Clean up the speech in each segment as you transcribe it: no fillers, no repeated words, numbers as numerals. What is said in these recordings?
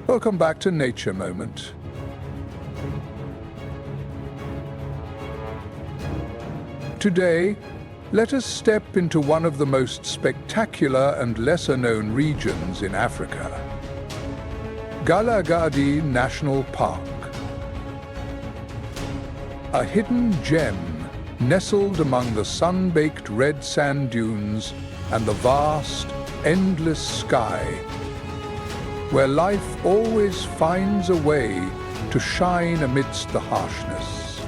Welcome back to Nature Moment. Today, let us step into one of the most spectacular and lesser-known regions in Africa, Galagadi National Park. A hidden gem nestled among the sun-baked red sand dunes and the vast, endless sky, where life always finds a way to shine amidst the harshness.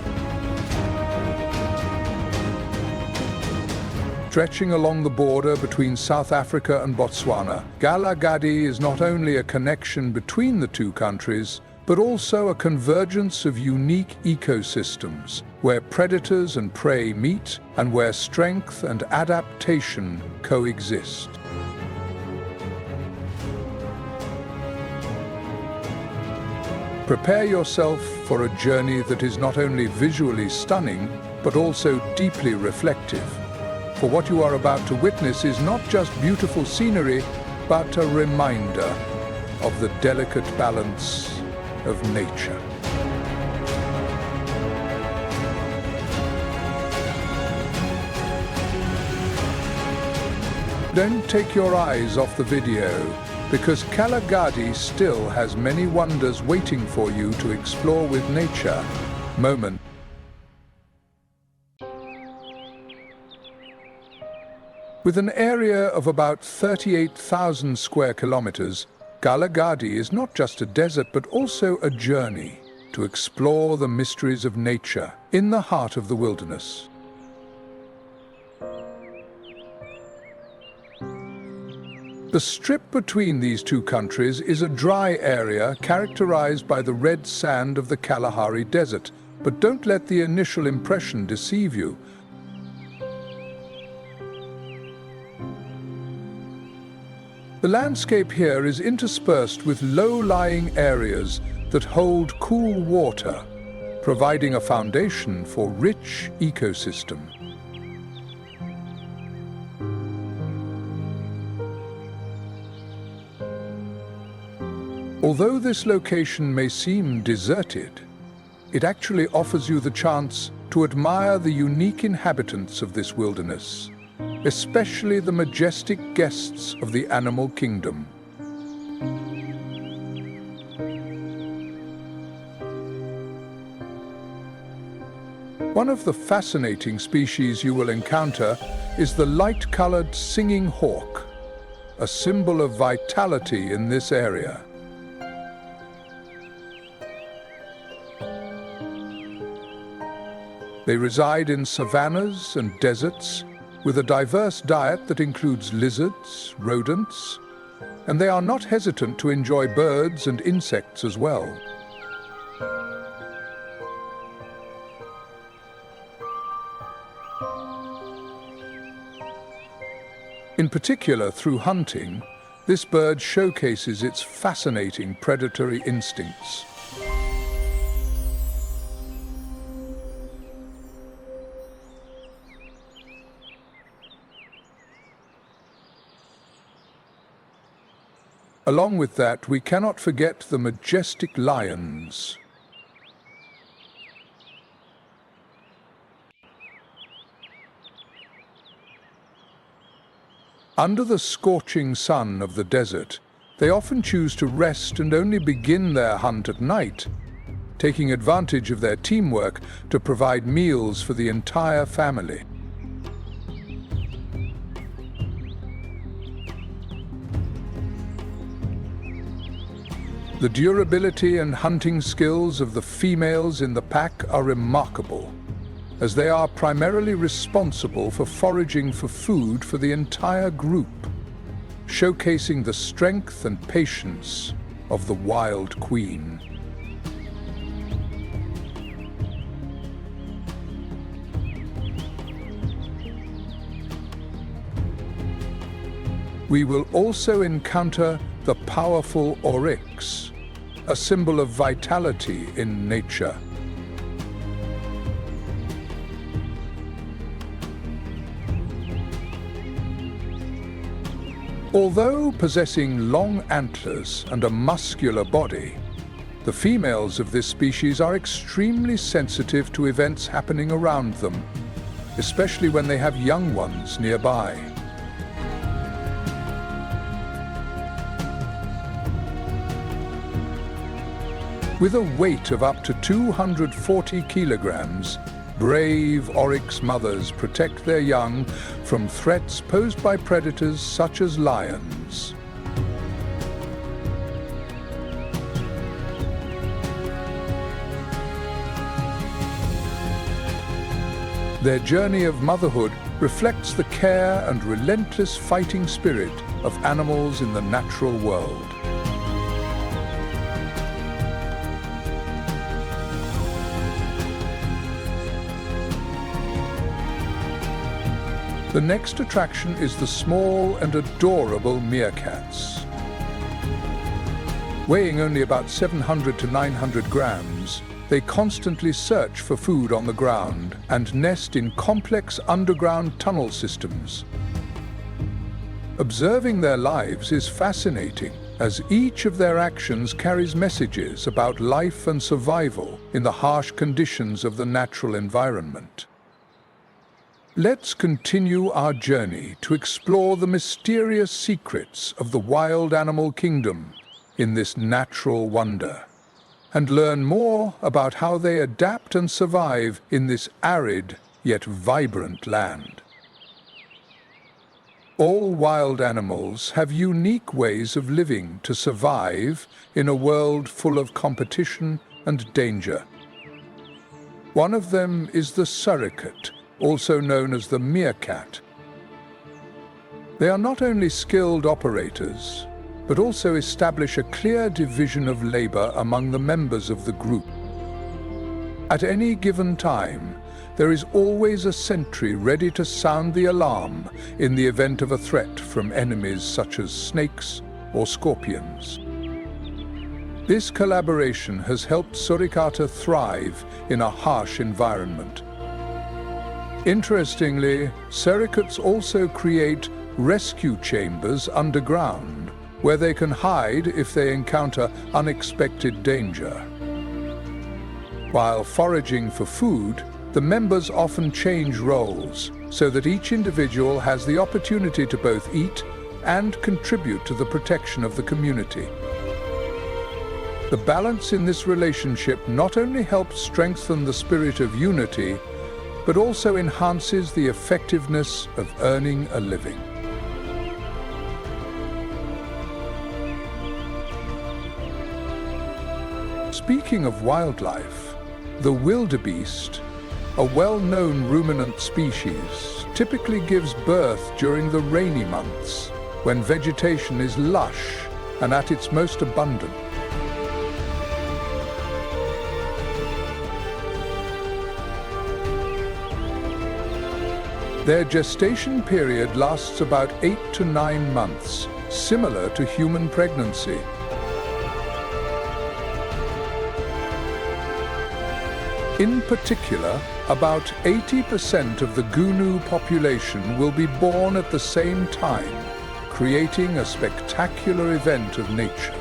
Stretching along the border between South Africa and Botswana, Galagadi is not only a connection between the two countries, but also a convergence of unique ecosystems, where predators and prey meet and where strength and adaptation coexist. Prepare yourself for a journey that is not only visually stunning, but also deeply reflective. For what you are about to witness is not just beautiful scenery, but a reminder of the delicate balance of nature. Don't take your eyes off the video, because Galagadi still has many wonders waiting for you to explore with Nature Moment. With an area of about 38,000 square kilometers, Galagadi is not just a desert but also a journey to explore the mysteries of nature in the heart of the wilderness. The strip between these two countries is a dry area characterized by the red sand of the Kalahari Desert, but don't let the initial impression deceive you. The landscape here is interspersed with low-lying areas that hold cool water, providing a foundation for rich ecosystem. Although this location may seem deserted, it actually offers you the chance to admire the unique inhabitants of this wilderness, especially the majestic guests of the animal kingdom. One of the fascinating species you will encounter is the light-colored singing hawk, a symbol of vitality in this area. They reside in savannas and deserts with a diverse diet that includes lizards, rodents, and they are not hesitant to enjoy birds and insects as well. In particular, through hunting, this bird showcases its fascinating predatory instincts. Along with that, we cannot forget the majestic lions. Under the scorching sun of the desert, they often choose to rest and only begin their hunt at night, taking advantage of their teamwork to provide meals for the entire family. The durability and hunting skills of the females in the pack are remarkable, as they are primarily responsible for foraging for food for the entire group, showcasing the strength and patience of the wild queen. We will also encounter the powerful oryx, a symbol of vitality in nature. Although possessing long antlers and a muscular body, the females of this species are extremely sensitive to events happening around them, especially when they have young ones nearby. With a weight of up to 240 kilograms, brave oryx mothers protect their young from threats posed by predators such as lions. Their journey of motherhood reflects the care and relentless fighting spirit of animals in the natural world. The next attraction is the small and adorable meerkats. Weighing only about 700 to 900 grams, they constantly search for food on the ground and nest in complex underground tunnel systems. Observing their lives is fascinating, as each of their actions carries messages about life and survival in the harsh conditions of the natural environment. Let's continue our journey to explore the mysterious secrets of the wild animal kingdom in this natural wonder, and learn more about how they adapt and survive in this arid yet vibrant land. All wild animals have unique ways of living to survive in a world full of competition and danger. One of them is the suricate, also known as the meerkat. They are not only skilled operators, but also establish a clear division of labor among the members of the group. At any given time, there is always a sentry ready to sound the alarm in the event of a threat from enemies such as snakes or scorpions. This collaboration has helped suricata thrive in a harsh environment. Interestingly, suricates also create rescue chambers underground, where they can hide if they encounter unexpected danger. While foraging for food, the members often change roles so that each individual has the opportunity to both eat and contribute to the protection of the community. The balance in this relationship not only helps strengthen the spirit of unity, but also enhances the effectiveness of earning a living. Speaking of wildlife, the wildebeest, a well-known ruminant species, typically gives birth during the rainy months, when vegetation is lush and at its most abundant. Their gestation period lasts about 8 to 9 months, similar to human pregnancy. In particular, about 80% of the gnu population will be born at the same time, creating a spectacular event of nature.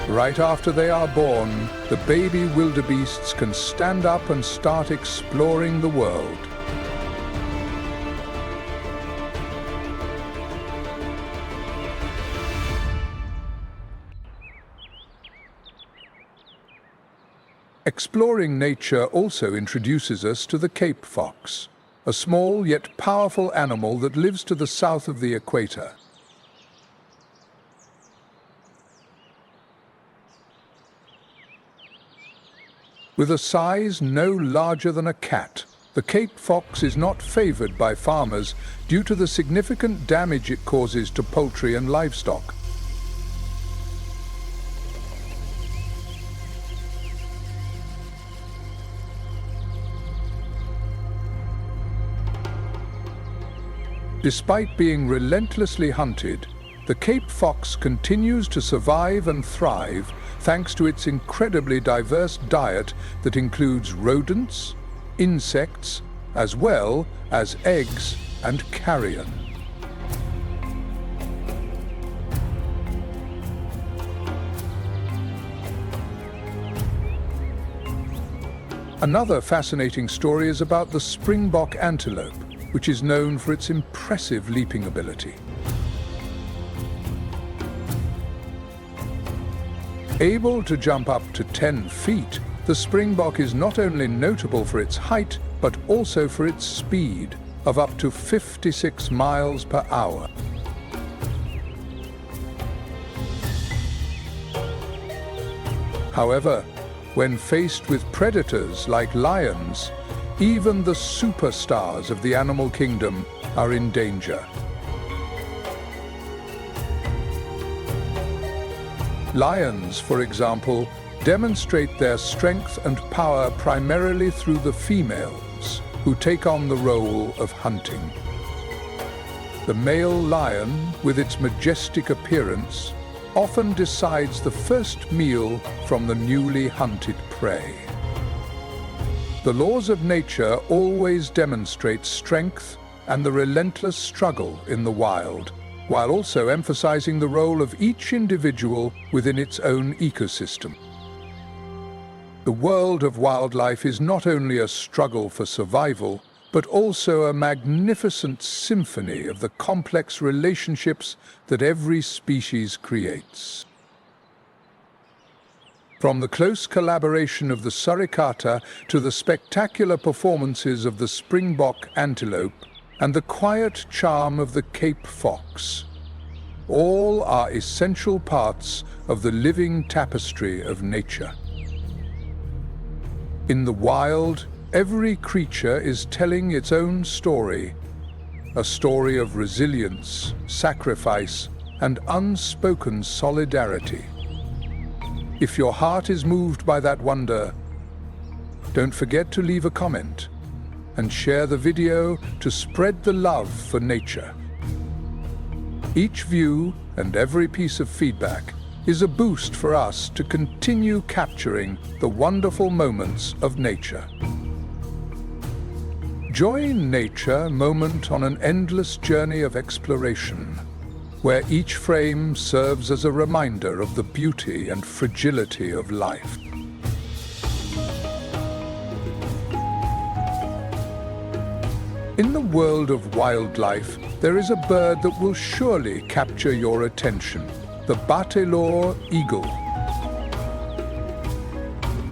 Right after they are born, the baby wildebeests can stand up and start exploring the world. Exploring nature also introduces us to the Cape fox, a small yet powerful animal that lives to the south of the equator. With a size no larger than a cat, the Cape fox is not favored by farmers due to the significant damage it causes to poultry and livestock. Despite being relentlessly hunted, the Cape fox continues to survive and thrive thanks to its incredibly diverse diet that includes rodents, insects, as well as eggs and carrion. Another fascinating story is about the springbok antelope, which is known for its impressive leaping ability. Able to jump up to 10 feet, the springbok is not only notable for its height, but also for its speed of up to 56 miles per hour. However, when faced with predators like lions, even the superstars of the animal kingdom are in danger. Lions, for example, demonstrate their strength and power primarily through the females, who take on the role of hunting. The male lion, with its majestic appearance, often decides the first meal from the newly hunted prey. The laws of nature always demonstrate strength and the relentless struggle in the wild, while also emphasizing the role of each individual within its own ecosystem. The world of wildlife is not only a struggle for survival, but also a magnificent symphony of the complex relationships that every species creates. From the close collaboration of the suricata to the spectacular performances of the springbok antelope and the quiet charm of the Cape fox, all are essential parts of the living tapestry of nature. In the wild, every creature is telling its own story, a story of resilience, sacrifice, and unspoken solidarity. If your heart is moved by that wonder, don't forget to leave a comment and share the video to spread the love for nature. Each view and every piece of feedback is a boost for us to continue capturing the wonderful moments of nature. Join Nature Moment on an endless journey of exploration, where each frame serves as a reminder of the beauty and fragility of life. In the world of wildlife, there is a bird that will surely capture your attention, the bateleur eagle.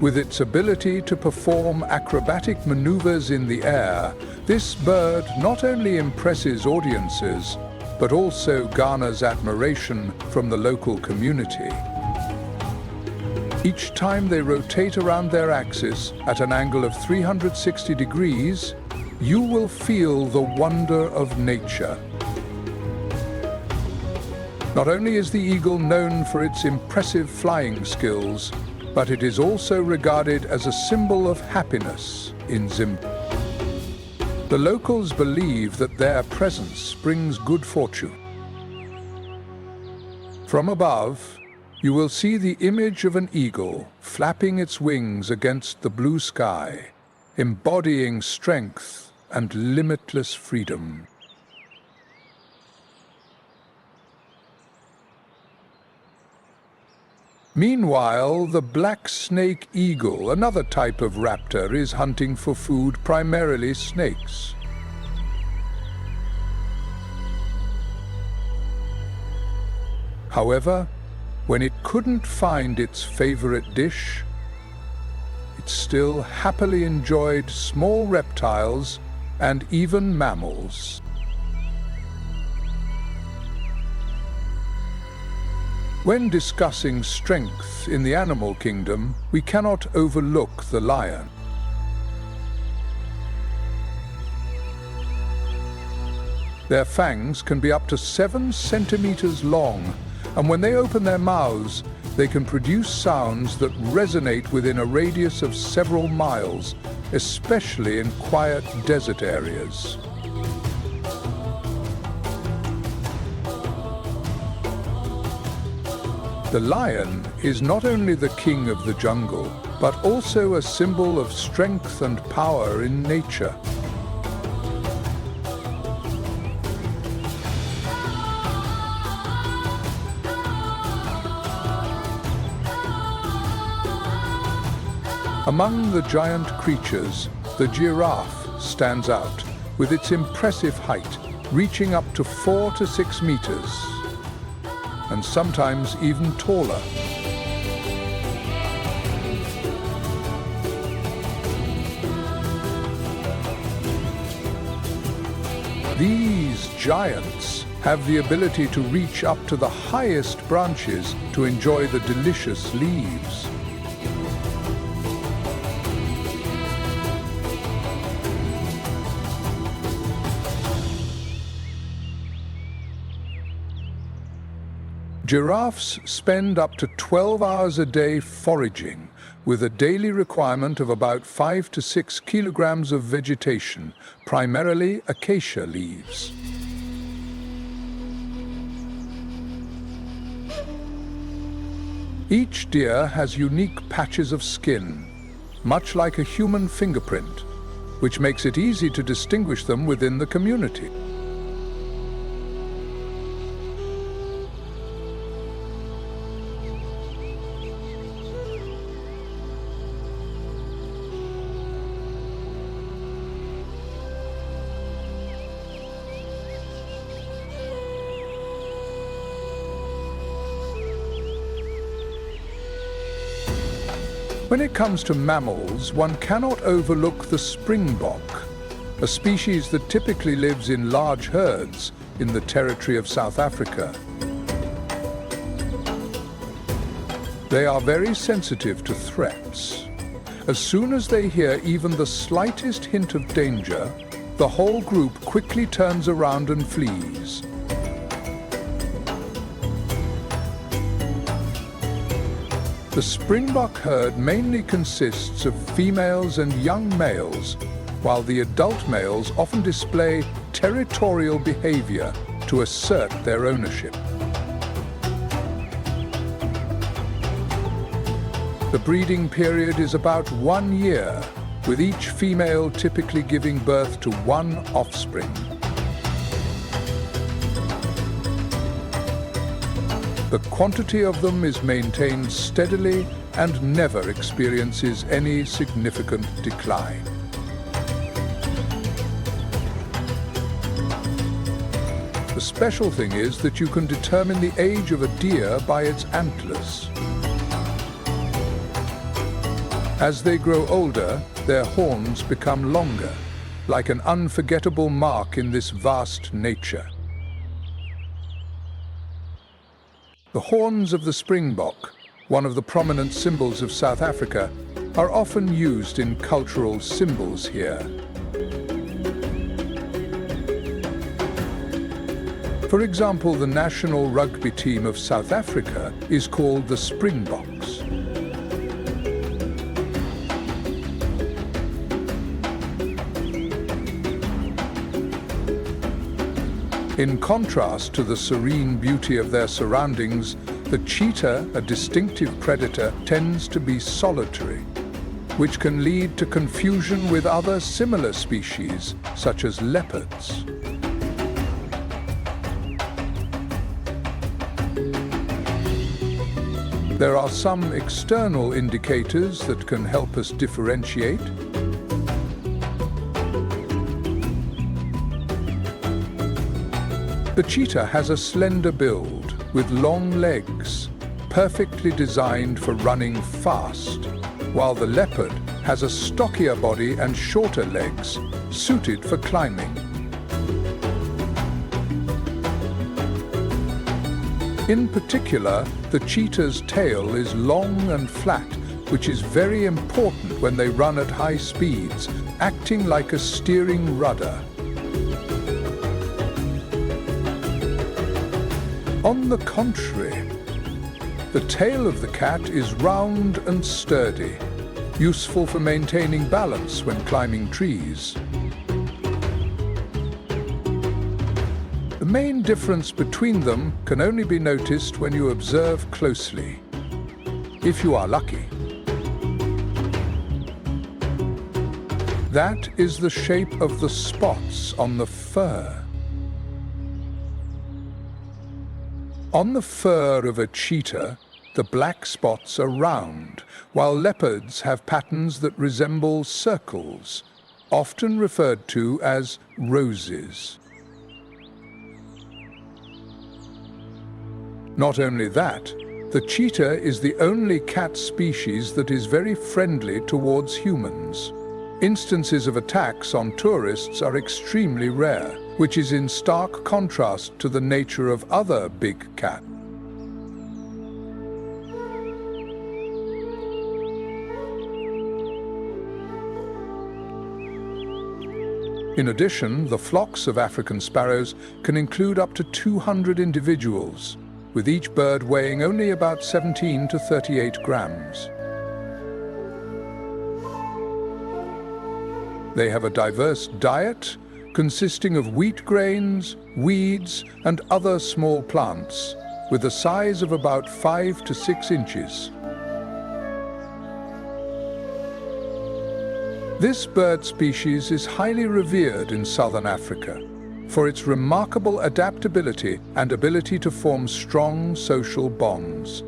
With its ability to perform acrobatic maneuvers in the air, this bird not only impresses audiences, but also garners admiration from the local community. Each time they rotate around their axis at an angle of 360 degrees, you will feel the wonder of nature. Not only is the eagle known for its impressive flying skills, but it is also regarded as a symbol of happiness in Zimbabwe. The locals believe that their presence brings good fortune. From above, you will see the image of an eagle flapping its wings against the blue sky, embodying strength and limitless freedom. Meanwhile, the black snake eagle, another type of raptor, is hunting for food, primarily snakes. However, when it couldn't find its favorite dish, it still happily enjoyed small reptiles and even mammals. When discussing strength in the animal kingdom, we cannot overlook the lion. Their fangs can be up to 7 centimeters long, and when they open their mouths, they can produce sounds that resonate within a radius of several miles, especially in quiet desert areas. The lion is not only the king of the jungle, but also a symbol of strength and power in nature. Among the giant creatures, the giraffe stands out, with its impressive height reaching up to 4 to 6 meters, and sometimes even taller. These giants have the ability to reach up to the highest branches to enjoy the delicious leaves. Giraffes spend up to 12 hours a day foraging, with a daily requirement of about 5 to 6 kilograms of vegetation, primarily acacia leaves. Each deer has unique patches of skin, much like a human fingerprint, which makes it easy to distinguish them within the community. When it comes to mammals, one cannot overlook the springbok, a species that typically lives in large herds in the territory of South Africa. They are very sensitive to threats. As soon as they hear even the slightest hint of danger, the whole group quickly turns around and flees. The springbok herd mainly consists of females and young males, while the adult males often display territorial behavior to assert their ownership. The breeding period is about 1 year, with each female typically giving birth to 1 offspring. The quantity of them is maintained steadily and never experiences any significant decline. The special thing is that you can determine the age of a deer by its antlers. As they grow older, their horns become longer, like an unforgettable mark in this vast nature. The horns of the springbok, one of the prominent symbols of South Africa, are often used in cultural symbols here. For example, the national rugby team of South Africa is called the Springboks. In contrast to the serene beauty of their surroundings, the cheetah, a distinctive predator, tends to be solitary, which can lead to confusion with other similar species, such as leopards. There are some external indicators that can help us differentiate. The cheetah has a slender build with long legs, perfectly designed for running fast, while the leopard has a stockier body and shorter legs, suited for climbing. In particular, the cheetah's tail is long and flat, which is very important when they run at high speeds, acting like a steering rudder. On the contrary, the tail of the cat is round and sturdy, useful for maintaining balance when climbing trees. The main difference between them can only be noticed when you observe closely, if you are lucky. That is the shape of the spots on the fur. On the fur of a cheetah, the black spots are round, while leopards have patterns that resemble circles, often referred to as roses. Not only that, the cheetah is the only cat species that is very friendly towards humans. Instances of attacks on tourists are extremely rare, which is in stark contrast to the nature of other big cats. In addition, the flocks of African sparrows can include up to 200 individuals, with each bird weighing only about 17 to 38 grams. They have a diverse diet consisting of wheat grains, weeds, and other small plants, with a size of about 5 to 6 inches. This bird species is highly revered in southern Africa for its remarkable adaptability and ability to form strong social bonds.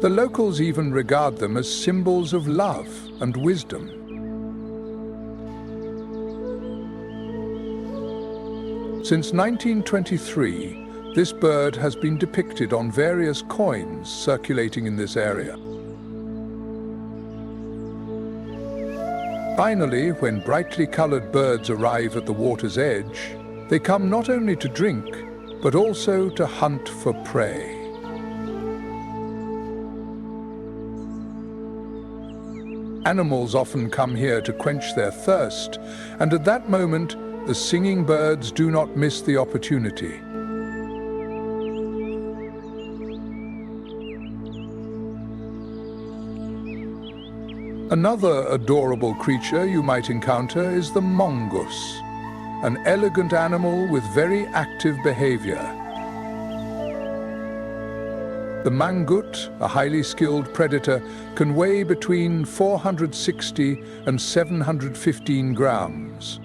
The locals even regard them as symbols of love and wisdom. Since 1923, this bird has been depicted on various coins circulating in this area. Finally, when brightly colored birds arrive at the water's edge, they come not only to drink, but also to hunt for prey. Animals often come here to quench their thirst, and at that moment, the singing birds do not miss the opportunity. Another adorable creature you might encounter is the mongoose, an elegant animal with very active behavior. The mangut, a highly skilled predator, can weigh between 460 and 715 grams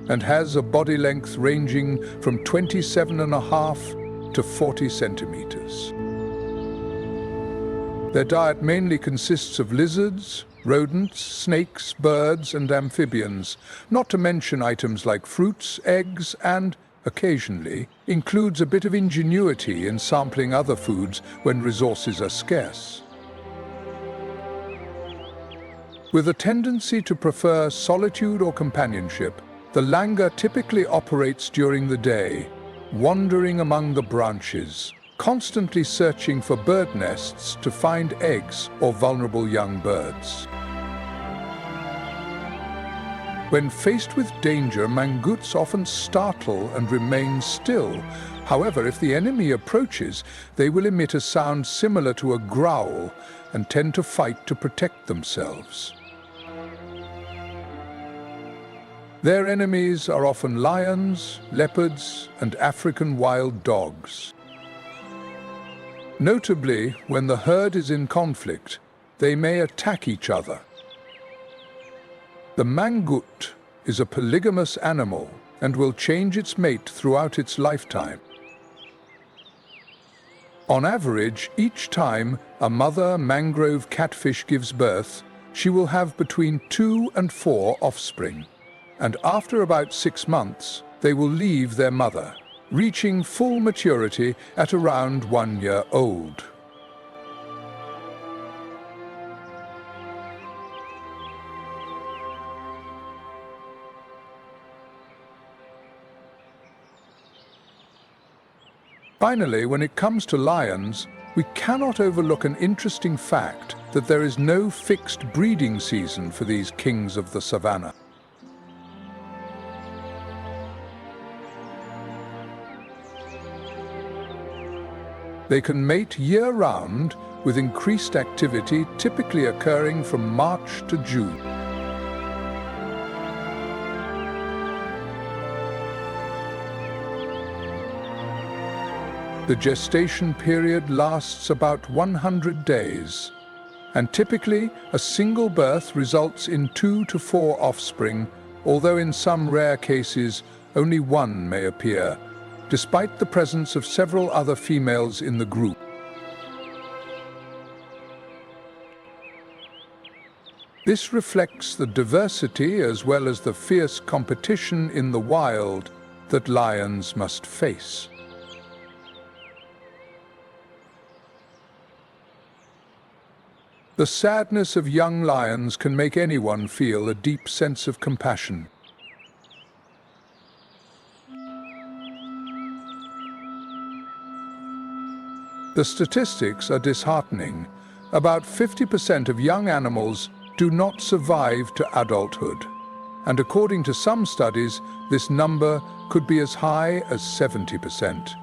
and has a body length ranging from 27.5 to 40 centimeters. Their diet mainly consists of lizards, rodents, snakes, birds, and amphibians, not to mention items like fruits, eggs, and, occasionally, includes a bit of ingenuity in sampling other foods when resources are scarce. With a tendency to prefer solitude or companionship, the langur typically operates during the day, wandering among the branches, constantly searching for bird nests to find eggs or vulnerable young birds. When faced with danger, mangutes often startle and remain still. However, if the enemy approaches, they will emit a sound similar to a growl and tend to fight to protect themselves. Their enemies are often lions, leopards, and African wild dogs. Notably, when the herd is in conflict, they may attack each other. The mangut is a polygamous animal and will change its mate throughout its lifetime. On average, each time a mother mangrove catfish gives birth, she will have between 2 and 4 offspring, and after about 6 months, they will leave their mother, reaching full maturity at around 1 year old. Finally, when it comes to lions, we cannot overlook an interesting fact that there is no fixed breeding season for these kings of the savannah. They can mate year-round, with increased activity typically occurring from March to June. The gestation period lasts about 100 days, and typically a single birth results in 2 to 4 offspring, although in some rare cases only one may appear, despite the presence of several other females in the group. This reflects the diversity as well as the fierce competition in the wild that lions must face. The sadness of young lions can make anyone feel a deep sense of compassion. The statistics are disheartening. About 50% of young animals do not survive to adulthood, and according to some studies, this number could be as high as 70%.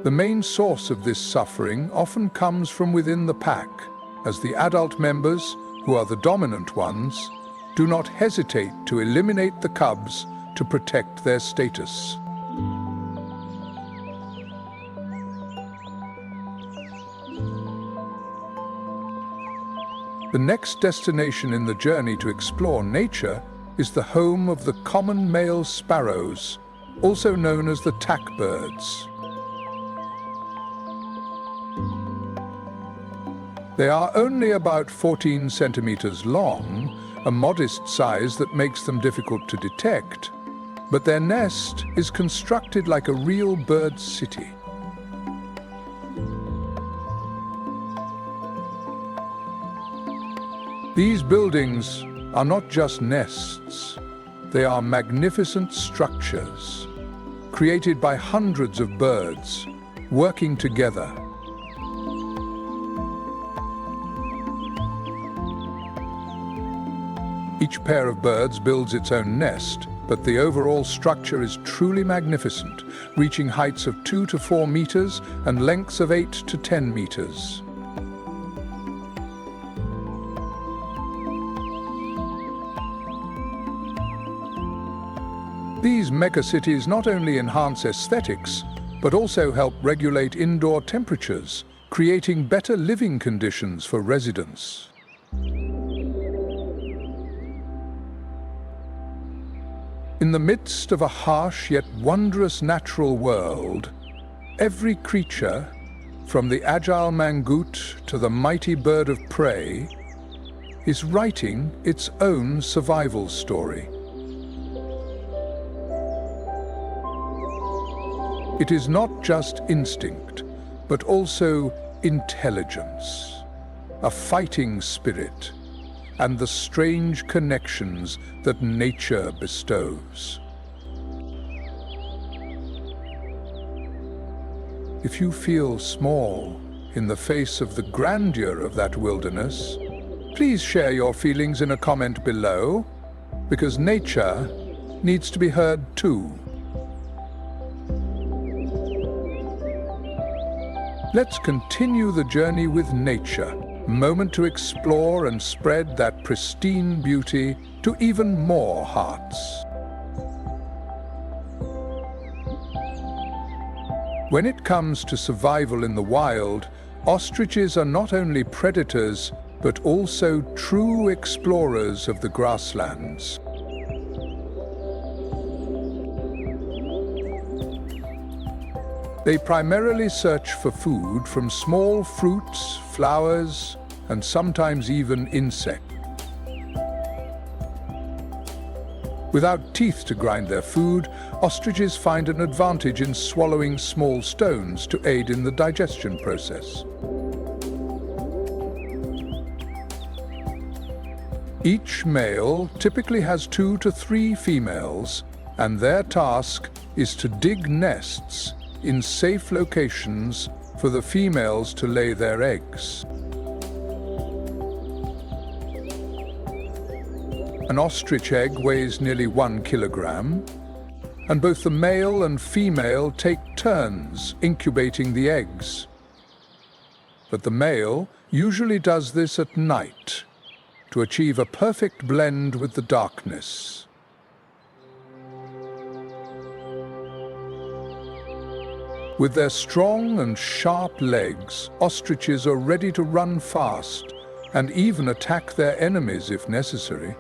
The main source of this suffering often comes from within the pack, as the adult members, who are the dominant ones, do not hesitate to eliminate the cubs to protect their status. The next destination in the journey to explore nature is the home of the common male sparrows, also known as the tack birds. They are only about 14 centimeters long, a modest size that makes them difficult to detect, but their nest is constructed like a real bird city. These buildings are not just nests, they are magnificent structures, created by hundreds of birds working together. Each pair of birds builds its own nest, but the overall structure is truly magnificent, reaching heights of 2 to 4 meters and lengths of 8 to 10 meters. These megacities not only enhance aesthetics, but also help regulate indoor temperatures, creating better living conditions for residents. In the midst of a harsh yet wondrous natural world, every creature, from the agile mangoot to the mighty bird of prey, is writing its own survival story. It is not just instinct, but also intelligence, a fighting spirit, and the strange connections that nature bestows. If you feel small in the face of the grandeur of that wilderness, please share your feelings in a comment below, because nature needs to be heard too. Let's continue the journey with nature, a moment to explore and spread that pristine beauty to even more hearts. When it comes to survival in the wild, ostriches are not only predators, but also true explorers of the grasslands. They primarily search for food from small fruits, flowers, and sometimes even insects. Without teeth to grind their food, ostriches find an advantage in swallowing small stones to aid in the digestion process. Each male typically has 2 to 3 females, and their task is to dig nests in safe locations for the females to lay their eggs. An ostrich egg weighs nearly 1 kilogram, and both the male and female take turns incubating the eggs. But the male usually does this at night, to achieve a perfect blend with the darkness. With their strong and sharp legs, ostriches are ready to run fast and even attack their enemies if necessary.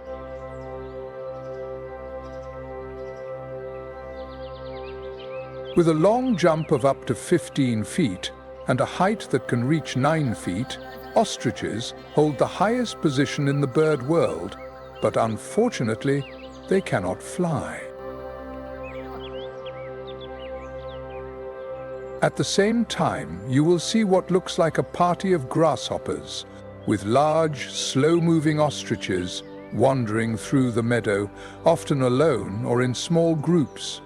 With a long jump of up to 15 feet and a height that can reach 9 feet, ostriches hold the highest position in the bird world, but unfortunately, they cannot fly. At the same time, you will see what looks like a party of grasshoppers, with large, slow-moving ostriches wandering through the meadow, often alone or in small groups.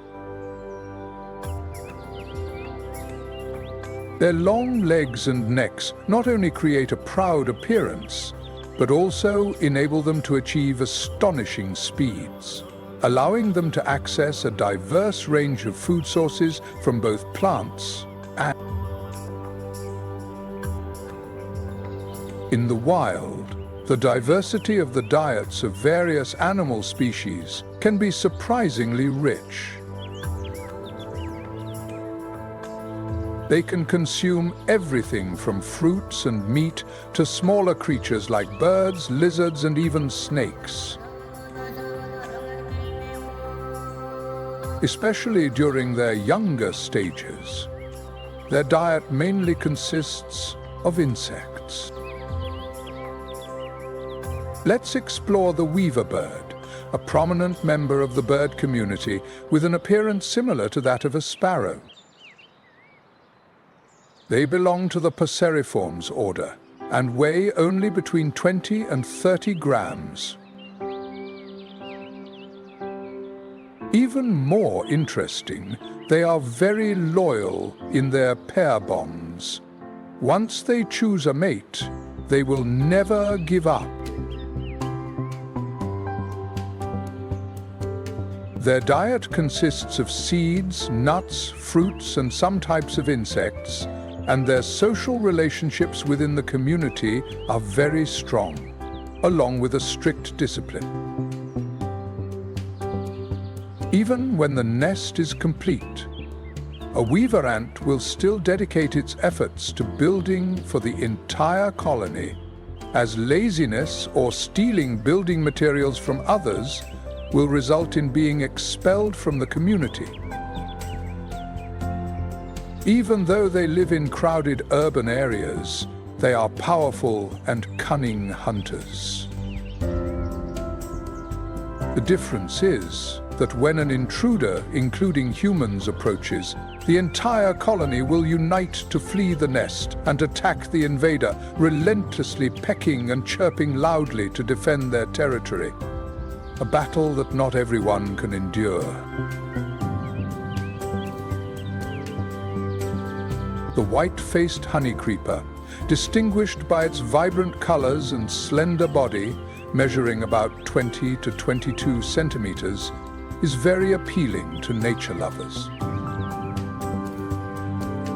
Their long legs and necks not only create a proud appearance, but also enable them to achieve astonishing speeds, allowing them to access a diverse range of food sources from both plants and in the wild. The diversity of the diets of various animal species can be surprisingly rich. They can consume everything from fruits and meat to smaller creatures like birds, lizards, and even snakes. Especially during their younger stages, their diet mainly consists of insects. Let's explore the weaver bird, a prominent member of the bird community with an appearance similar to that of a sparrow. They belong to the Passeriformes order and weigh only between 20 and 30 grams. Even more interesting, they are very loyal in their pair bonds. Once they choose a mate, they will never give up. Their diet consists of seeds, nuts, fruits, and some types of insects, and their social relationships within the community are very strong, along with a strict discipline. Even when the nest is complete, a weaver ant will still dedicate its efforts to building for the entire colony, as laziness or stealing building materials from others will result in being expelled from the community. Even though they live in crowded urban areas, they are powerful and cunning hunters. The difference is that when an intruder, including humans, approaches, the entire colony will unite to flee the nest and attack the invader, relentlessly pecking and chirping loudly to defend their territory. A battle that not everyone can endure. The white-faced honeycreeper, distinguished by its vibrant colors and slender body, measuring about 20 to 22 centimeters, is very appealing to nature lovers.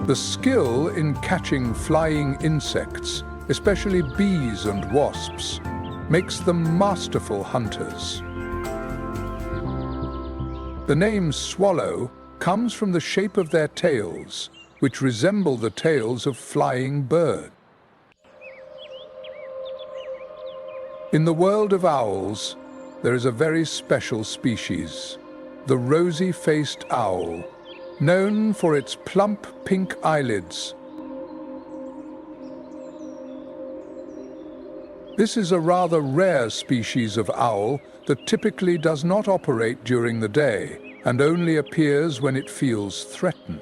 The skill in catching flying insects, especially bees and wasps, makes them masterful hunters. The name swallow comes from the shape of their tails, which resemble the tails of flying birds. In the world of owls, there is a very special species, the rosy-faced owl, known for its plump pink eyelids. This is a rather rare species of owl that typically does not operate during the day and only appears when it feels threatened.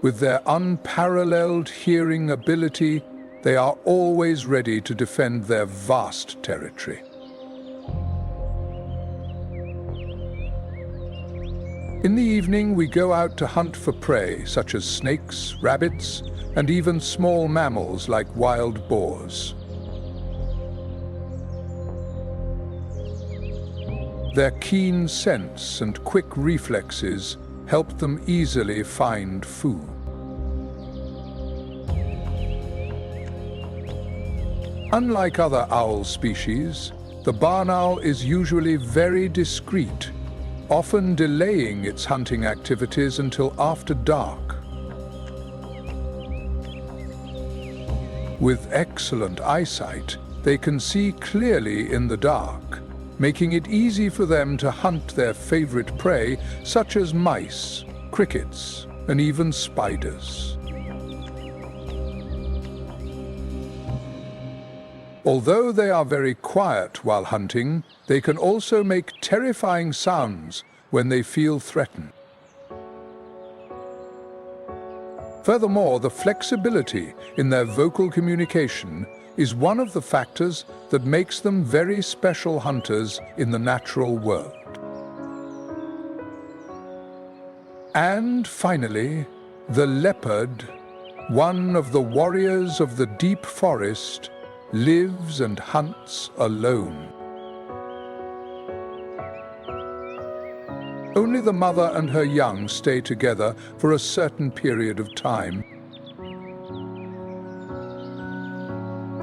With their unparalleled hearing ability, they are always ready to defend their vast territory. In the evening, we go out to hunt for prey, such as snakes, rabbits, and even small mammals like wild boars. Their keen sense and quick reflexes help them easily find food. Unlike other owl species, the barn owl is usually very discreet, often delaying its hunting activities until after dark. With excellent eyesight, they can see clearly in the dark, making it easy for them to hunt their favorite prey, such as mice, crickets, and even spiders. Although they are very quiet while hunting, they can also make terrifying sounds when they feel threatened. Furthermore, the flexibility in their vocal communication is one of the factors that makes them very special hunters in the natural world. And finally, the leopard, one of the warriors of the deep forest, lives and hunts alone. Only the mother and her young stay together for a certain period of time.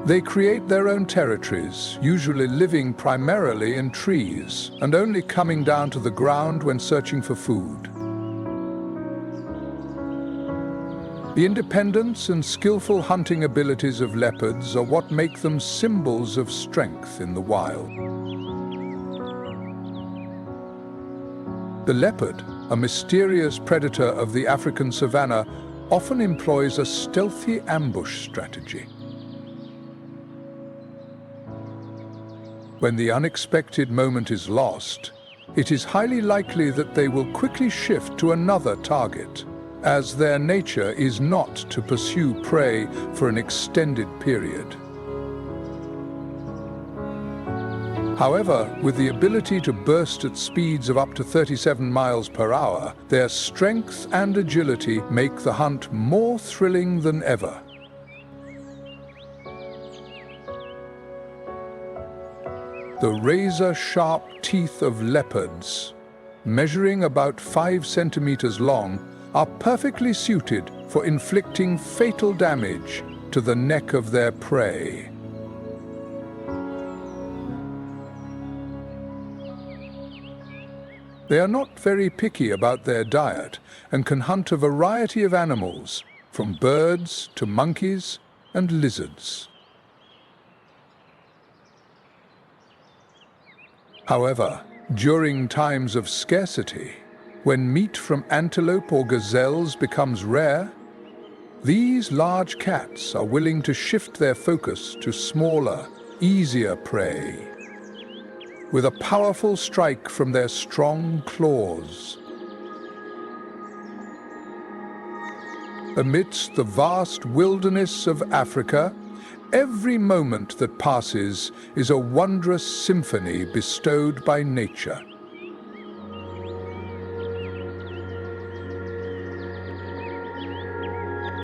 They create their own territories, usually living primarily in trees and only coming down to the ground when searching for food. The independence and skillful hunting abilities of leopards are what make them symbols of strength in the wild. The leopard, a mysterious predator of the African savanna, often employs a stealthy ambush strategy. When the unexpected moment is lost, it is highly likely that they will quickly shift to another target, as their nature is not to pursue prey for an extended period. However, with the ability to burst at speeds of up to 37 miles per hour, their strength and agility make the hunt more thrilling than ever. The razor-sharp teeth of leopards, measuring about 5 centimeters long, are perfectly suited for inflicting fatal damage to the neck of their prey. They are not very picky about their diet and can hunt a variety of animals, from birds to monkeys and lizards. However, during times of scarcity, when meat from antelope or gazelles becomes rare, these large cats are willing to shift their focus to smaller, easier prey, with a powerful strike from their strong claws. Amidst the vast wilderness of Africa, every moment that passes is a wondrous symphony bestowed by nature.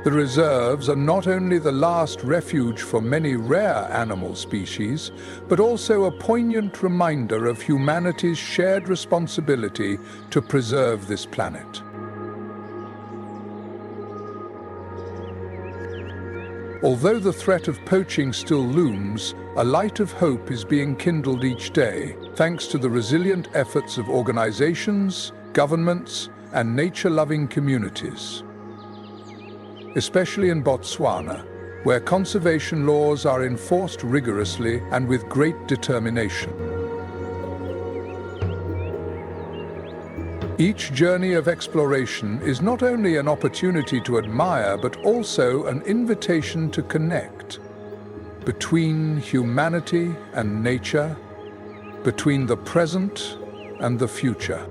The reserves are not only the last refuge for many rare animal species, but also a poignant reminder of humanity's shared responsibility to preserve this planet. Although the threat of poaching still looms, a light of hope is being kindled each day, thanks to the resilient efforts of organizations, governments, and nature-loving communities. Especially in Botswana, where conservation laws are enforced rigorously and with great determination. Each journey of exploration is not only an opportunity to admire, but also an invitation to connect between humanity and nature, between the present and the future.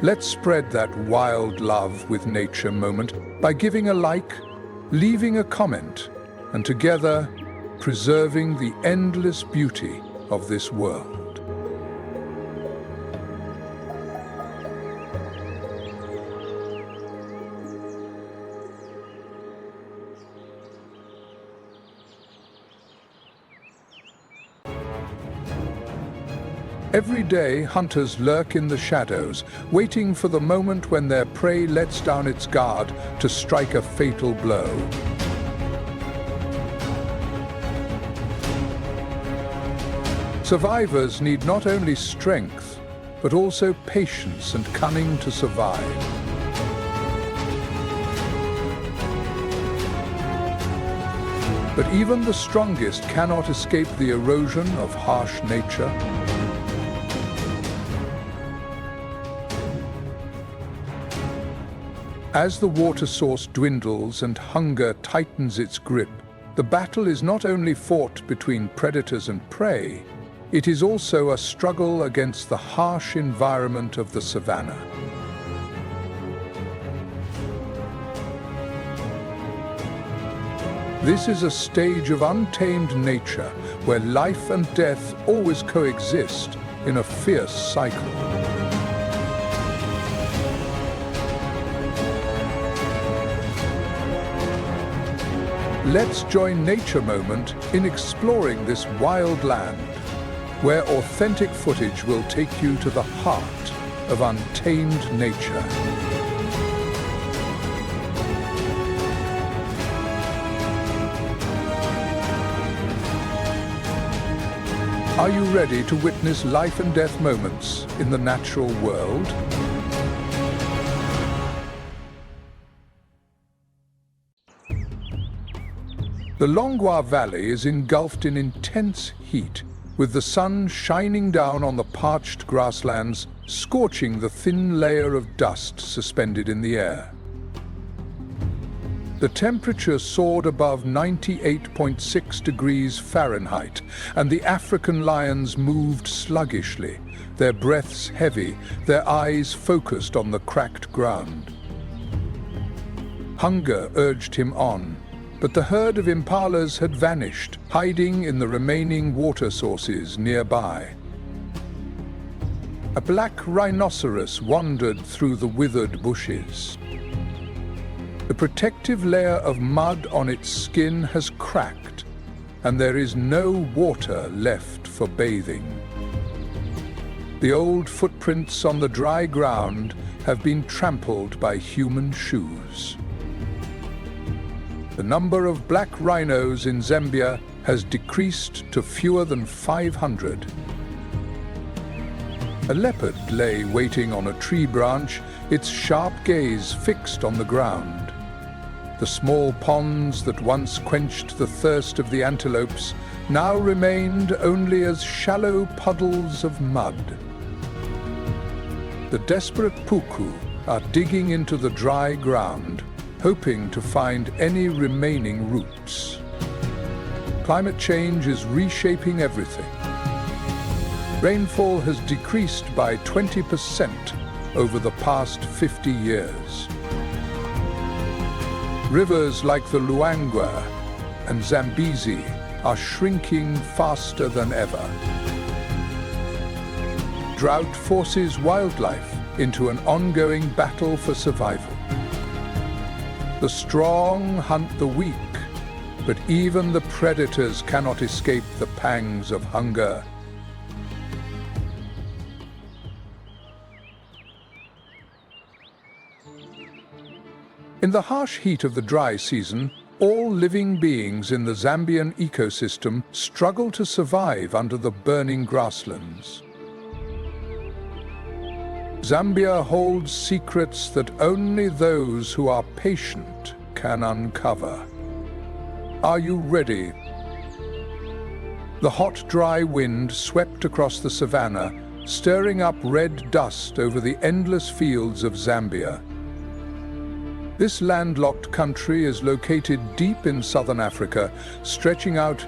Let's spread that wild love with nature moment by giving a like, leaving a comment, and together preserving the endless beauty of this world. Every day, hunters lurk in the shadows, waiting for the moment when their prey lets down its guard to strike a fatal blow. Survivors need not only strength, but also patience and cunning to survive. But even the strongest cannot escape the erosion of harsh nature. As the water source dwindles and hunger tightens its grip, the battle is not only fought between predators and prey, it is also a struggle against the harsh environment of the savanna. This is a stage of untamed nature where life and death always coexist in a fierce cycle. Let's join Nature Moment in exploring this wild land, where authentic footage will take you to the heart of untamed nature. Are you ready to witness life and death moments in the natural world? The Longwa Valley is engulfed in intense heat, with the sun shining down on the parched grasslands, scorching the thin layer of dust suspended in the air. The temperature soared above 98.6 degrees Fahrenheit, and the African lions moved sluggishly, their breaths heavy, their eyes focused on the cracked ground. Hunger urged him on, but the herd of impalas had vanished, hiding in the remaining water sources nearby. A black rhinoceros wandered through the withered bushes. The protective layer of mud on its skin has cracked, and there is no water left for bathing. The old footprints on the dry ground have been trampled by human shoes. The number of black rhinos in Zambia has decreased to fewer than 500. A leopard lay waiting on a tree branch, its sharp gaze fixed on the ground. The small ponds that once quenched the thirst of the antelopes now remained only as shallow puddles of mud. The desperate puku are digging into the dry ground, hoping to find any remaining roots. Climate change is reshaping everything. Rainfall has decreased by 20% over the past 50 years. Rivers like the Luangwa and Zambezi are shrinking faster than ever. Drought forces wildlife into an ongoing battle for survival. The strong hunt the weak, but even the predators cannot escape the pangs of hunger. In the harsh heat of the dry season, all living beings in the Zambian ecosystem struggle to survive under the burning grasslands. Zambia holds secrets that only those who are patient can uncover. Are you ready? The hot, dry wind swept across the savanna, stirring up red dust over the endless fields of Zambia. This landlocked country is located deep in southern Africa, stretching out.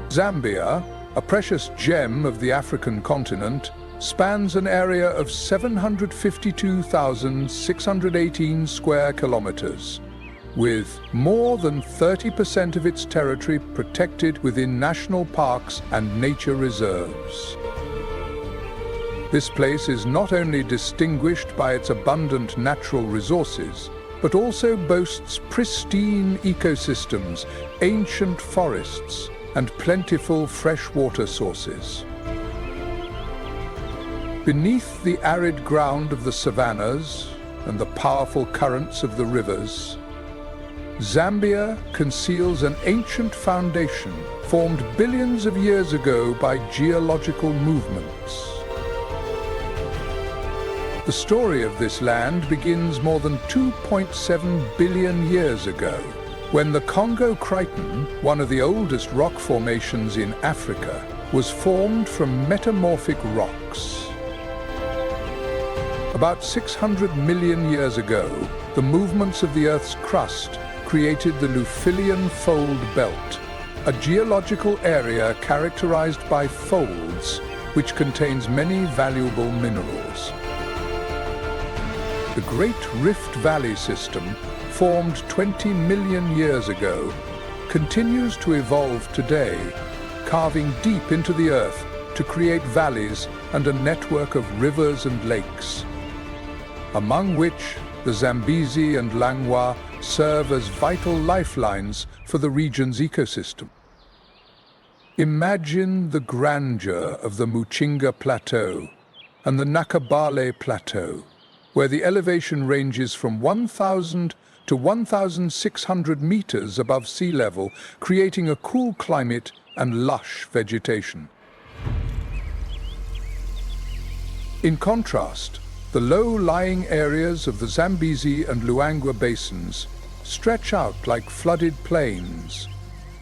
Zambia, a precious gem of the African continent, spans an area of 752,618 square kilometers, with more than 30% of its territory protected within national parks and nature reserves. This place is not only distinguished by its abundant natural resources, but also boasts pristine ecosystems, ancient forests, and plentiful freshwater sources. Beneath the arid ground of the savannas and the powerful currents of the rivers, Zambia conceals an ancient foundation formed billions of years ago by geological movements. The story of this land begins more than 2.7 billion years ago, when the Congo Crichton, one of the oldest rock formations in Africa, was formed from metamorphic rocks. About 600 million years ago, the movements of the Earth's crust created the Lufillian Fold Belt, a geological area characterized by folds, which contains many valuable minerals. The Great Rift Valley system, formed 20 million years ago, continues to evolve today, carving deep into the earth to create valleys and a network of rivers and lakes, among which the Zambezi and Langwa serve as vital lifelines for the region's ecosystem. Imagine the grandeur of the Muchinga Plateau and the Nakabale Plateau, where the elevation ranges from 1,000 to 1,600 meters above sea level, creating a cool climate and lush vegetation. In contrast, the low-lying areas of the Zambezi and Luangwa basins stretch out like flooded plains,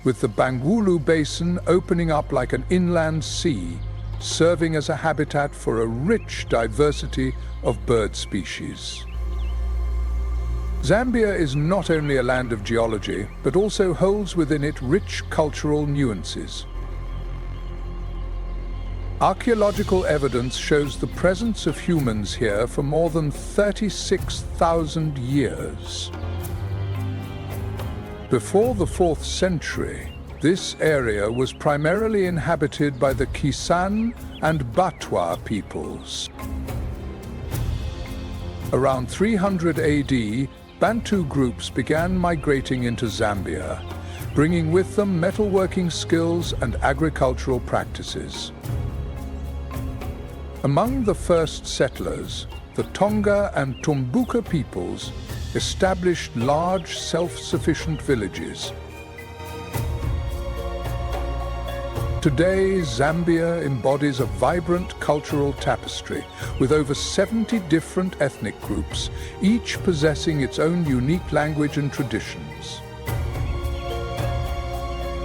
with the Bangweulu Basin opening up like an inland sea, serving as a habitat for a rich diversity of bird species. Zambia is not only a land of geology, but also holds within it rich cultural nuances. Archaeological evidence shows the presence of humans here for more than 36,000 years. Before the 4th century, this area was primarily inhabited by the Kisan and Batwa peoples. Around 300 AD, Bantu groups began migrating into Zambia, bringing with them metalworking skills and agricultural practices. Among the first settlers, the Tonga and Tumbuka peoples established large self-sufficient villages. Today, Zambia embodies a vibrant cultural tapestry with over 70 different ethnic groups, each possessing its own unique language and traditions.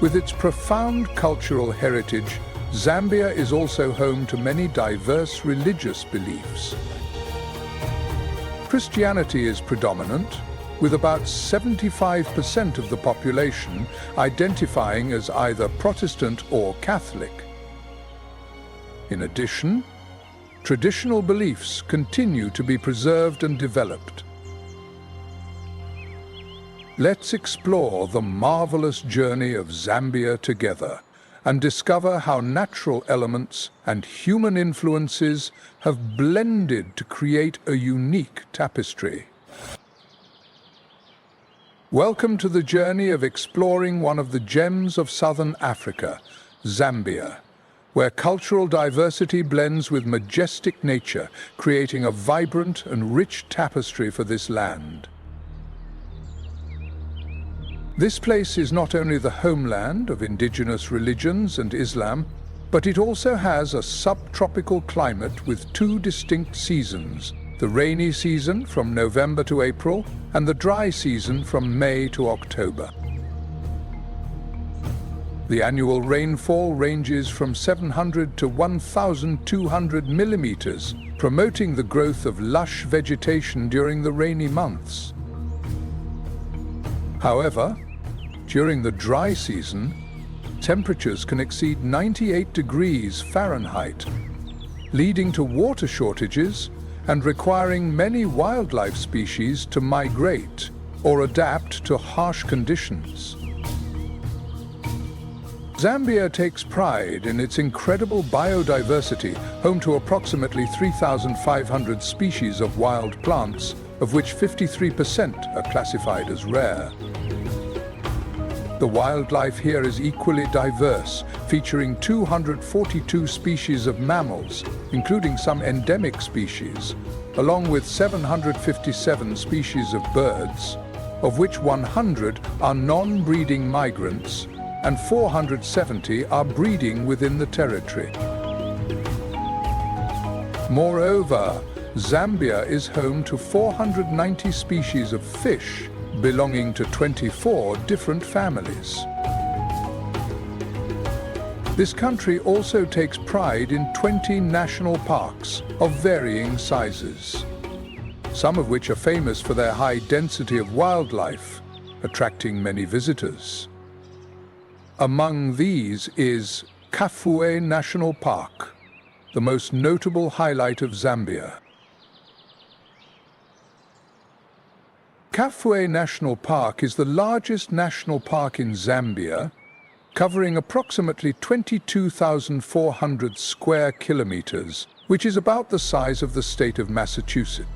With its profound cultural heritage, Zambia is also home to many diverse religious beliefs. Christianity is predominant, with about 75% of the population identifying as either Protestant or Catholic. In addition, traditional beliefs continue to be preserved and developed. Let's explore the marvelous journey of Zambia together and discover how natural elements and human influences have blended to create a unique tapestry. Welcome to the journey of exploring one of the gems of southern Africa, Zambia, where cultural diversity blends with majestic nature, creating a vibrant and rich tapestry for this land. This place is not only the homeland of indigenous religions and Islam, but it also has a subtropical climate with two distinct seasons: the rainy season from November to April and the dry season from May to October. The annual rainfall ranges from 700 to 1,200 millimeters, promoting the growth of lush vegetation during the rainy months. However, during the dry season, temperatures can exceed 98 degrees Fahrenheit, leading to water shortages and requiring many wildlife species to migrate or adapt to harsh conditions. Zambia takes pride in its incredible biodiversity, home to approximately 3,500 species of wild plants, of which 53% are classified as rare. The wildlife here is equally diverse, featuring 242 species of mammals, including some endemic species, along with 757 species of birds, of which 100 are non-breeding migrants and 470 are breeding within the territory. Moreover, Zambia is home to 490 species of fish, belonging to 24 different families. This country also takes pride in 20 national parks of varying sizes, some of which are famous for their high density of wildlife, attracting many visitors. Among these is Kafue National Park, the most notable highlight of Zambia. Kafue National Park is the largest national park in Zambia, covering approximately 22,400 square kilometers, which is about the size of the state of Massachusetts.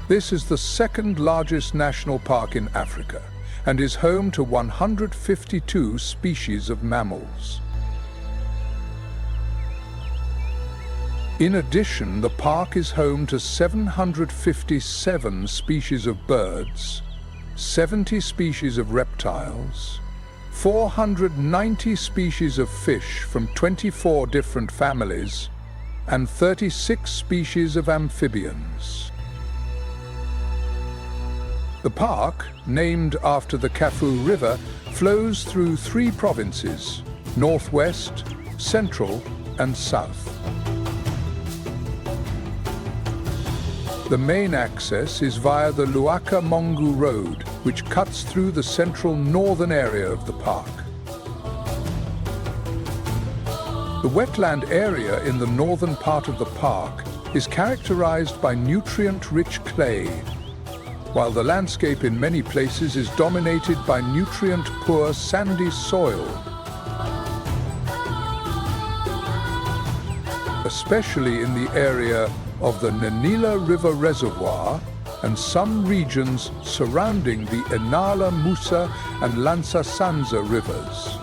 This is the second largest national park in Africa and is home to 152 species of mammals. In addition, the park is home to 757 species of birds, 70 species of reptiles, 490 species of fish from 24 different families, and 36 species of amphibians. The park, named after the Kafue River, flows through 3 provinces: Northwest, Central, and South. The main access is via the Luaka-Mongu Road, which cuts through the central northern area of the park. The wetland area in the northern part of the park is characterized by nutrient-rich clay, while the landscape in many places is dominated by nutrient-poor sandy soil, especially in the area of the Nanila River Reservoir and some regions surrounding the Inala Musa and Lansa Sanza rivers.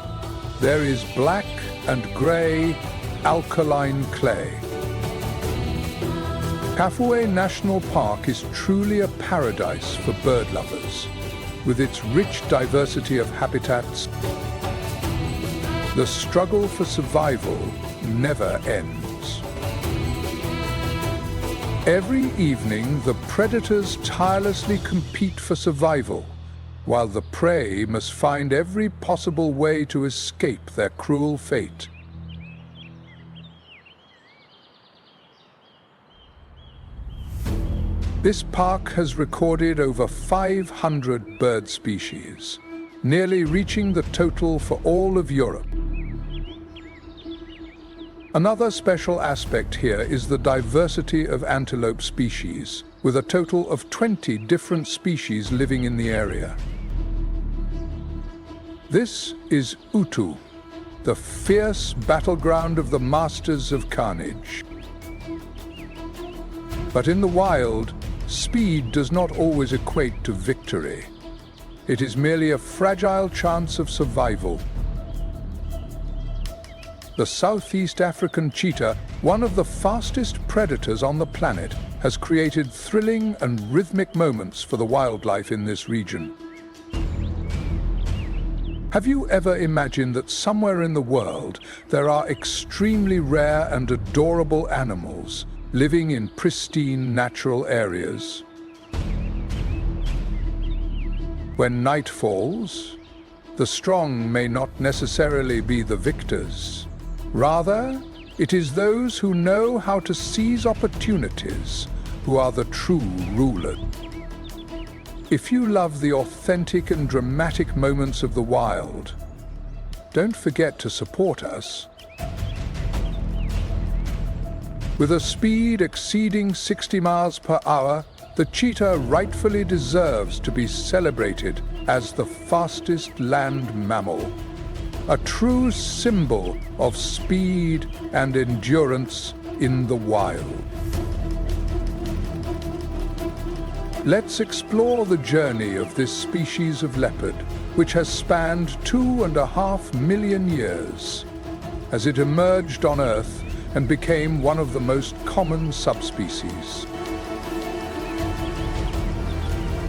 There is black and grey alkaline clay. Kafue National Park is truly a paradise for bird lovers. With its rich diversity of habitats, the struggle for survival never ends. Every evening, the predators tirelessly compete for survival, while the prey must find every possible way to escape their cruel fate. This park has recorded over 500 bird species, nearly reaching the total for all of Europe. Another special aspect here is the diversity of antelope species, with a total of 20 different species living in the area. This is Utu, the fierce battleground of the masters of carnage. But in the wild, speed does not always equate to victory. It is merely a fragile chance of survival. The Southeast African cheetah, one of the fastest predators on the planet, has created thrilling and rhythmic moments for the wildlife in this region. Have you ever imagined that somewhere in the world there are extremely rare and adorable animals living in pristine natural areas? When night falls, the strong may not necessarily be the victors. Rather, it is those who know how to seize opportunities who are the true rulers. If you love the authentic and dramatic moments of the wild, don't forget to support us. With a speed exceeding 60 miles per hour, the cheetah rightfully deserves to be celebrated as the fastest land mammal, a true symbol of speed and endurance in the wild. Let's explore the journey of this species of leopard, which has spanned 2.5 million years, as it emerged on Earth and became one of the most common subspecies.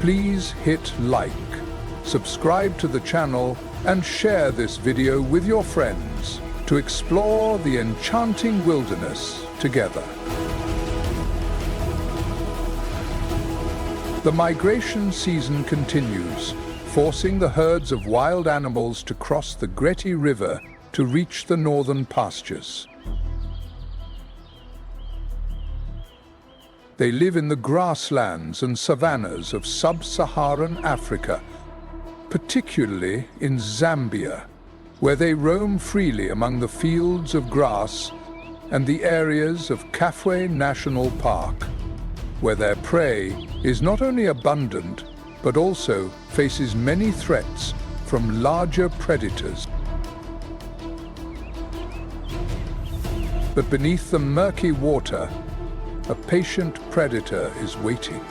Please hit like, subscribe to the channel, and share this video with your friends to explore the enchanting wilderness together. The migration season continues, forcing the herds of wild animals to cross the Gretty River to reach the northern pastures. They live in the grasslands and savannas of sub-Saharan Africa, particularly in Zambia, where they roam freely among the fields of grass and the areas of Kafue National Park, where their prey is not only abundant, but also faces many threats from larger predators. But beneath the murky water, a patient predator is waiting.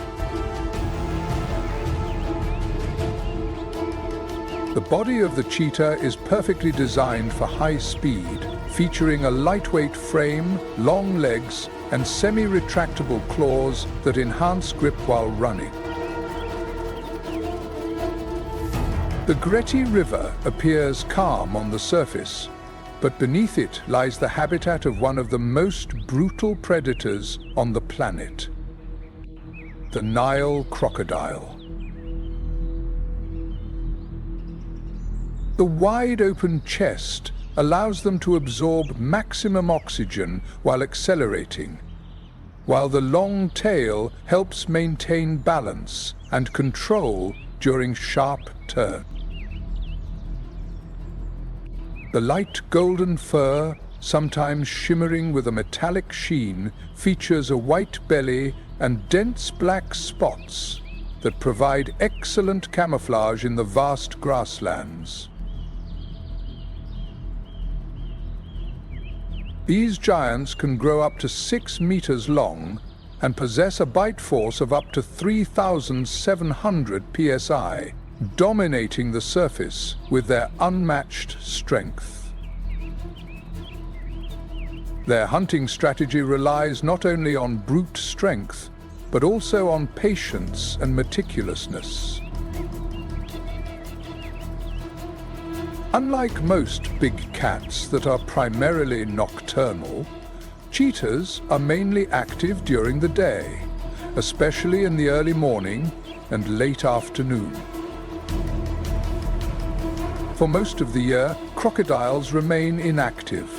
The body of the cheetah is perfectly designed for high speed, featuring a lightweight frame, long legs, and semi-retractable claws that enhance grip while running. The Gretty River appears calm on the surface, but beneath it lies the habitat of one of the most brutal predators on the planet, the Nile crocodile. The wide-open chest allows them to absorb maximum oxygen while accelerating, while the long tail helps maintain balance and control during sharp turns. The light golden fur, sometimes shimmering with a metallic sheen, features a white belly and dense black spots that provide excellent camouflage in the vast grasslands. These giants can grow up to 6 meters long and possess a bite force of up to 3,700 psi, dominating the surface with their unmatched strength. Their hunting strategy relies not only on brute strength, but also on patience and meticulousness. Unlike most big cats that are primarily nocturnal, cheetahs are mainly active during the day, especially in the early morning and late afternoon. For most of the year, crocodiles remain inactive,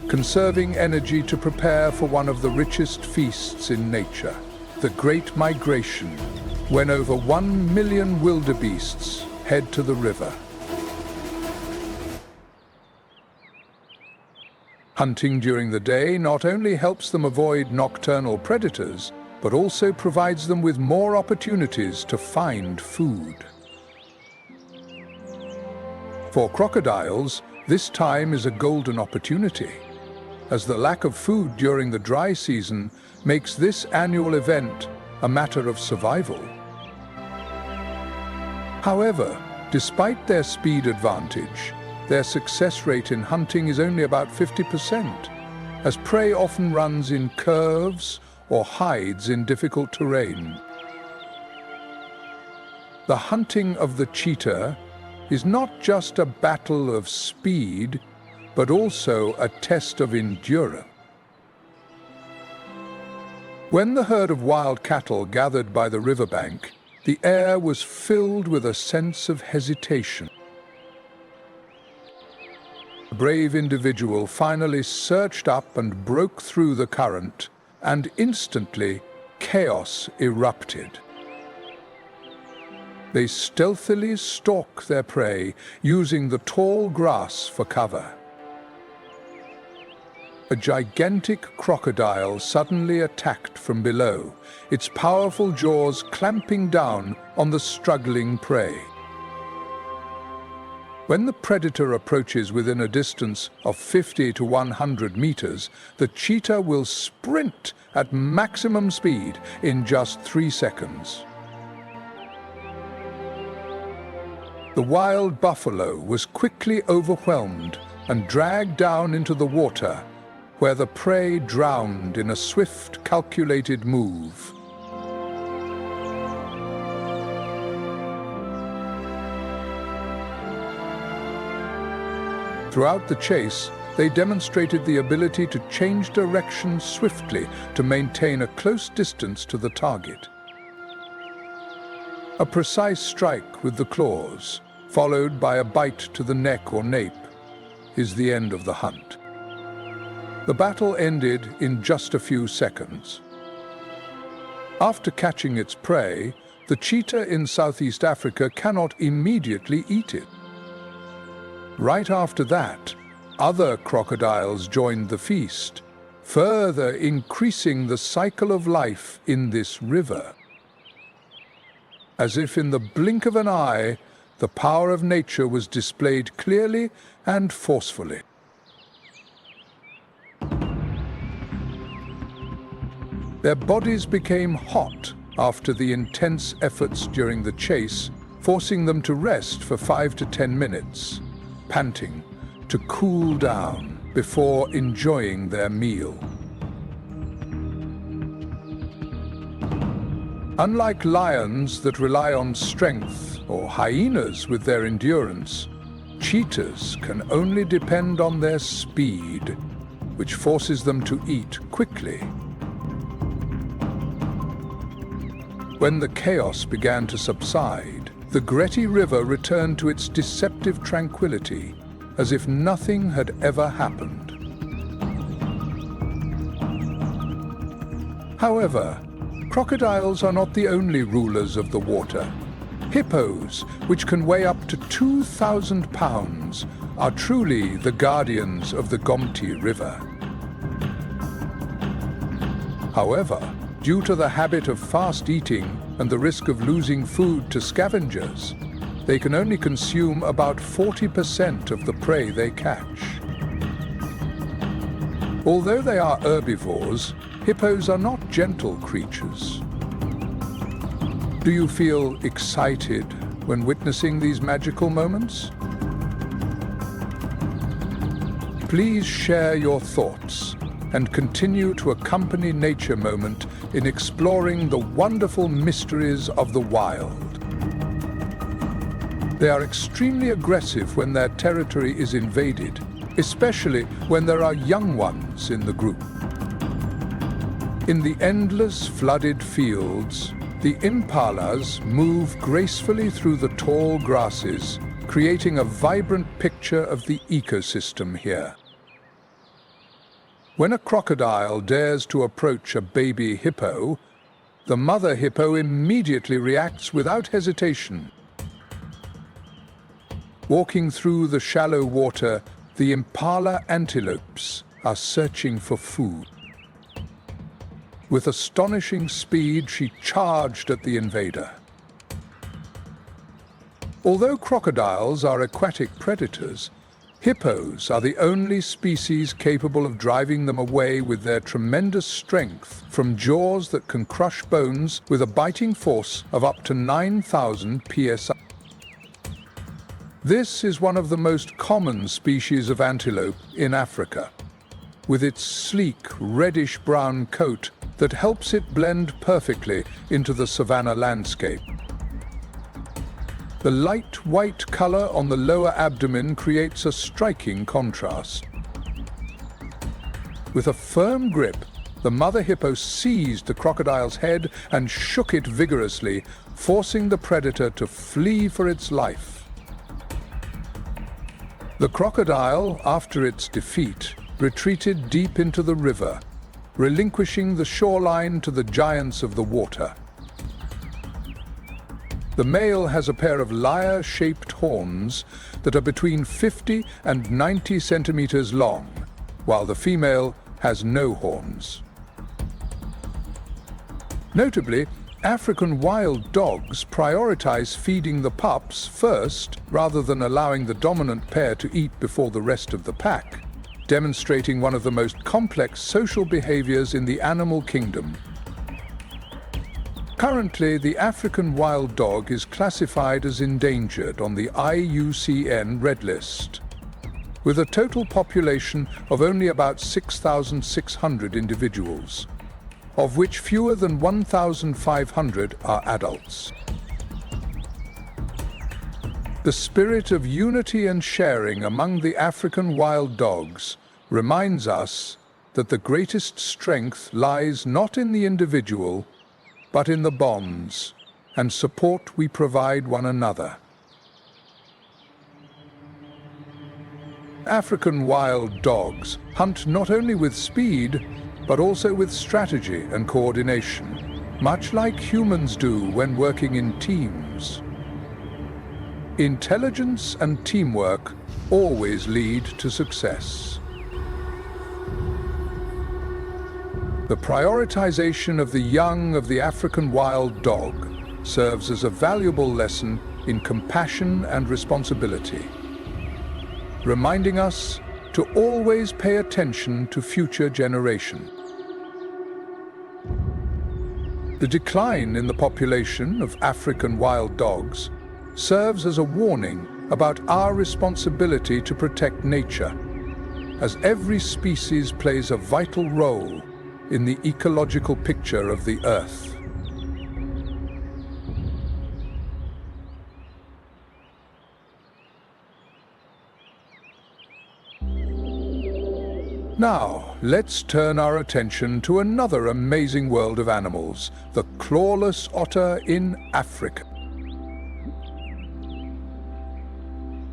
conserving energy to prepare for one of the richest feasts in nature, the Great Migration, when over 1 million wildebeests head to the river. Hunting during the day not only helps them avoid nocturnal predators, but also provides them with more opportunities to find food. For crocodiles, this time is a golden opportunity, as the lack of food during the dry season makes this annual event a matter of survival. However, despite their speed advantage, their success rate in hunting is only about 50%, as prey often runs in curves or hides in difficult terrain. The hunting of the cheetah is not just a battle of speed, but also a test of endurance. When the herd of wild cattle gathered by the riverbank, the air was filled with a sense of hesitation. A brave individual finally surged up and broke through the current, and instantly chaos erupted. They stealthily stalk their prey, using the tall grass for cover. A gigantic crocodile suddenly attacked from below, its powerful jaws clamping down on the struggling prey. When the predator approaches within a distance of 50 to 100 meters, the cheetah will sprint at maximum speed in just 3 seconds. The wild buffalo was quickly overwhelmed and dragged down into the water, where the prey drowned in a swift, calculated move. Throughout the chase, they demonstrated the ability to change direction swiftly to maintain a close distance to the target. A precise strike with the claws, followed by a bite to the neck or nape, is the end of the hunt. The battle ended in just a few seconds. After catching its prey, the cheetah in Southeast Africa cannot immediately eat it. Right after that, other crocodiles joined the feast, further increasing the cycle of life in this river. As if in the blink of an eye, the power of nature was displayed clearly and forcefully. Their bodies became hot after the intense efforts during the chase, forcing them to rest for 5 to 10 minutes, panting, to cool down before enjoying their meal. Unlike lions that rely on strength, or hyenas with their endurance, cheetahs can only depend on their speed, which forces them to eat quickly. When the chaos began to subside, the Gretty River returned to its deceptive tranquility, as if nothing had ever happened. However, crocodiles are not the only rulers of the water. Hippos, which can weigh up to 2,000 pounds, are truly the guardians of the Gomti River. However, due to the habit of fast eating and the risk of losing food to scavengers, they can only consume about 40% of the prey they catch. Although they are herbivores, hippos are not gentle creatures. Do you feel excited when witnessing these magical moments? Please share your thoughts and continue to accompany Nature Moment in exploring the wonderful mysteries of the wild. They are extremely aggressive when their territory is invaded, especially when there are young ones in the group. In the endless flooded fields, the impalas move gracefully through the tall grasses, creating a vibrant picture of the ecosystem here. When a crocodile dares to approach a baby hippo, the mother hippo immediately reacts without hesitation. Walking through the shallow water, the impala antelopes are searching for food. With astonishing speed, she charged at the invader. Although crocodiles are aquatic predators, hippos are the only species capable of driving them away with their tremendous strength from jaws that can crush bones with a biting force of up to 9,000 psi. This is one of the most common species of antelope in Africa, with its sleek reddish-brown coat that helps it blend perfectly into the savanna landscape. The light white color on the lower abdomen creates a striking contrast. With a firm grip, the mother hippo seized the crocodile's head and shook it vigorously, forcing the predator to flee for its life. The crocodile, after its defeat, retreated deep into the river, relinquishing the shoreline to the giants of the water. The male has a pair of lyre-shaped horns that are between 50 and 90 centimeters long, while the female has no horns. Notably, African wild dogs prioritize feeding the pups first rather than allowing the dominant pair to eat before the rest of the pack, demonstrating one of the most complex social behaviors in the animal kingdom. Currently, the African wild dog is classified as endangered on the IUCN Red List, with a total population of only about 6,600 individuals, of which fewer than 1,500 are adults. The spirit of unity and sharing among the African wild dogs reminds us that the greatest strength lies not in the individual, but in the bonds and support we provide one another. African wild dogs hunt not only with speed, but also with strategy and coordination, much like humans do when working in teams. Intelligence and teamwork always lead to success. The prioritization of the young of the African wild dog serves as a valuable lesson in compassion and responsibility, reminding us to always pay attention to future generations. The decline in the population of African wild dogs serves as a warning about our responsibility to protect nature, as every species plays a vital role in the ecological picture of the Earth. Now, let's turn our attention to another amazing world of animals, the clawless otter in Africa.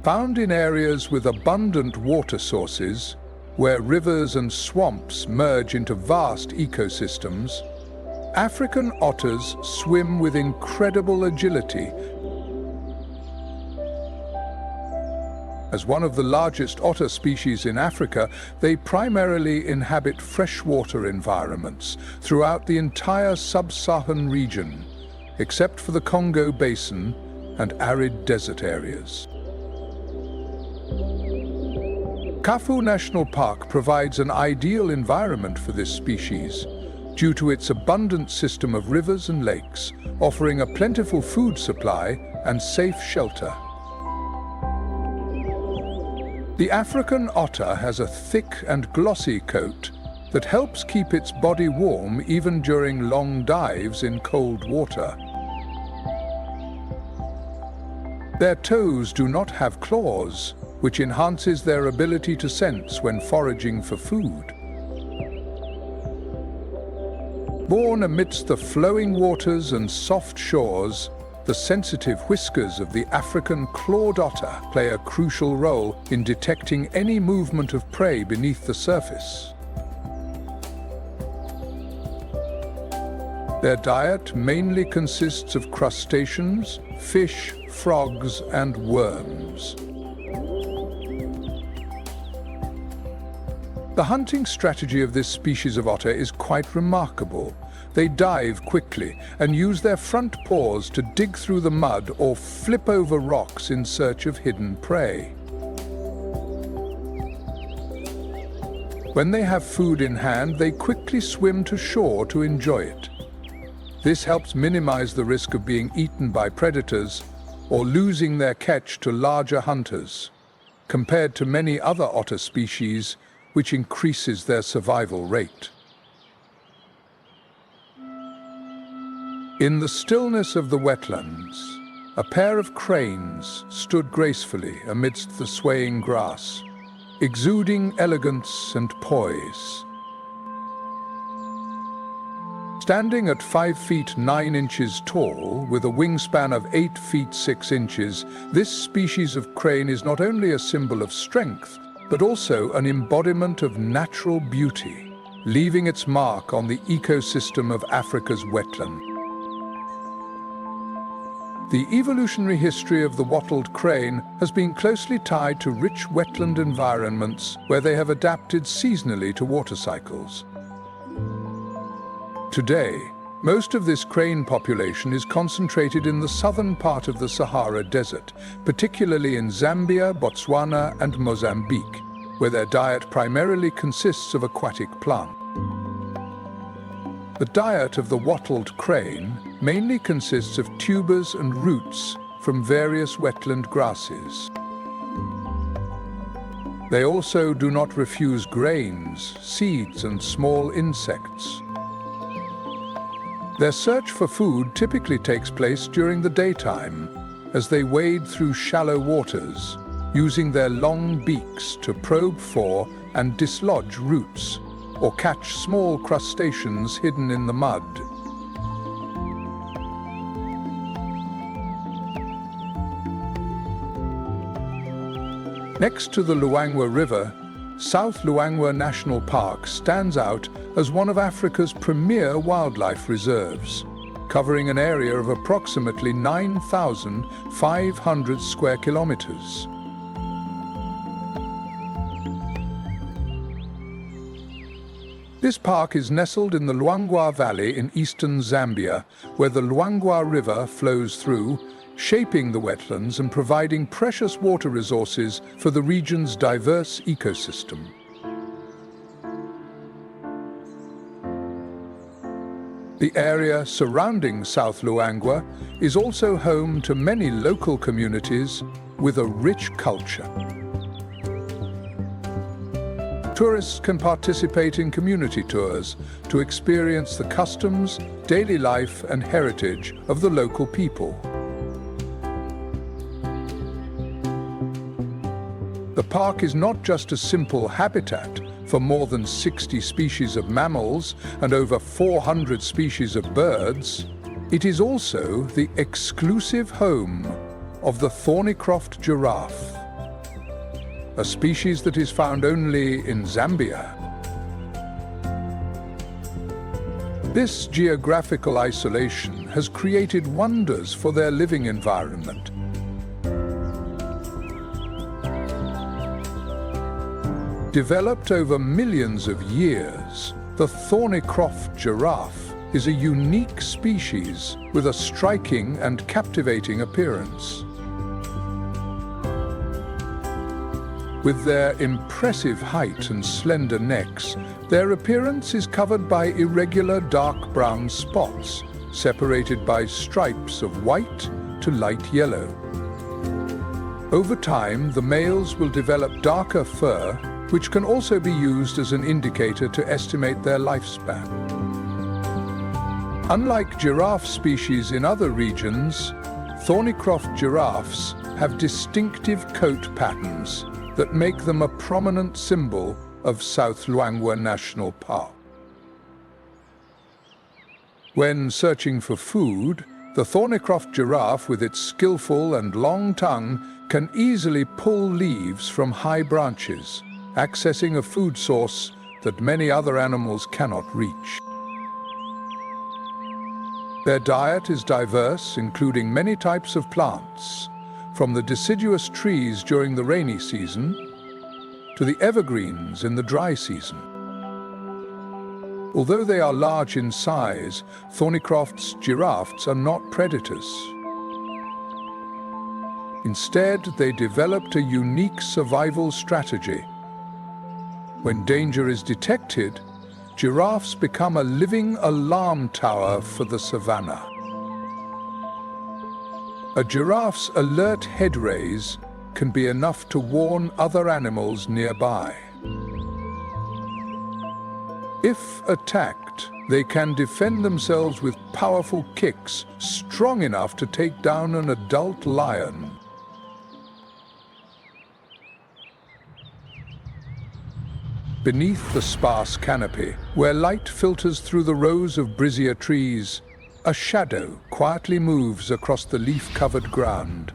Found in areas with abundant water sources, where rivers and swamps merge into vast ecosystems, African otters swim with incredible agility. As one of the largest otter species in Africa, they primarily inhabit freshwater environments throughout the entire sub-Saharan region, except for the Congo Basin and arid desert areas. Kafu National Park provides an ideal environment for this species due to its abundant system of rivers and lakes, offering a plentiful food supply and safe shelter. The African otter has a thick and glossy coat that helps keep its body warm even during long dives in cold water. Their toes do not have claws, which enhances their ability to sense when foraging for food. Born amidst the flowing waters and soft shores, the sensitive whiskers of the African clawed otter play a crucial role in detecting any movement of prey beneath the surface. Their diet mainly consists of crustaceans, fish, frogs, and worms. The hunting strategy of this species of otter is quite remarkable. They dive quickly and use their front paws to dig through the mud or flip over rocks in search of hidden prey. When they have food in hand, they quickly swim to shore to enjoy it. This helps minimize the risk of being eaten by predators or losing their catch to larger hunters, compared to many other otter species, which increases their survival rate. In the stillness of the wetlands, a pair of cranes stood gracefully amidst the swaying grass, exuding elegance and poise. Standing at 5 feet 9 inches tall, with a wingspan of 8 feet 6 inches, this species of crane is not only a symbol of strength, but also an embodiment of natural beauty, leaving its mark on the ecosystem of Africa's wetland. The evolutionary history of the wattled crane has been closely tied to rich wetland environments where they have adapted seasonally to water cycles. Today, most of this crane population is concentrated in the southern part of the Sahara Desert, particularly in Zambia, Botswana, and Mozambique, where their diet primarily consists of aquatic plants. The diet of the wattled crane mainly consists of tubers and roots from various wetland grasses. They also do not refuse grains, seeds, and small insects. Their search for food typically takes place during the daytime, as they wade through shallow waters, using their long beaks to probe for and dislodge roots, or catch small crustaceans hidden in the mud. Next to the Luangwa River, South Luangwa National Park stands out as one of Africa's premier wildlife reserves, covering an area of approximately 9,500 square kilometers. This park is nestled in the Luangwa Valley in eastern Zambia, where the Luangwa River flows through, shaping the wetlands and providing precious water resources for the region's diverse ecosystem. The area surrounding South Luangwa is also home to many local communities with a rich culture. Tourists can participate in community tours to experience the customs, daily life, and heritage of the local people. The park is not just a simple habitat for more than 60 species of mammals and over 400 species of birds. It is also the exclusive home of the thornycroft giraffe, a species that is found only in Zambia. This geographical isolation has created wonders for their living environment. Developed over millions of years, the thornycroft giraffe is a unique species with a striking and captivating appearance. With their impressive height and slender necks, their appearance is covered by irregular dark brown spots, separated by stripes of white to light yellow. Over time, the males will develop darker fur, which can also be used as an indicator to estimate their lifespan. Unlike giraffe species in other regions, thornycroft giraffes have distinctive coat patterns that make them a prominent symbol of South Luangwa National Park. When searching for food, the thornycroft giraffe, with its skillful and long tongue, can easily pull leaves from high branches, accessing a food source that many other animals cannot reach. Their diet is diverse, including many types of plants, from the deciduous trees during the rainy season to the evergreens in the dry season. Although they are large in size, thornycroft's giraffes are not predators. Instead, they developed a unique survival strategy. When danger is detected, giraffes become a living alarm tower for the savannah. A giraffe's alert head raise can be enough to warn other animals nearby. If attacked, they can defend themselves with powerful kicks strong enough to take down an adult lion. Beneath the sparse canopy, where light filters through the rows of brazier trees, a shadow quietly moves across the leaf-covered ground.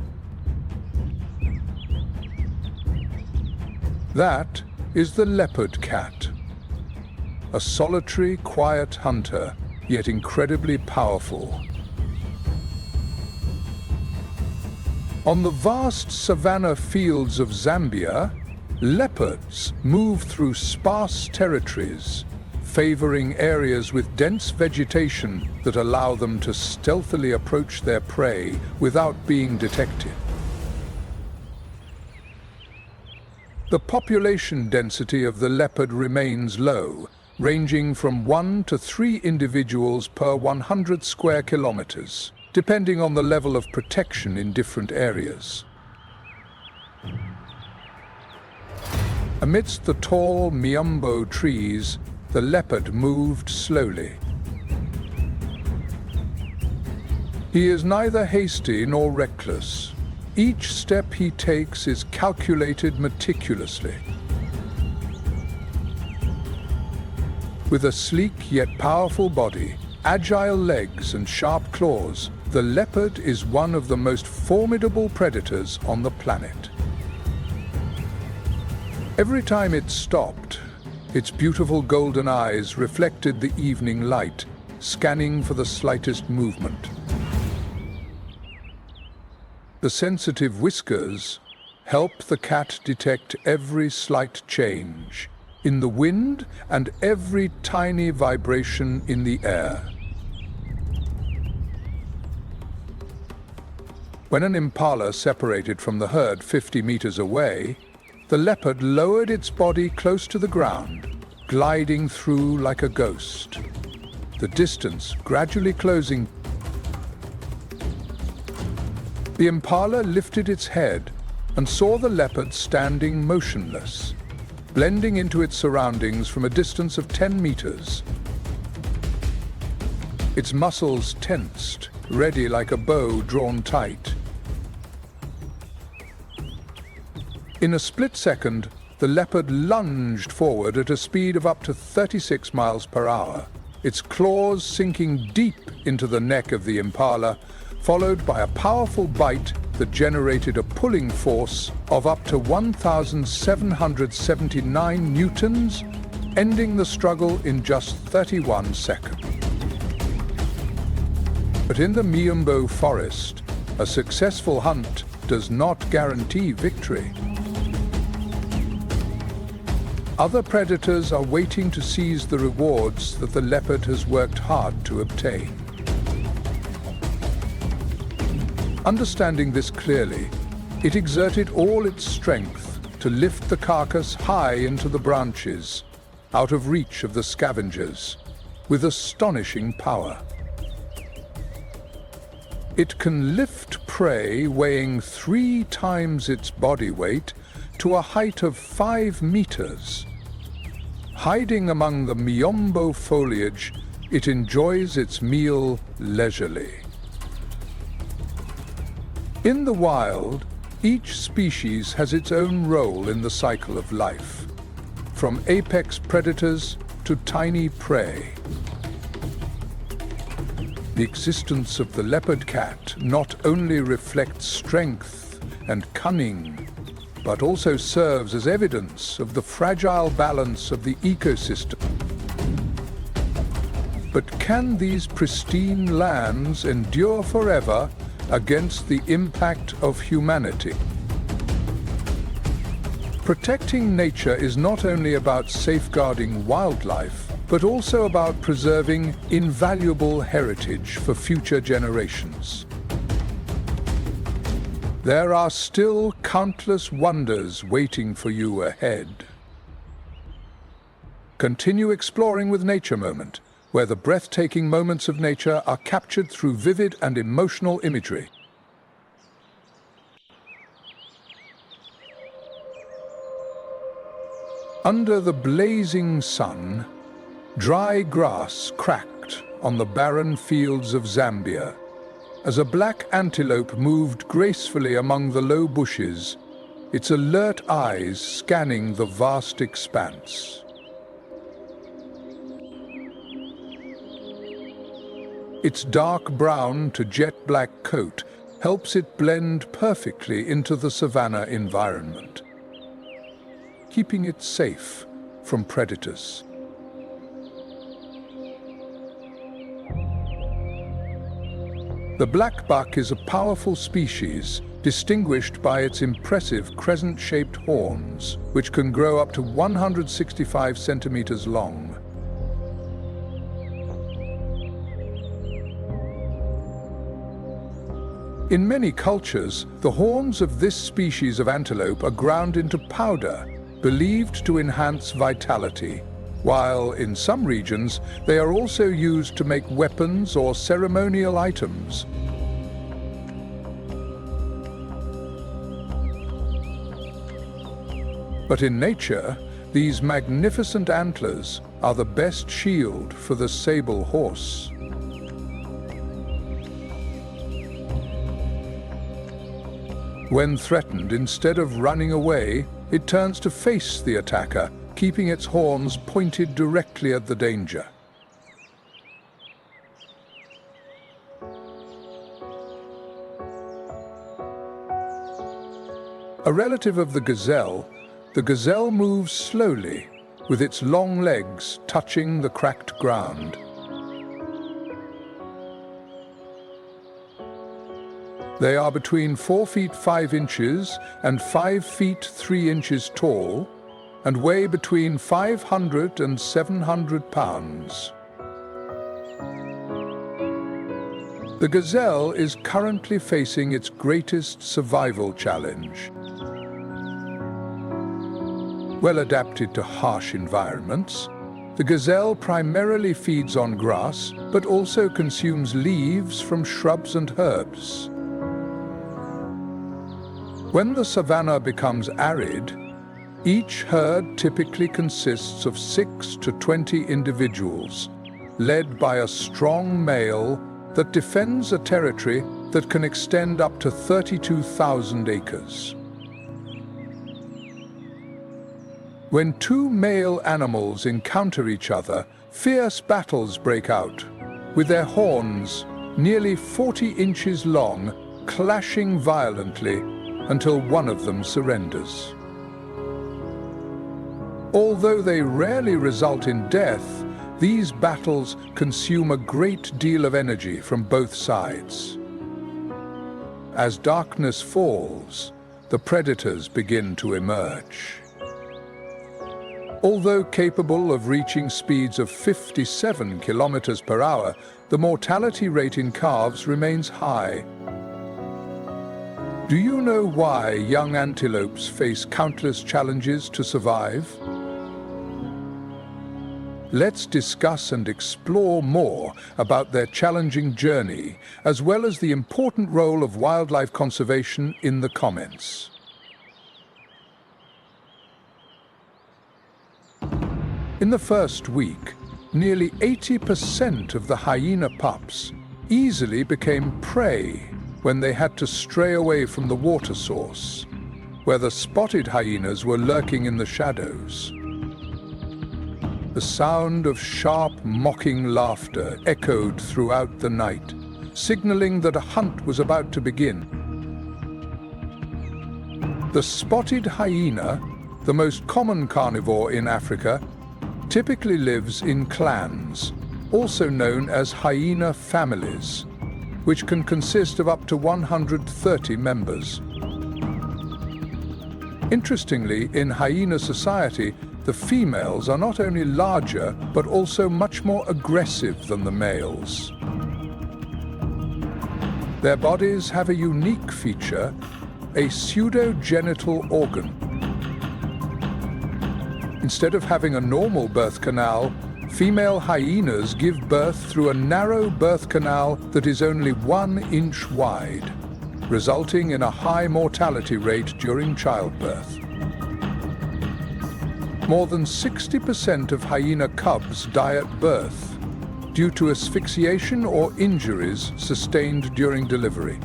That is the leopard cat, a solitary, quiet hunter, yet incredibly powerful. On the vast savanna fields of Zambia, leopards move through sparse territories, favoring areas with dense vegetation that allow them to stealthily approach their prey without being detected. The population density of the leopard remains low, ranging from 1 to 3 individuals per 100 square kilometers, depending on the level of protection in different areas. Amidst the tall miombo trees, the leopard moved slowly. He is neither hasty nor reckless. Each step he takes is calculated meticulously. With a sleek yet powerful body, agile legs and sharp claws, the leopard is one of the most formidable predators on the planet. Every time it stopped, its beautiful golden eyes reflected the evening light, scanning for the slightest movement. The sensitive whiskers help the cat detect every slight change in the wind and every tiny vibration in the air. When an impala separated from the herd 50 meters away, the leopard lowered its body close to the ground, gliding through like a ghost. The distance gradually closing. The impala lifted its head and saw the leopard standing motionless, blending into its surroundings from a distance of 10 meters. Its muscles tensed, ready like a bow drawn tight. In a split second, the leopard lunged forward at a speed of up to 36 miles per hour, its claws sinking deep into the neck of the impala, followed by a powerful bite that generated a pulling force of up to 1,779 newtons, ending the struggle in just 31 seconds. But in the miombo forest, a successful hunt does not guarantee victory. Other predators are waiting to seize the rewards that the leopard has worked hard to obtain. Understanding this clearly, it exerted all its strength to lift the carcass high into the branches, out of reach of the scavengers, with astonishing power. It can lift prey weighing 3 times its body weight to a height of 5 meters. Hiding among the miombo foliage, it enjoys its meal leisurely. In the wild, each species has its own role in the cycle of life, from apex predators to tiny prey. The existence of the leopard cat not only reflects strength and cunning, but also serves as evidence of the fragile balance of the ecosystem. But can these pristine lands endure forever against the impact of humanity? Protecting nature is not only about safeguarding wildlife, but also about preserving invaluable heritage for future generations. There are still countless wonders waiting for you ahead. Continue exploring with Nature Moment, where the breathtaking moments of nature are captured through vivid and emotional imagery. Under the blazing sun, dry grass cracked on the barren fields of Zambia as a black antelope moved gracefully among the low bushes, its alert eyes scanning the vast expanse. Its dark brown to jet black coat helps it blend perfectly into the savanna environment, keeping it safe from predators. The black buck is a powerful species, distinguished by its impressive crescent-shaped horns, which can grow up to 165 centimeters long. In many cultures, the horns of this species of antelope are ground into powder, believed to enhance vitality, while in some regions they are also used to make weapons or ceremonial items. But in nature, these magnificent antlers are the best shield for the sable horse. When threatened, instead of running away, it turns to face the attacker, keeping its horns pointed directly at the danger. A relative of the gazelle moves slowly, with its long legs touching the cracked ground. They are between 4 feet 5 inches and 5 feet 3 inches tall, and weigh between 500 and 700 pounds. The gazelle is currently facing its greatest survival challenge. Well adapted to harsh environments, the gazelle primarily feeds on grass, but also consumes leaves from shrubs and herbs. When the savanna becomes arid, each herd typically consists of 6 to 20 individuals, led by a strong male that defends a territory that can extend up to 32,000 acres. When two male animals encounter each other, fierce battles break out, with their horns, nearly 40 inches long, clashing violently until one of them surrenders. Although they rarely result in death, these battles consume a great deal of energy from both sides. As darkness falls, the predators begin to emerge. Although capable of reaching speeds of 57 kilometers per hour, the mortality rate in calves remains high. Do you know why young antelopes face countless challenges to survive? Let's discuss and explore more about their challenging journey, as well as the important role of wildlife conservation in the comments. In the first week, nearly 80% of the hyena pups easily became prey when they had to stray away from the water source, where the spotted hyenas were lurking in the shadows. The sound of sharp, mocking laughter echoed throughout the night, signaling that a hunt was about to begin. The spotted hyena, the most common carnivore in Africa, typically lives in clans, also known as hyena families, which can consist of up to 130 members. Interestingly, in hyena society, the females are not only larger, but also much more aggressive than the males. Their bodies have a unique feature, a pseudogenital organ. Instead of having a normal birth canal, female hyenas give birth through a narrow birth canal that is only 1 inch wide, resulting in a high mortality rate during childbirth. More than 60% of hyena cubs die at birth due to asphyxiation or injuries sustained during delivery.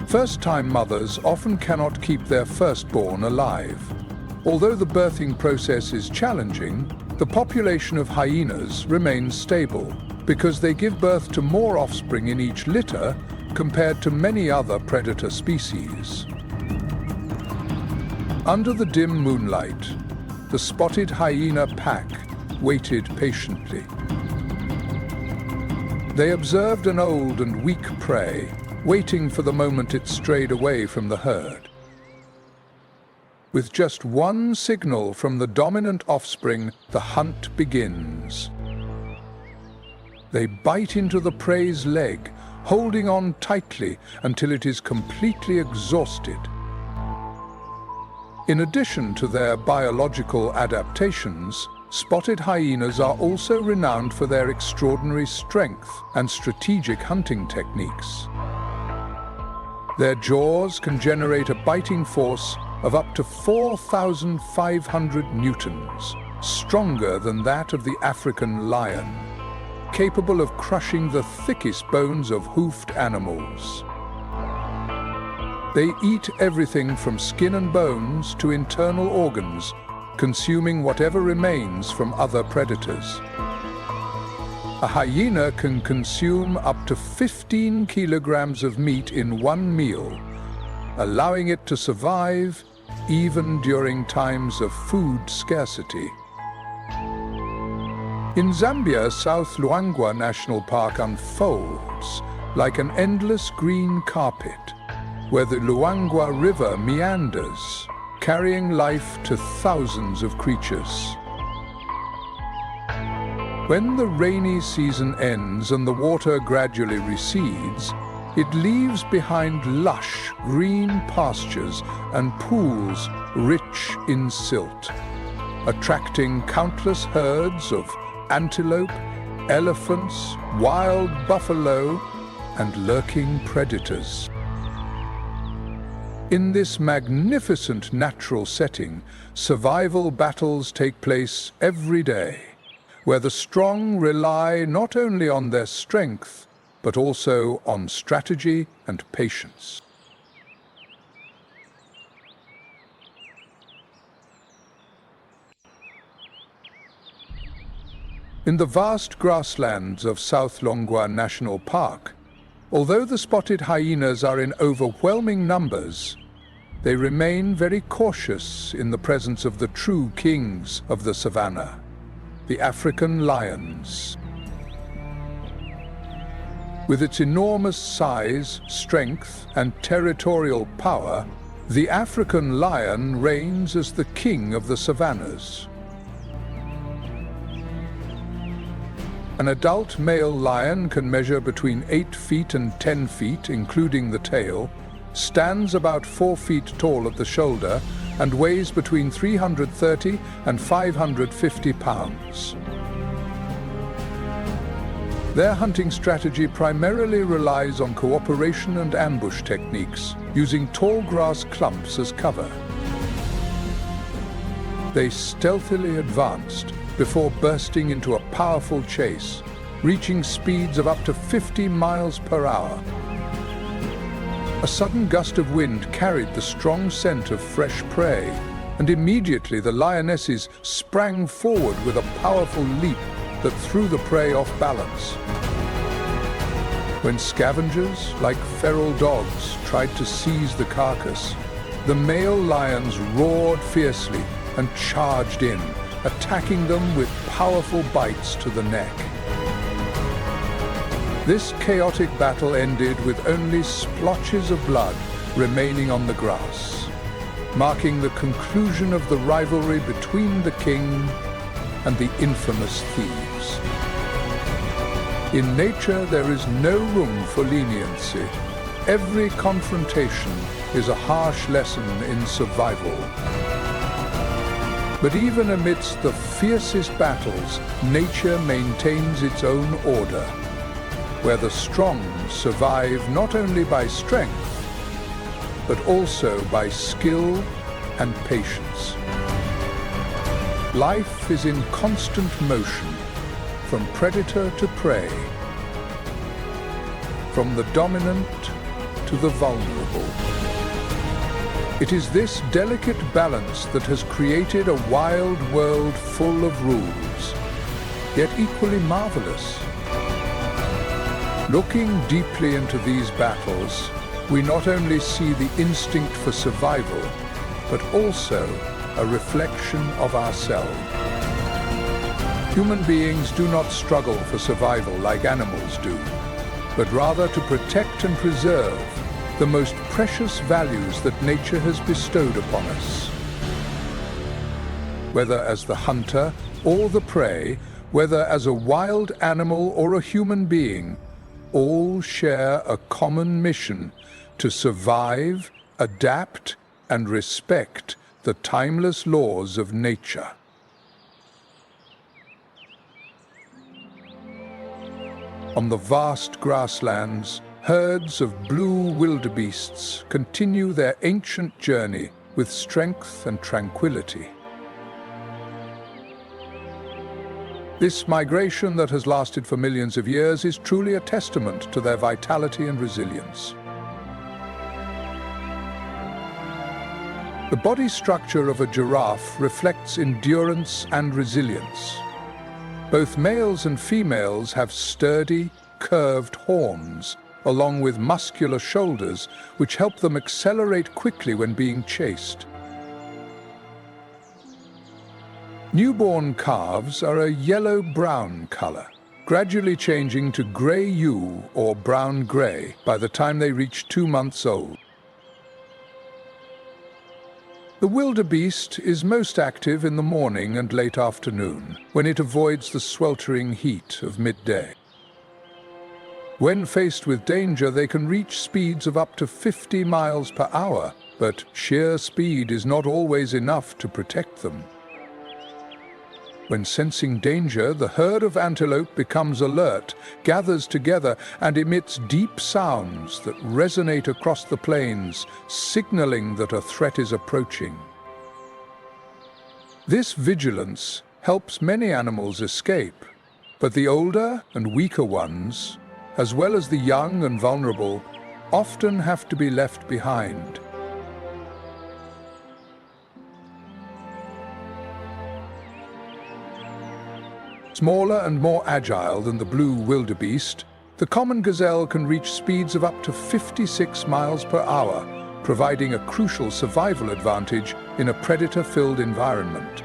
First-time mothers often cannot keep their firstborn alive. Although the birthing process is challenging, the population of hyenas remains stable because they give birth to more offspring in each litter compared to many other predator species. Under the dim moonlight, the spotted hyena pack waited patiently. They observed an old and weak prey, waiting for the moment it strayed away from the herd. With just one signal from the dominant offspring, the hunt begins. They bite into the prey's leg, holding on tightly until it is completely exhausted. In addition to their biological adaptations, spotted hyenas are also renowned for their extraordinary strength and strategic hunting techniques. Their jaws can generate a biting force of up to 4,500 newtons, stronger than that of the African lion, capable of crushing the thickest bones of hoofed animals. They eat everything from skin and bones to internal organs, consuming whatever remains from other predators. A hyena can consume up to 15 kilograms of meat in one meal, allowing it to survive even during times of food scarcity. In Zambia, South Luangwa National Park unfolds like an endless green carpet, where the Luangwa River meanders, carrying life to thousands of creatures. When the rainy season ends and the water gradually recedes, it leaves behind lush green pastures and pools rich in silt, attracting countless herds of antelope, elephants, wild buffalo, and lurking predators. In this magnificent natural setting, survival battles take place every day, where the strong rely not only on their strength, but also on strategy and patience. In the vast grasslands of South Luangwa National Park, although the spotted hyenas are in overwhelming numbers, they remain very cautious in the presence of the true kings of the savannah, the African lions. With its enormous size, strength, and territorial power, the African lion reigns as the king of the savannas. An adult male lion can measure between 8 feet and 10 feet, including the tail, stands about 4 feet tall at the shoulder, and weighs between 330 and 550 pounds. Their hunting strategy primarily relies on cooperation and ambush techniques, using tall grass clumps as cover. They stealthily advanced before bursting into a powerful chase, reaching speeds of up to 50 miles per hour. A sudden gust of wind carried the strong scent of fresh prey, and immediately the lionesses sprang forward with a powerful leap that threw the prey off balance. When scavengers, like feral dogs, tried to seize the carcass, the male lions roared fiercely and charged in, attacking them with powerful bites to the neck. This chaotic battle ended with only splotches of blood remaining on the grass, marking the conclusion of the rivalry between the king and the infamous thieves. In nature, there is no room for leniency. Every confrontation is a harsh lesson in survival. But even amidst the fiercest battles, nature maintains its own order, where the strong survive not only by strength, but also by skill and patience. Life is in constant motion, from predator to prey, from the dominant to the vulnerable. It is this delicate balance that has created a wild world full of rules, yet equally marvelous. Looking deeply into these battles, we not only see the instinct for survival, but also a reflection of ourselves. Human beings do not struggle for survival like animals do, but rather to protect and preserve the most precious values that nature has bestowed upon us. Whether as the hunter or the prey, whether as a wild animal or a human being, all share a common mission to survive, adapt, and respect the timeless laws of nature. On the vast grasslands, herds of blue wildebeests continue their ancient journey with strength and tranquility. This migration that has lasted for millions of years is truly a testament to their vitality and resilience. The body structure of a giraffe reflects endurance and resilience. Both males and females have sturdy, curved horns, along with muscular shoulders, which help them accelerate quickly when being chased. Newborn calves are a yellow-brown color, gradually changing to gray-hue or brown-gray by the time they reach 2 months old. The wildebeest is most active in the morning and late afternoon, when it avoids the sweltering heat of midday. When faced with danger, they can reach speeds of up to 50 miles per hour, but sheer speed is not always enough to protect them. When sensing danger, the herd of antelope becomes alert, gathers together, and emits deep sounds that resonate across the plains, signaling that a threat is approaching. This vigilance helps many animals escape, but the older and weaker ones, as well as the young and vulnerable, often have to be left behind. Smaller and more agile than the blue wildebeest, the common gazelle can reach speeds of up to 56 miles per hour, providing a crucial survival advantage in a predator-filled environment.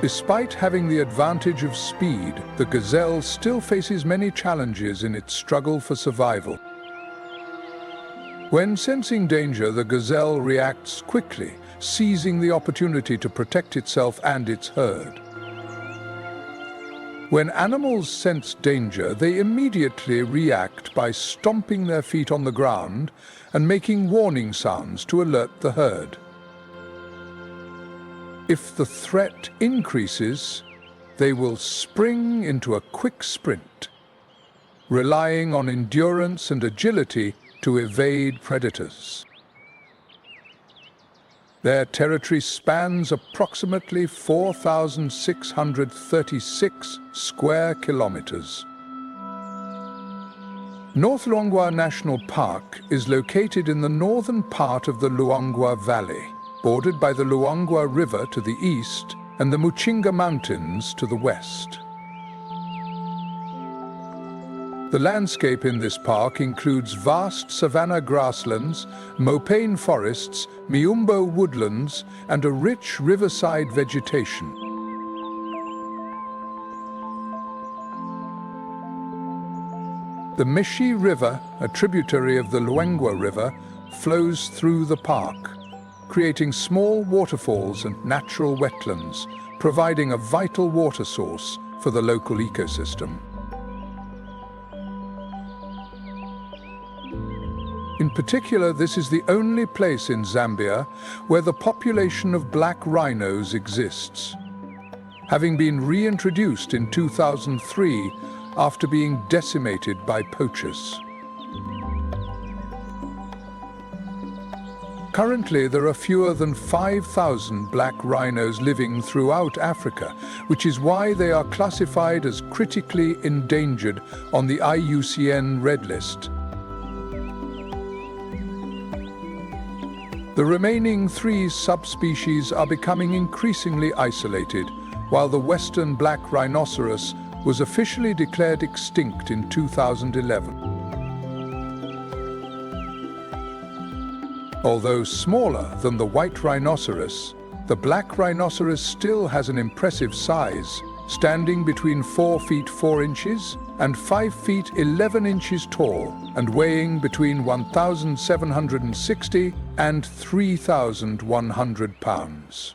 Despite having the advantage of speed, the gazelle still faces many challenges in its struggle for survival. When sensing danger, the gazelle reacts quickly, seizing the opportunity to protect itself and its herd. When animals sense danger, they immediately react by stomping their feet on the ground and making warning sounds to alert the herd. If the threat increases, they will spring into a quick sprint, relying on endurance and agility to evade predators. Their territory spans approximately 4,636 square kilometers. North Luangwa National Park is located in the northern part of the Luangwa Valley, bordered by the Luangwa River to the east and the Muchinga Mountains to the west. The landscape in this park includes vast savanna grasslands, mopane forests, miumbo woodlands, and a rich riverside vegetation. The Mishi River, a tributary of the Luangwa River, flows through the park, creating small waterfalls and natural wetlands, providing a vital water source for the local ecosystem. In particular, this is the only place in Zambia where the population of black rhinos exists, having been reintroduced in 2003 after being decimated by poachers. Currently, there are fewer than 5,000 black rhinos living throughout Africa, which is why they are classified as critically endangered on the IUCN Red List. The remaining 3 subspecies are becoming increasingly isolated, while the western black rhinoceros was officially declared extinct in 2011. Although smaller than the white rhinoceros, the black rhinoceros still has an impressive size, standing between 4 feet 4 inches and 5 feet 11 inches tall, and weighing between 1,760 and 3,100 pounds.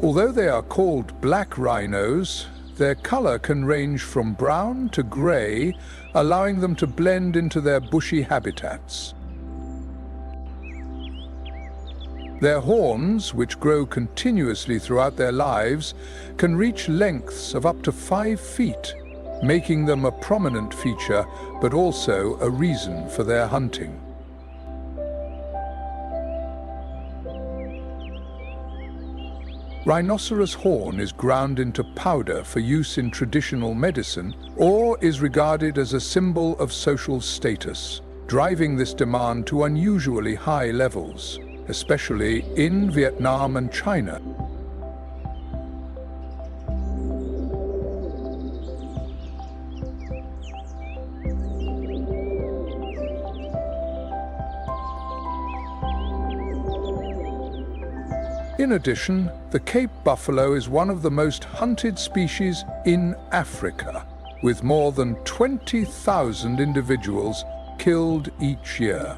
Although they are called black rhinos, their color can range from brown to gray, allowing them to blend into their bushy habitats. Their horns, which grow continuously throughout their lives, can reach lengths of up to 5 feet, making them a prominent feature, but also a reason for their hunting. Rhinoceros horn is ground into powder for use in traditional medicine, or is regarded as a symbol of social status, driving this demand to unusually high levels, especially in Vietnam and China. In addition, the Cape buffalo is one of the most hunted species in Africa, with more than 20,000 individuals killed each year.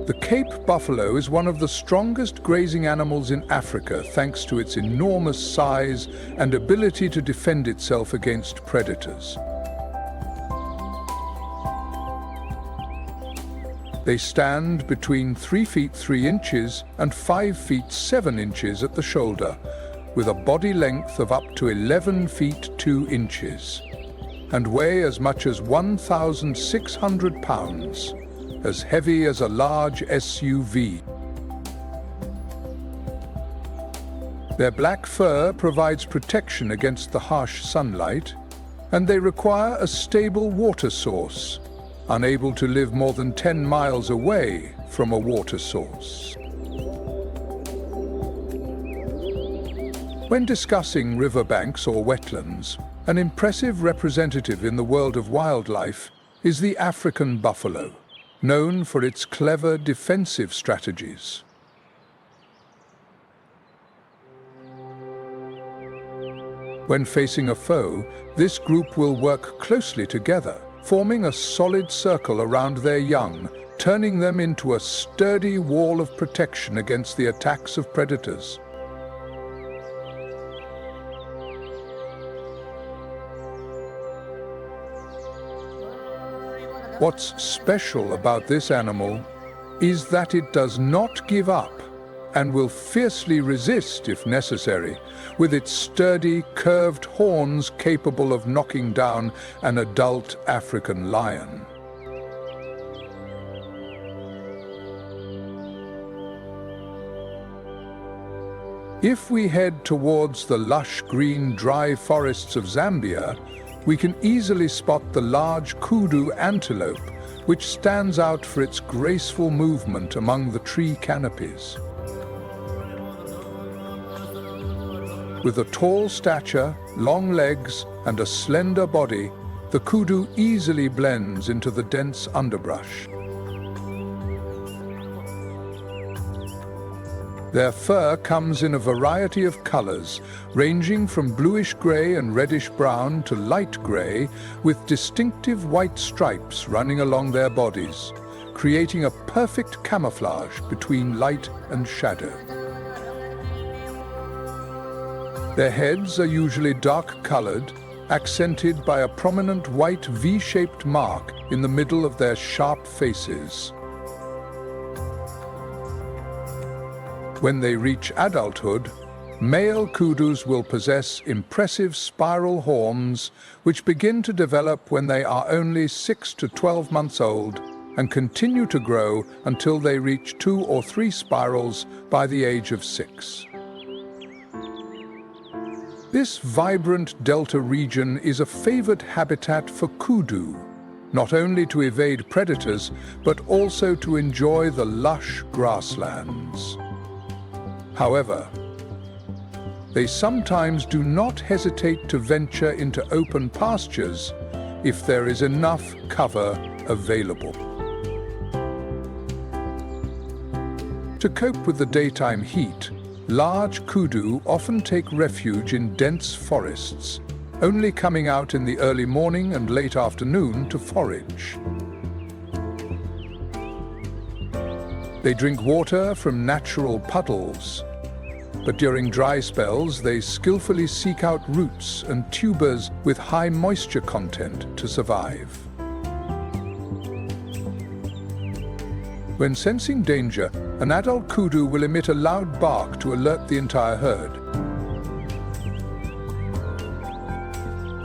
The Cape buffalo is one of the strongest grazing animals in Africa thanks to its enormous size and ability to defend itself against predators. They stand between 3 feet 3 inches and 5 feet 7 inches at the shoulder, with a body length of up to 11 feet 2 inches, and weigh as much as 1,600 pounds, as heavy as a large SUV. Their black fur provides protection against the harsh sunlight, and they require a stable water source, unable to live more than 10 miles away from a water source. When discussing riverbanks or wetlands, an impressive representative in the world of wildlife is the African buffalo, known for its clever defensive strategies. When facing a foe, this group will work closely together, forming a solid circle around their young, turning them into a sturdy wall of protection against the attacks of predators. What's special about this animal is that it does not give up and will fiercely resist if necessary, with its sturdy, curved horns capable of knocking down an adult African lion. If we head towards the lush green dry forests of Zambia, we can easily spot the large kudu antelope, which stands out for its graceful movement among the tree canopies. With a tall stature, long legs, and a slender body, the kudu easily blends into the dense underbrush. Their fur comes in a variety of colors, ranging from bluish-gray and reddish-brown to light gray, with distinctive white stripes running along their bodies, creating a perfect camouflage between light and shadow. Their heads are usually dark-colored, accented by a prominent white V-shaped mark in the middle of their sharp faces. When they reach adulthood, male kudus will possess impressive spiral horns, which begin to develop when they are only 6 to 12 months old and continue to grow until they reach 2 or 3 spirals by the age of 6. This vibrant delta region is a favored habitat for kudu, not only to evade predators, but also to enjoy the lush grasslands. However, they sometimes do not hesitate to venture into open pastures if there is enough cover available. To cope with the daytime heat, large kudu often take refuge in dense forests, only coming out in the early morning and late afternoon to forage. They drink water from natural puddles, but during dry spells they skillfully seek out roots and tubers with high moisture content to survive. When sensing danger, an adult kudu will emit a loud bark to alert the entire herd.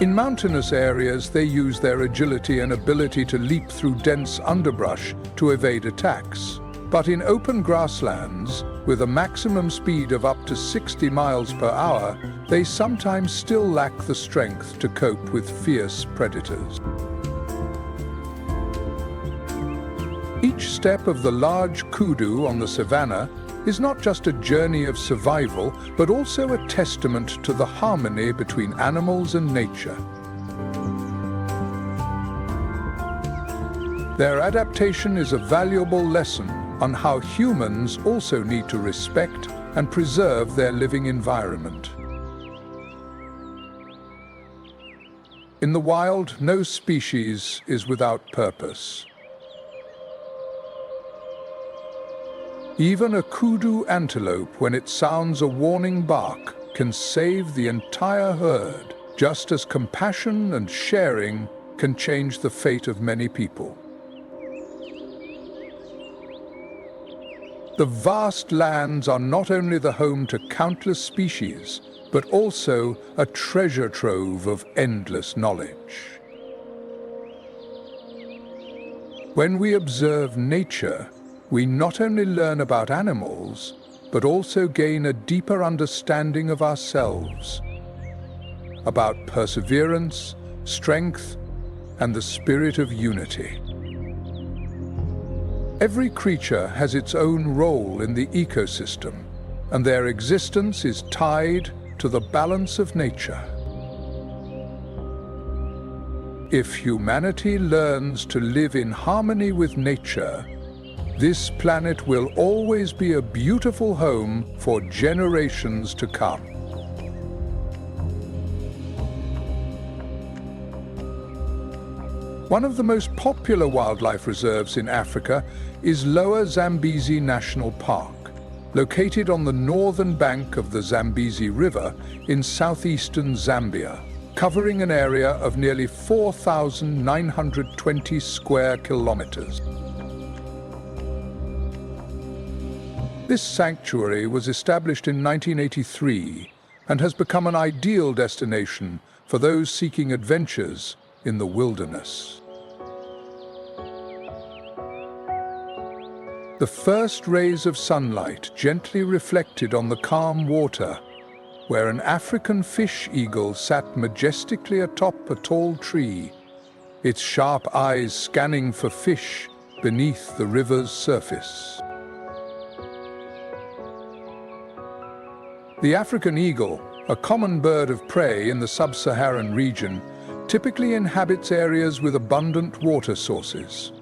In mountainous areas, they use their agility and ability to leap through dense underbrush to evade attacks. But in open grasslands, with a maximum speed of up to 60 miles per hour, they sometimes still lack the strength to cope with fierce predators. Each step of the large kudu on the savanna is not just a journey of survival, but also a testament to the harmony between animals and nature. Their adaptation is a valuable lesson on how humans also need to respect and preserve their living environment. In the wild, no species is without purpose. Even a kudu antelope, when it sounds a warning bark, can save the entire herd, just as compassion and sharing can change the fate of many people. The vast lands are not only the home to countless species, but also a treasure trove of endless knowledge. When we observe nature, we not only learn about animals, but also gain a deeper understanding of ourselves, about perseverance, strength, and the spirit of unity. Every creature has its own role in the ecosystem, and their existence is tied to the balance of nature. If humanity learns to live in harmony with nature, this planet will always be a beautiful home for generations to come. One of the most popular wildlife reserves in Africa is Lower Zambezi National Park, located on the northern bank of the Zambezi River in southeastern Zambia, covering an area of nearly 4,920 square kilometers. This sanctuary was established in 1983 and has become an ideal destination for those seeking adventures in the wilderness. The first rays of sunlight gently reflected on the calm water, where an African fish eagle sat majestically atop a tall tree, its sharp eyes scanning for fish beneath the river's surface. The African eagle, a common bird of prey in the sub-Saharan region, typically inhabits areas with abundant water sources.